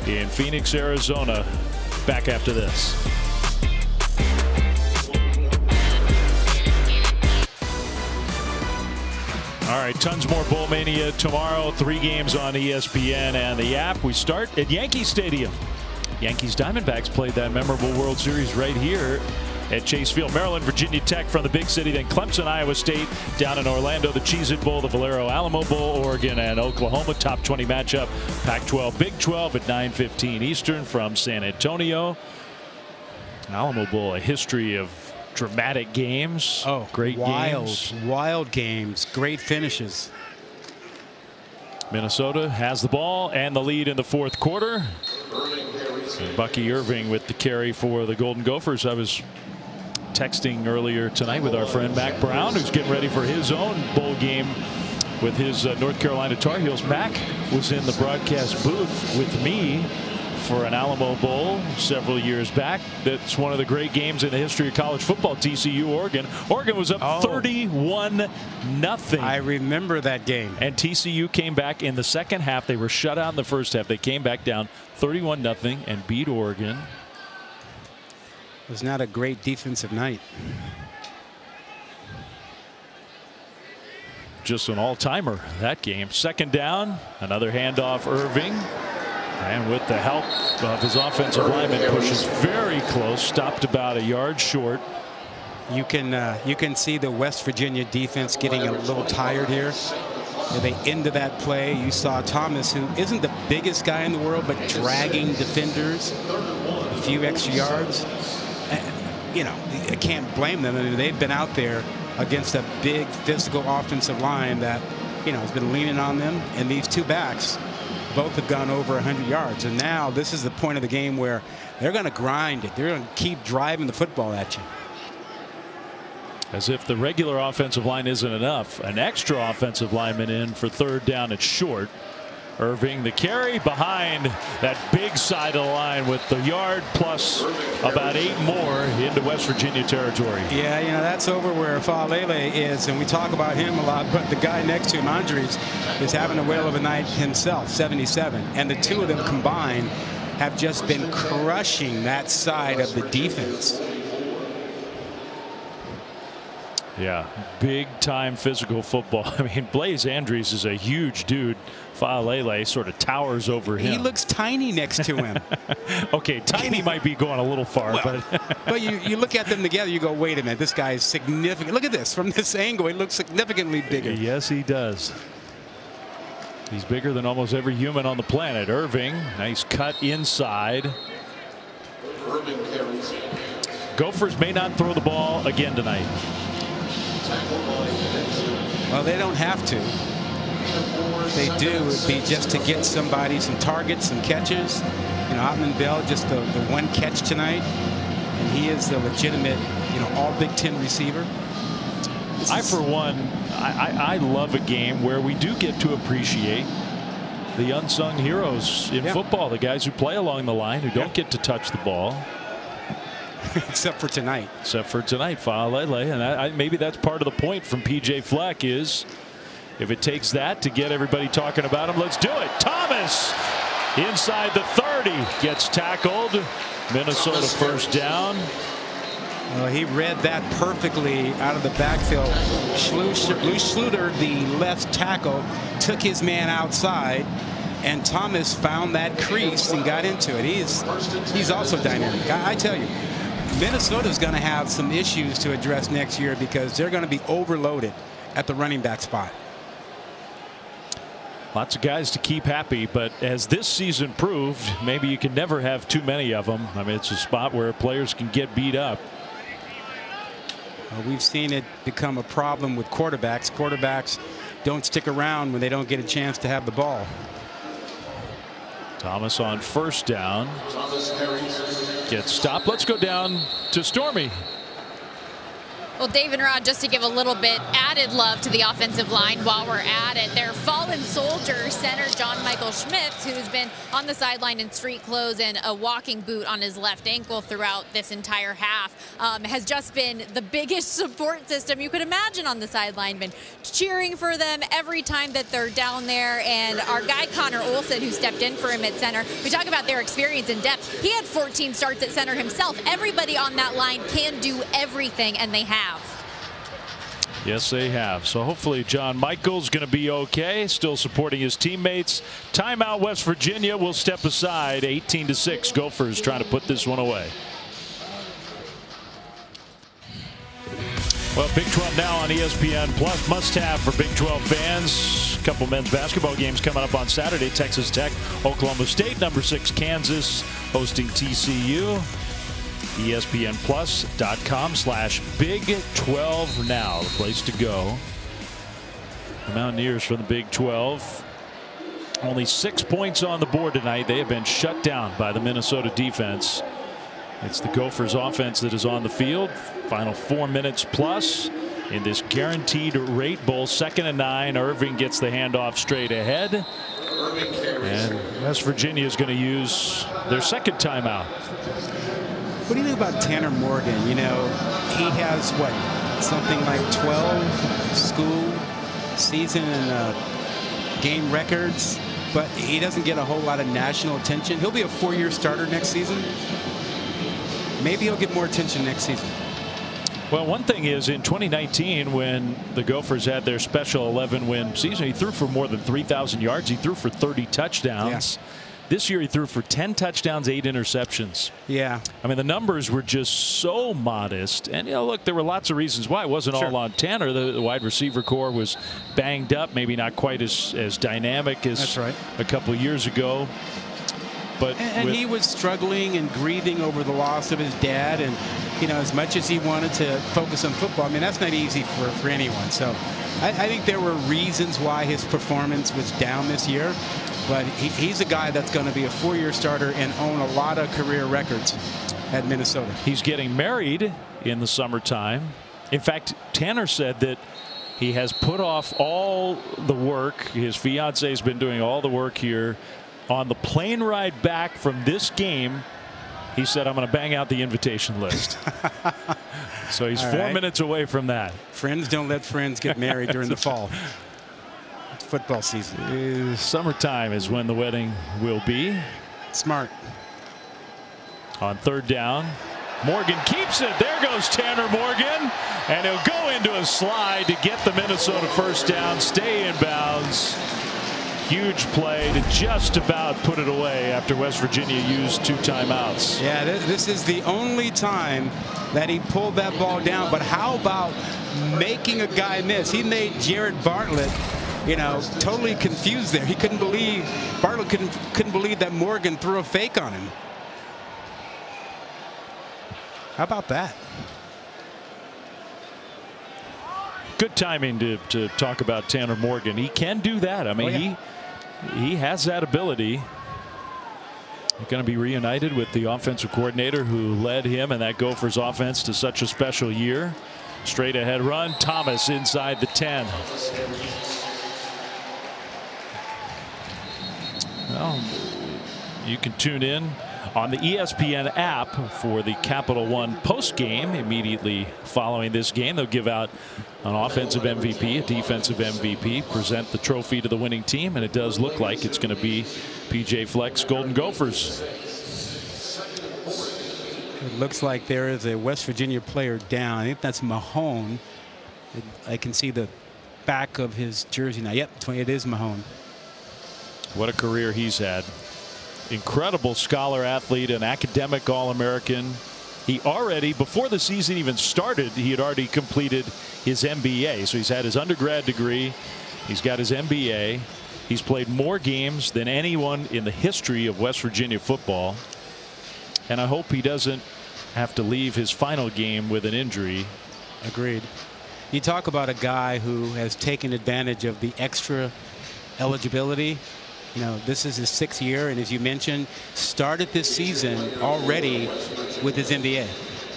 in Phoenix, Arizona. Back after this. All right, tons more Bowl Mania tomorrow. 3 games on ESPN and the app. We start at Yankee Stadium. Yankees Diamondbacks played that memorable World Series right here at Chase Field. Maryland, Virginia Tech from the big city. Then Clemson, Iowa State. Down in Orlando, the Cheez-It Bowl, the Valero Alamo Bowl, Oregon and Oklahoma. Top 20 matchup. Pac-12, Big 12 at 9:15 Eastern from San Antonio. Alamo Bowl, a history of dramatic games. Oh, great games. Wild games. Great finishes. Minnesota has the ball and the lead in the 4th quarter. And Bucky Irving with the carry for the Golden Gophers. I was texting earlier tonight with our friend Mac Brown, who's getting ready for his own bowl game with his North Carolina Tar Heels. Mac was in the broadcast booth with me for an Alamo Bowl several years back. That's one of the great games in the history of college football. TCU Oregon. Oregon was up 31-0. I remember that game. And TCU came back in the second half. They were shut out in the first half. They came back down 31-0 and beat Oregon. It was not a great defensive night. Just an all-timer, that game. Second down, another handoff, Irving. And with the help of his offensive lineman, pushes very close, stopped about a yard short. You can see the West Virginia defense getting a little tired here. At the end of that play, you saw Thomas, who isn't the biggest guy in the world, but dragging defenders a few extra yards. You know, I can't blame them. I mean, they've been out there against a big physical offensive line that, you know, has been leaning on them. And these two backs both have gone over 100 yards. And now this is the point of the game where they're going to grind it. They're going to keep driving the football at you. As if the regular offensive line isn't enough. An extra offensive lineman in for 3rd down and short. Irving the carry behind that big side of the line with the yard plus about 8 more into West Virginia territory. Yeah, you know, that's over where Faalele is, and we talk about him a lot, but the guy next to him, Andres, is having a whale of a night himself, 77. And the two of them combined have just been crushing that side of the defense. Yeah, big time physical football. I mean, Blaze Andrews is a huge dude. Faalele sort of towers over him. He looks tiny next to him. Okay, tiny might be going a little far, well, but you look at them together, you go, wait a minute, this guy is significant. Look at this. From this angle, he looks significantly bigger. Yes, he does. He's bigger than almost every human on the planet. Irving, nice cut inside. Gophers may not throw the ball again tonight. Well, they don't have to. If they do, it would be just to get somebody some targets, some catches. You know, Ottman Bell, just the one catch tonight, and he is the legitimate, you know, all Big Ten receiver. For one, I love a game where we do get to appreciate the unsung heroes in football, the guys who play along the line, who don't get to touch the ball. Except for tonight. Except for tonight, Faalele. And maybe that's part of the point from PJ Fleck is if it takes that to get everybody talking about him, let's do it. Thomas inside the 30 gets tackled. Minnesota 1st down. Well, he read that perfectly out of the backfield. Lou Schluter, the left tackle, took his man outside, and Thomas found that crease and got into it. He's also dynamic. I tell you, Minnesota's going to have some issues to address next year because they're going to be overloaded at the running back spot. Lots of guys to keep happy, but as this season proved, maybe you can never have too many of them. I mean, it's a spot where players can get beat up. We've seen it become a problem with quarterbacks. Quarterbacks don't stick around when they don't get a chance to have the ball. Thomas on 1st down. Gets stopped. Let's go down to Stormy. Well, Dave and Rod, just to give a little bit added love to the offensive line while we're at it, their fallen soldier center John Michael Schmitz, who's been on the sideline in street clothes and a walking boot on his left ankle throughout this entire half, has just been the biggest support system you could imagine on the sideline, been cheering for them every time that they're down there. And our guy Connor Olson, who stepped in for him at center, we talk about their experience in depth. He had 14 starts at center himself. Everybody on that line can do everything, and they have. Yes, they have. So hopefully John Michael's going to be okay, still supporting his teammates. Timeout. West Virginia will step aside. 18-6. Gophers trying to put this one away. Well, Big 12 now on ESPN Plus, must-have for Big 12 fans. A couple men's basketball games coming up on Saturday. Texas Tech, Oklahoma State, number 6 Kansas hosting TCU. ESPNplus.com/Big12 now, the place to go. The Mountaineers from the Big 12. Only 6 points on the board tonight. They have been shut down by the Minnesota defense. It's the Gophers offense that is on the field. Final 4 minutes plus in this guaranteed rate bowl. 2nd and 9. Irving gets the handoff straight ahead. And West Virginia is going to use their second timeout. What do you think about Tanner Morgan? You know, he has, what, something like 12 school season and game records, but he doesn't get a whole lot of national attention. He'll be a 4-year starter next season. Maybe he'll get more attention next season. Well, one thing is, in 2019, when the Gophers had their special 11-win season, he threw for more than 3,000 yards. He threw for 30 touchdowns. Yeah. This year he threw for 10 touchdowns, 8 interceptions. Yeah. I mean, the numbers were just so modest. And, you know, look, there were lots of reasons why. It wasn't all on Tanner. The wide receiver core was banged up, maybe not quite as dynamic as a couple of years ago. But and he was struggling and grieving over the loss of his dad. And, you know, as much as he wanted to focus on football, I mean, that's not easy for anyone. So I think there were reasons why his performance was down this year. But he's a guy that's going to be a 4-year starter and own a lot of career records at Minnesota. He's getting married in the summertime. In fact, Tanner said that he has put off all the work. His fiance has been doing all the work here. On the plane ride back from this game, he said, I'm going to bang out the invitation list. So he's 4 minutes away from that. Friends don't let friends get married during the fall. It's football season. Summertime is when the wedding will be. Smart. On 3rd down, Morgan keeps it. There goes Tanner Morgan. And he'll go into a slide to get the Minnesota first down, stay in bounds. Huge play to just about put it away after West Virginia used 2 timeouts. Yeah, this is the only time that he pulled that ball down. But how about making a guy miss? He made Jared Bartlett, you know, totally confused there. He couldn't believe, Bartlett couldn't believe that Morgan threw a fake on him. How about that? Good timing to talk about Tanner Morgan. He can do that. I mean, he has that ability. He's going to be reunited with the offensive coordinator who led him and that Gophers offense to such a special year. Straight ahead run. Thomas inside the 10. Well, you can tune in on the ESPN app for the Capital One post game. Immediately following this game, they'll give out an offensive MVP, a defensive MVP, present the trophy to the winning team, and it does look like it's going to be PJ Fleck's Golden Gophers. It looks like there is a West Virginia player down. I think that's Mahone. I can see the back of his jersey now. Yep, it is Mahone. What a career he's had. Incredible scholar athlete, an academic All-American. He already, before the season even started, he had already completed his MBA. So he's had his undergrad degree. He's got his MBA. He's played more games than anyone in the history of West Virginia football. And I hope he doesn't have to leave his final game with an injury. Agreed. You talk about a guy who has taken advantage of the extra eligibility. You know, this is his 6th year, and as you mentioned, started this season already with his MBA.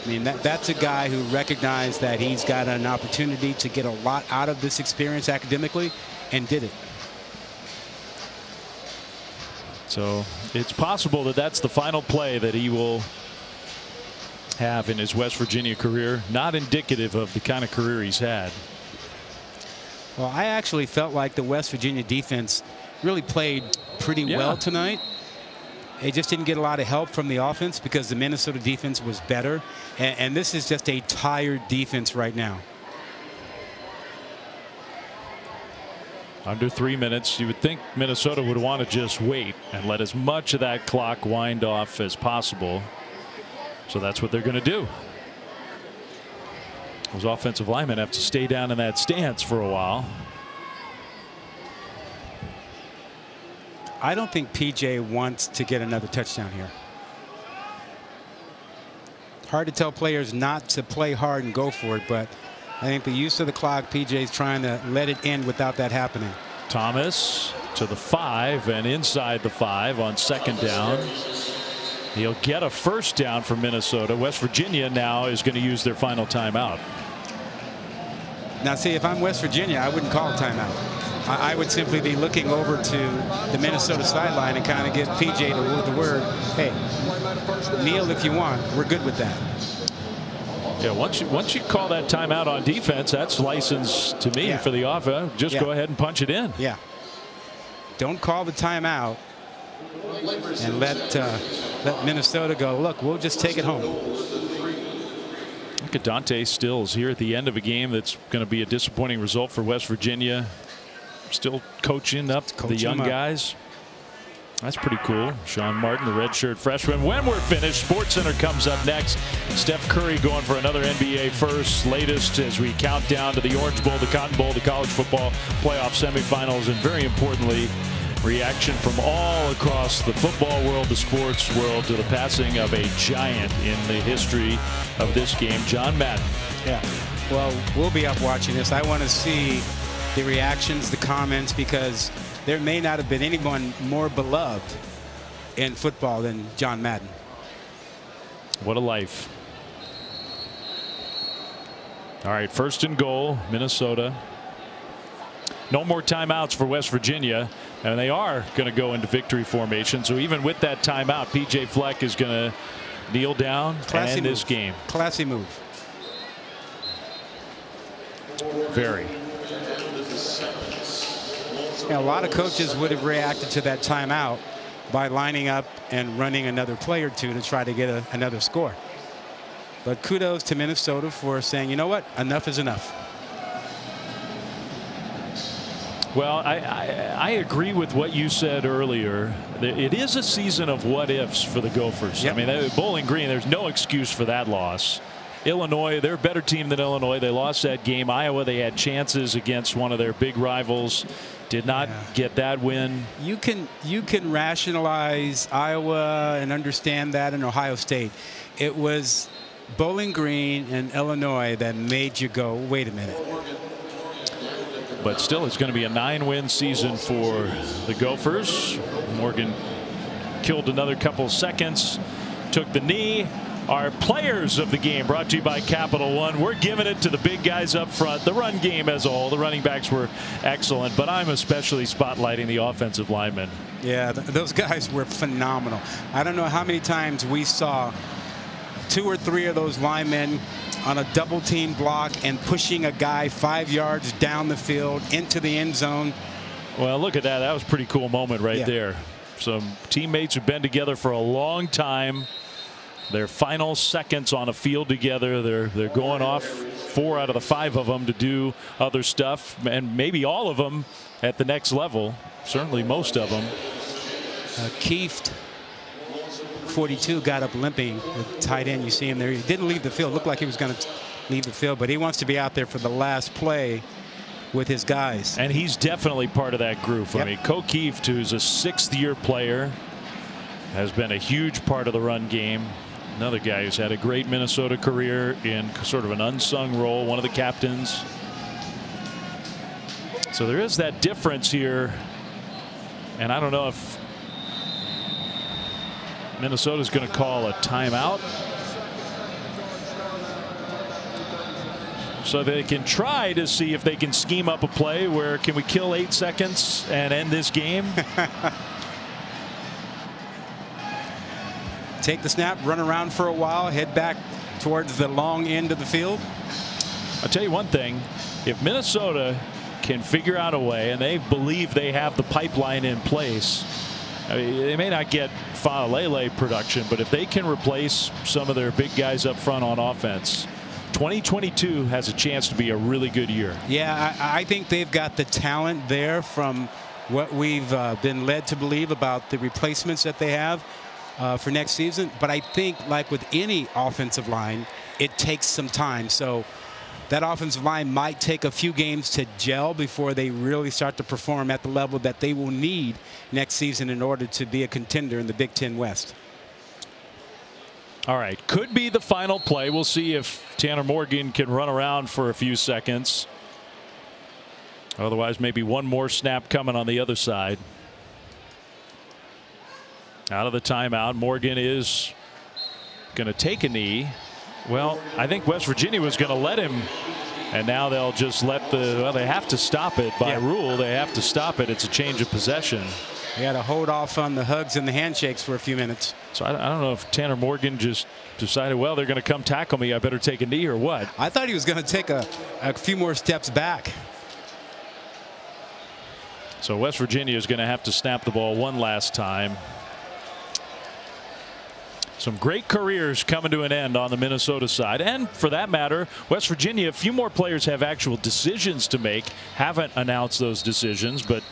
I mean, that's a guy who recognized that he's got an opportunity to get a lot out of this experience academically, and did it. So it's possible that that's the final play that he will have in his West Virginia career. Not indicative of the kind of career he's had. Well, I actually felt like the West Virginia defense really played pretty well tonight. They just didn't get a lot of help from the offense because the Minnesota defense was better. And this is just a tired defense right now. Under 3 minutes, you would think Minnesota would want to just wait and let as much of that clock wind off as possible. So that's what they're going to do. Those offensive linemen have to stay down in that stance for a while. I don't think PJ wants to get another touchdown here. Hard to tell players not to play hard and go for it, but I think the use of the clock, PJ's trying to let it end without that happening. Thomas to the 5 and inside the 5 on 2nd down. He'll get a first down for Minnesota. West Virginia now is going to use their final timeout. Now, see, if I'm West Virginia, I wouldn't call a timeout. I would simply be looking over to the Minnesota sideline and kind of give PJ the word, hey, kneel if you want. We're good with that. Yeah, once you call that timeout on defense, that's license to me for the offense. Just go ahead and punch it in. Yeah. Don't call the timeout and let Minnesota go, look, we'll just take it home. Look at Dante Stills here at the end of a game that's going to be a disappointing result for West Virginia. Still coaching up the young guys. That's pretty cool. Sean Martin, the redshirt freshman. When we're finished, SportsCenter comes up next. Steph Curry going for another NBA first. Latest as we count down to the Orange Bowl, the Cotton Bowl, the college football playoff semifinals, and very importantly, reaction from all across the football world, the sports world, to the passing of a giant in the history of this game, John Madden. Yeah. Well, we'll be up watching this. I want to see the reactions, the comments, because there may not have been anyone more beloved in football than John Madden. What a life. All right, 1st and goal, Minnesota. No more timeouts for West Virginia, and they are going to go into victory formation. So even with that timeout, PJ Fleck is going to kneel down and end this game. Classy move. Very. Yeah, a lot of coaches would have reacted to that timeout by lining up and running another play or two to try to get another score. But kudos to Minnesota for saying, you know what, enough is enough. Well, I agree with what you said earlier. It is a season of what ifs for the Gophers. Yep. I mean, Bowling Green, there's no excuse for that loss. Illinois, they're a better team than Illinois. They lost that game. Iowa, they had chances against one of their big rivals. Did not get that win. You can rationalize Iowa and understand that in Ohio State. It was Bowling Green and Illinois that made you go, wait a minute. But still, it's going to be a 9-win season for the Gophers. Morgan killed another couple seconds, took the knee. Our players of the game brought to you by Capital One. We're giving it to the big guys up front. The run game as a whole, the running backs were excellent, but I'm especially spotlighting the offensive linemen. Yeah, those guys were phenomenal. I don't know how many times we saw 2 or 3 of those linemen on a double team block and pushing a guy 5 yards down the field into the end zone. Well, look at that. That was a pretty cool moment right there. Some teammates who've been together for a long time. Their final seconds on a field together. They're going off, 4 out of the 5 of them, to do other stuff, and maybe all of them at the next level. Certainly most of them. Kieft, 42, got up limping with tight end. You see him there. He didn't leave the field. Looked like he was going to leave the field, but he wants to be out there for the last play with his guys. And he's definitely part of that group. Yep. I mean, Kieft, who's a 6th-year player, has been a huge part of the run game. Another guy who's had a great Minnesota career in sort of an unsung role, one of the captains. So there is that difference here. And I don't know if Minnesota's going to call a timeout. So they can try to see if they can scheme up a play where can we kill 8 seconds and end this game. Take the snap, run around for a while, head back towards the long end of the field. I'll tell you one thing, if Minnesota can figure out a way, and they believe they have the pipeline in place, I mean, they may not get Faalele production, but if they can replace some of their big guys up front on offense, 2022 has a chance to be a really good year. Yeah, I think they've got the talent there from what we've been led to believe about the replacements that they have for next season. But I think, like with any offensive line, it takes some time. So that offensive line might take a few games to gel before they really start to perform at the level that they will need next season in order to be a contender in the Big Ten West. All right, could be the final play. We'll see if Tanner Morgan can run around for a few seconds. Otherwise, maybe one more snap coming on the other side. Out of the timeout, Morgan is going to take a knee. Well, I think West Virginia was going to let him, and now they'll just let well, they have to stop it by rule. They have to stop it. It's a change of possession. They got to hold off on the hugs and the handshakes for a few minutes. So I don't know if Tanner Morgan just decided, well, they're going to come tackle me, I better take a knee, or what. I thought he was going to take a few more steps back. So West Virginia is going to have to snap the ball one last time. Some great careers coming to an end on the Minnesota side, and for that matter, West Virginia, a few more players have actual decisions to make. Haven't announced those decisions, but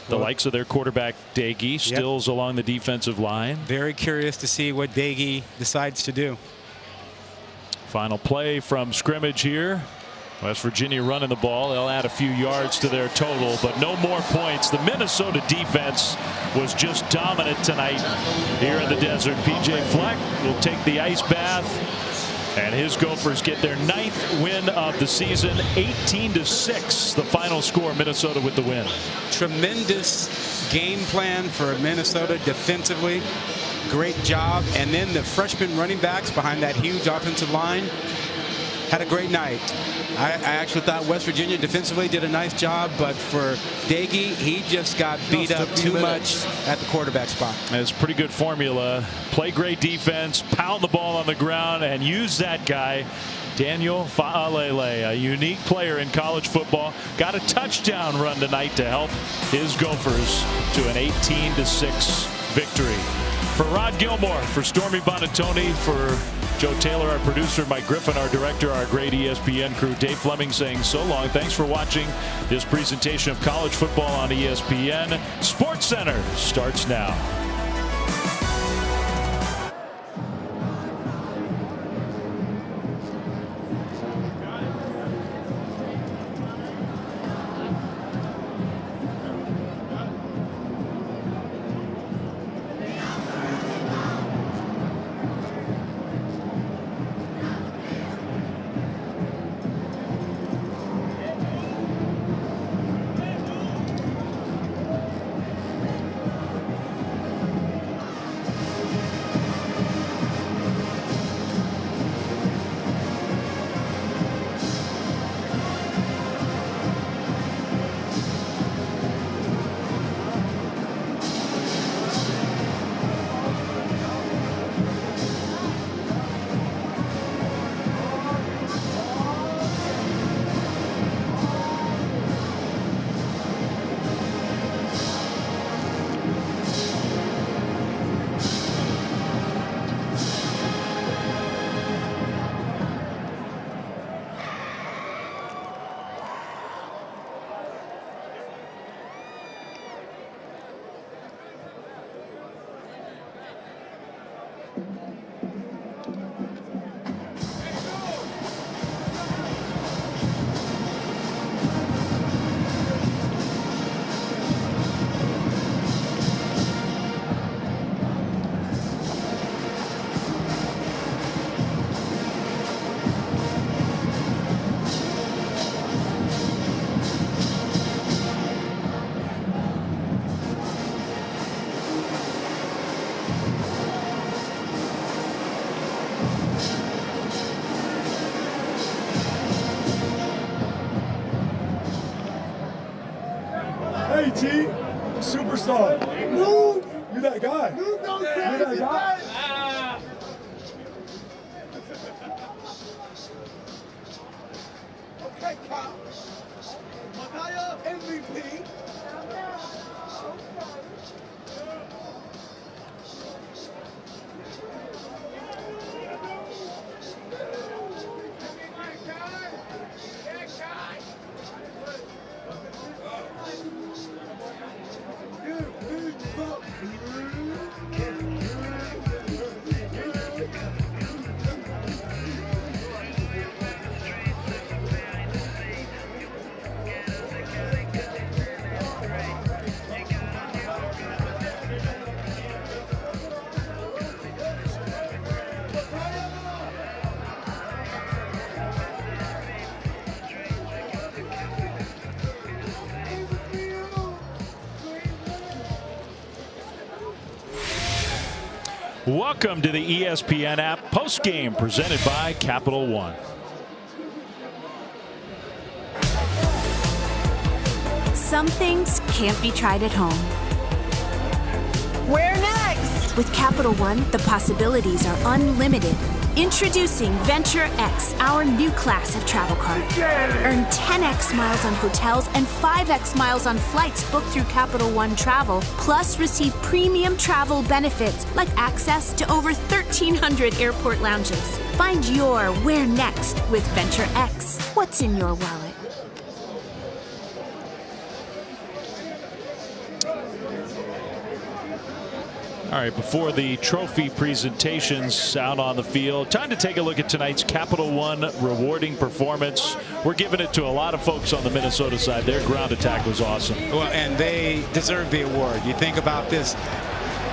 the likes of their quarterback Dagey, Stills along the defensive line. Very curious to see what Dagey decides to do. Final play from scrimmage here. West Virginia running the ball. They'll add a few yards to their total, but no more points. The Minnesota defense was just dominant tonight here in the desert. PJ Fleck will take the ice bath, and his Gophers get their 9th win of the season. 18-6 the final score. Minnesota with the win. Tremendous game plan for Minnesota defensively. Great job. And then the freshman running backs behind that huge offensive line had a great night. I actually thought West Virginia defensively did a nice job, but for Dagey, he just got beat up too much at the quarterback spot. It's a pretty good formula. Play great defense, pound the ball on the ground, and use that guy, Daniel Faalele, a unique player in college football. Got a touchdown run tonight to help his Gophers to an 18-6 victory. For Rod Gilmore, for Stormy Bonatoni, for Joe Taylor, our producer, Mike Griffin, our director, our great ESPN crew, Dave Fleming saying so long. Thanks for watching this presentation of college football on ESPN. Sports Center starts now. 720p superstar. Move! You're that guy. You're that guy. Okay, Kyle. MVP. Welcome to the ESPN app postgame presented by Capital One. Some things can't be tried at home. Where next? With Capital One, the possibilities are unlimited. Introducing Venture X, our new class of travel card. Earn 10x miles on hotels and 5x miles on flights booked through Capital One Travel, plus receive premium travel benefits like access to over 1,300 airport lounges. Find your where next with Venture X. What's in your wallet? All right, before the trophy presentations out on the field, time to take a look at tonight's Capital One rewarding performance. We're giving it to a lot of folks on the Minnesota side. Their ground attack was awesome. Well, and they deserve the award. You think about this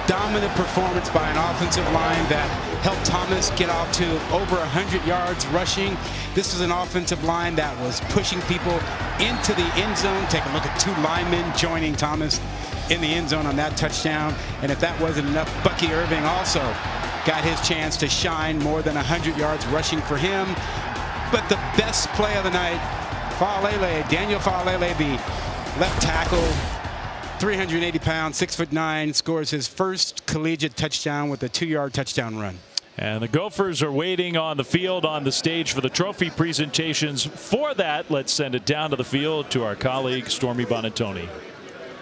dominant performance by an offensive line that helped Thomas get off to over 100 yards rushing. This is an offensive line that was pushing people into the end zone. Take a look at two linemen joining Thomas in the end zone on that touchdown. And if that wasn't enough, Bucky Irving also got his chance to shine, more than 100 yards rushing for him. But the best play of the night, Daniel Faalele, the left tackle, 380 pounds, 6'9", scores his first collegiate touchdown with a 2-yard touchdown run. And the Gophers are waiting on the field on the stage for the trophy presentations. For that, let's send it down to the field to our colleague Stormy Bonatoni.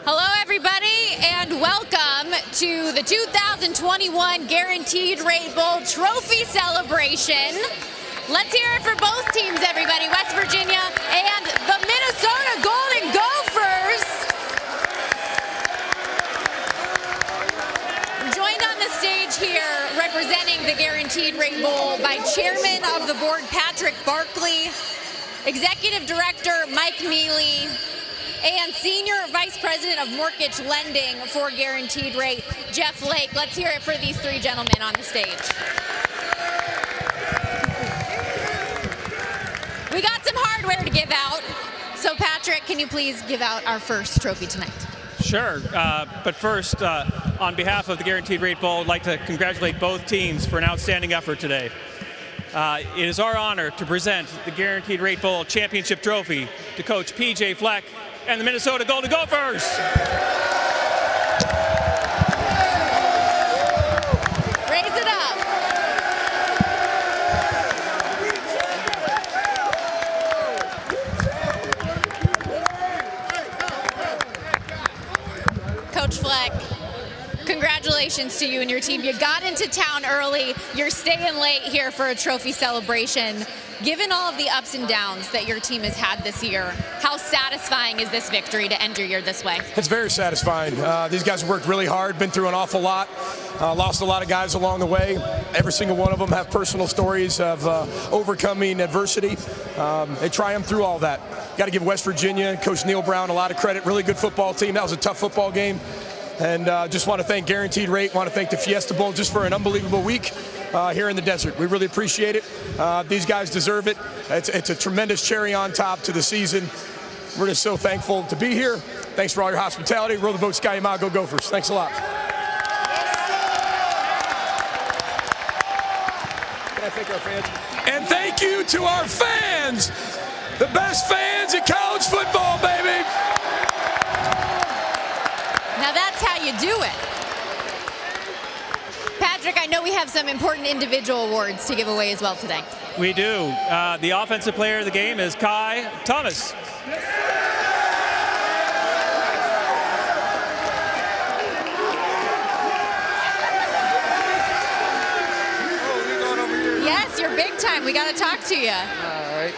Hello, everybody, and welcome to the 2021 Guaranteed Rate Bowl Trophy Celebration. Let's hear it for both teams, everybody. West Virginia and the Minnesota Golden Gophers. Joined on the stage here, representing the Guaranteed Rate Bowl by Chairman of the Board Patrick Barkley, Executive Director Mike Neely, and Senior Vice President of Mortgage Lending for Guaranteed Rate, Jeff Lake. Let's hear it for these three gentlemen on the stage. We got some hardware to give out. So Patrick, can you please give out our first trophy tonight? Sure, but first, on behalf of the Guaranteed Rate Bowl, I'd like to congratulate both teams for an outstanding effort today. It is our honor to present the Guaranteed Rate Bowl Championship Trophy to Coach PJ Fleck and the Minnesota Golden Gophers. Raise it up. Coach Fleck, congratulations to you and your team. You got into town early. You're staying late here for a trophy celebration. Given all of the ups and downs that your team has had this year, how satisfying is this victory to end your year this way? It's very satisfying. These guys worked really hard, been through an awful lot, lost a lot of guys along the way. Every single one of them have personal stories of overcoming adversity. They triumphed through all that. Got to give West Virginia, Coach Neil Brown, a lot of credit. Really good football team. That was a tough football game. And just want to thank Guaranteed Rate, want to thank the Fiesta Bowl just for an unbelievable week here in the desert. We really appreciate it. These guys deserve it. It's a tremendous cherry on top to the season. We're just so thankful to be here. Thanks for all your hospitality. Row the boat, Sky and Go Gophers. Thanks a lot. Can I thank our fans? And thank you to our fans, the best fans in college football, baby. you do it. Patrick, I know we have some important individual awards to give away as well today. We do. The offensive player of the game is Kai Thomas. Yes, you're big time. We got to talk to you. All right.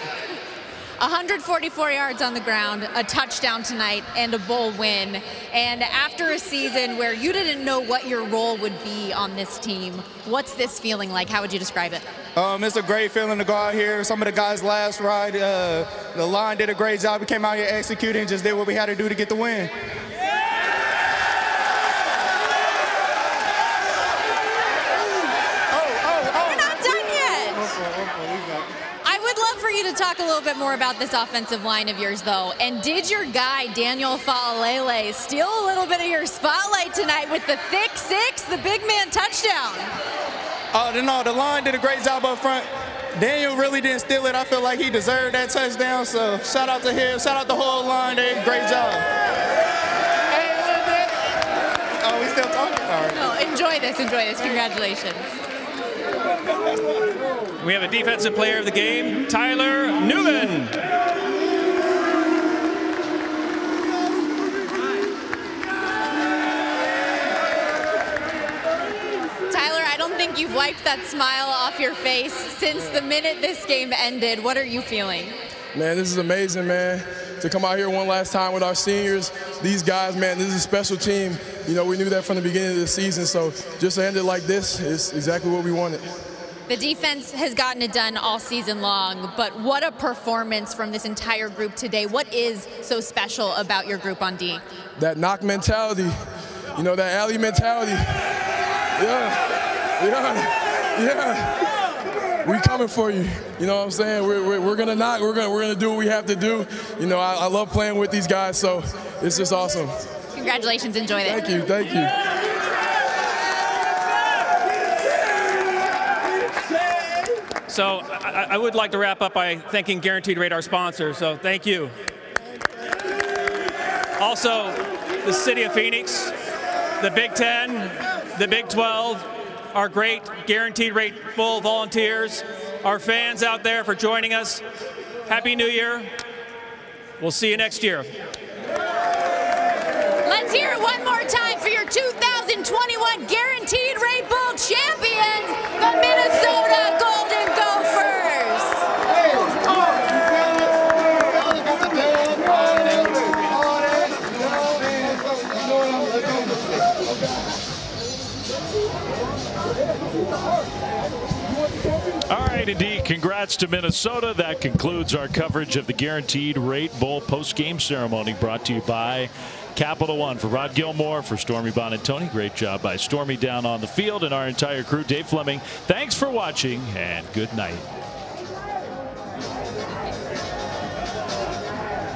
144 yards on the ground, a touchdown tonight, and a bowl win. And after a season where you didn't know what your role would be on this team, what's this feeling like? How would you describe it? It's a great feeling to go out here. Some of the guys last ride, the line did a great job. We came out here executing, just did what we had to do to get the win. To talk a little bit more about this offensive line of yours, though. And did your guy, Daniel Fa'alele, steal a little bit of your spotlight tonight with the thick six, the big man touchdown? No, the line did a great job up front. Daniel really didn't steal it. I feel like he deserved that touchdown, so shout out to him. Shout out the whole line. They did a great job. Oh, we still talking? All right. No, enjoy this. Congratulations. We have a defensive player of the game, Tyler Newman. Tyler, I don't think you've wiped that smile off your face since the minute this game ended. What are you feeling? Man, this is amazing, man. To come out here one last time with our seniors, these guys, man, this is a special team. You know, we knew that from the beginning of the season, so just to end it like this is exactly what we wanted. The defense has gotten it done all season long, but what a performance from this entire group today. What is so special about your group on D? That knock mentality, you know, that alley mentality. Yeah. We coming for you. You know what I'm saying? We're gonna knock. We're gonna do what we have to do. You know, I love playing with these guys, so it's just awesome. Congratulations. Enjoy it. Thank you. Thank you. So I would like to wrap up by thanking Guaranteed Rate, our sponsor. So thank you. Also, the City of Phoenix, the Big 10, the Big 12, our great Guaranteed Rate Bowl volunteers, our fans out there for joining us. Happy New Year. We'll see you next year. Let's hear it one more time for your 2021 Guaranteed Rate Bowl champions, the Minnesota Golden Gophers. All right, indeed. Congrats to Minnesota. That concludes our coverage of the Guaranteed Rate Bowl post-game ceremony, brought to you by Capital One. For Rod Gilmore, for Stormy Bonantoni, great job by Stormy down on the field, and our entire crew, Dave Fleming, thanks for watching, and good night.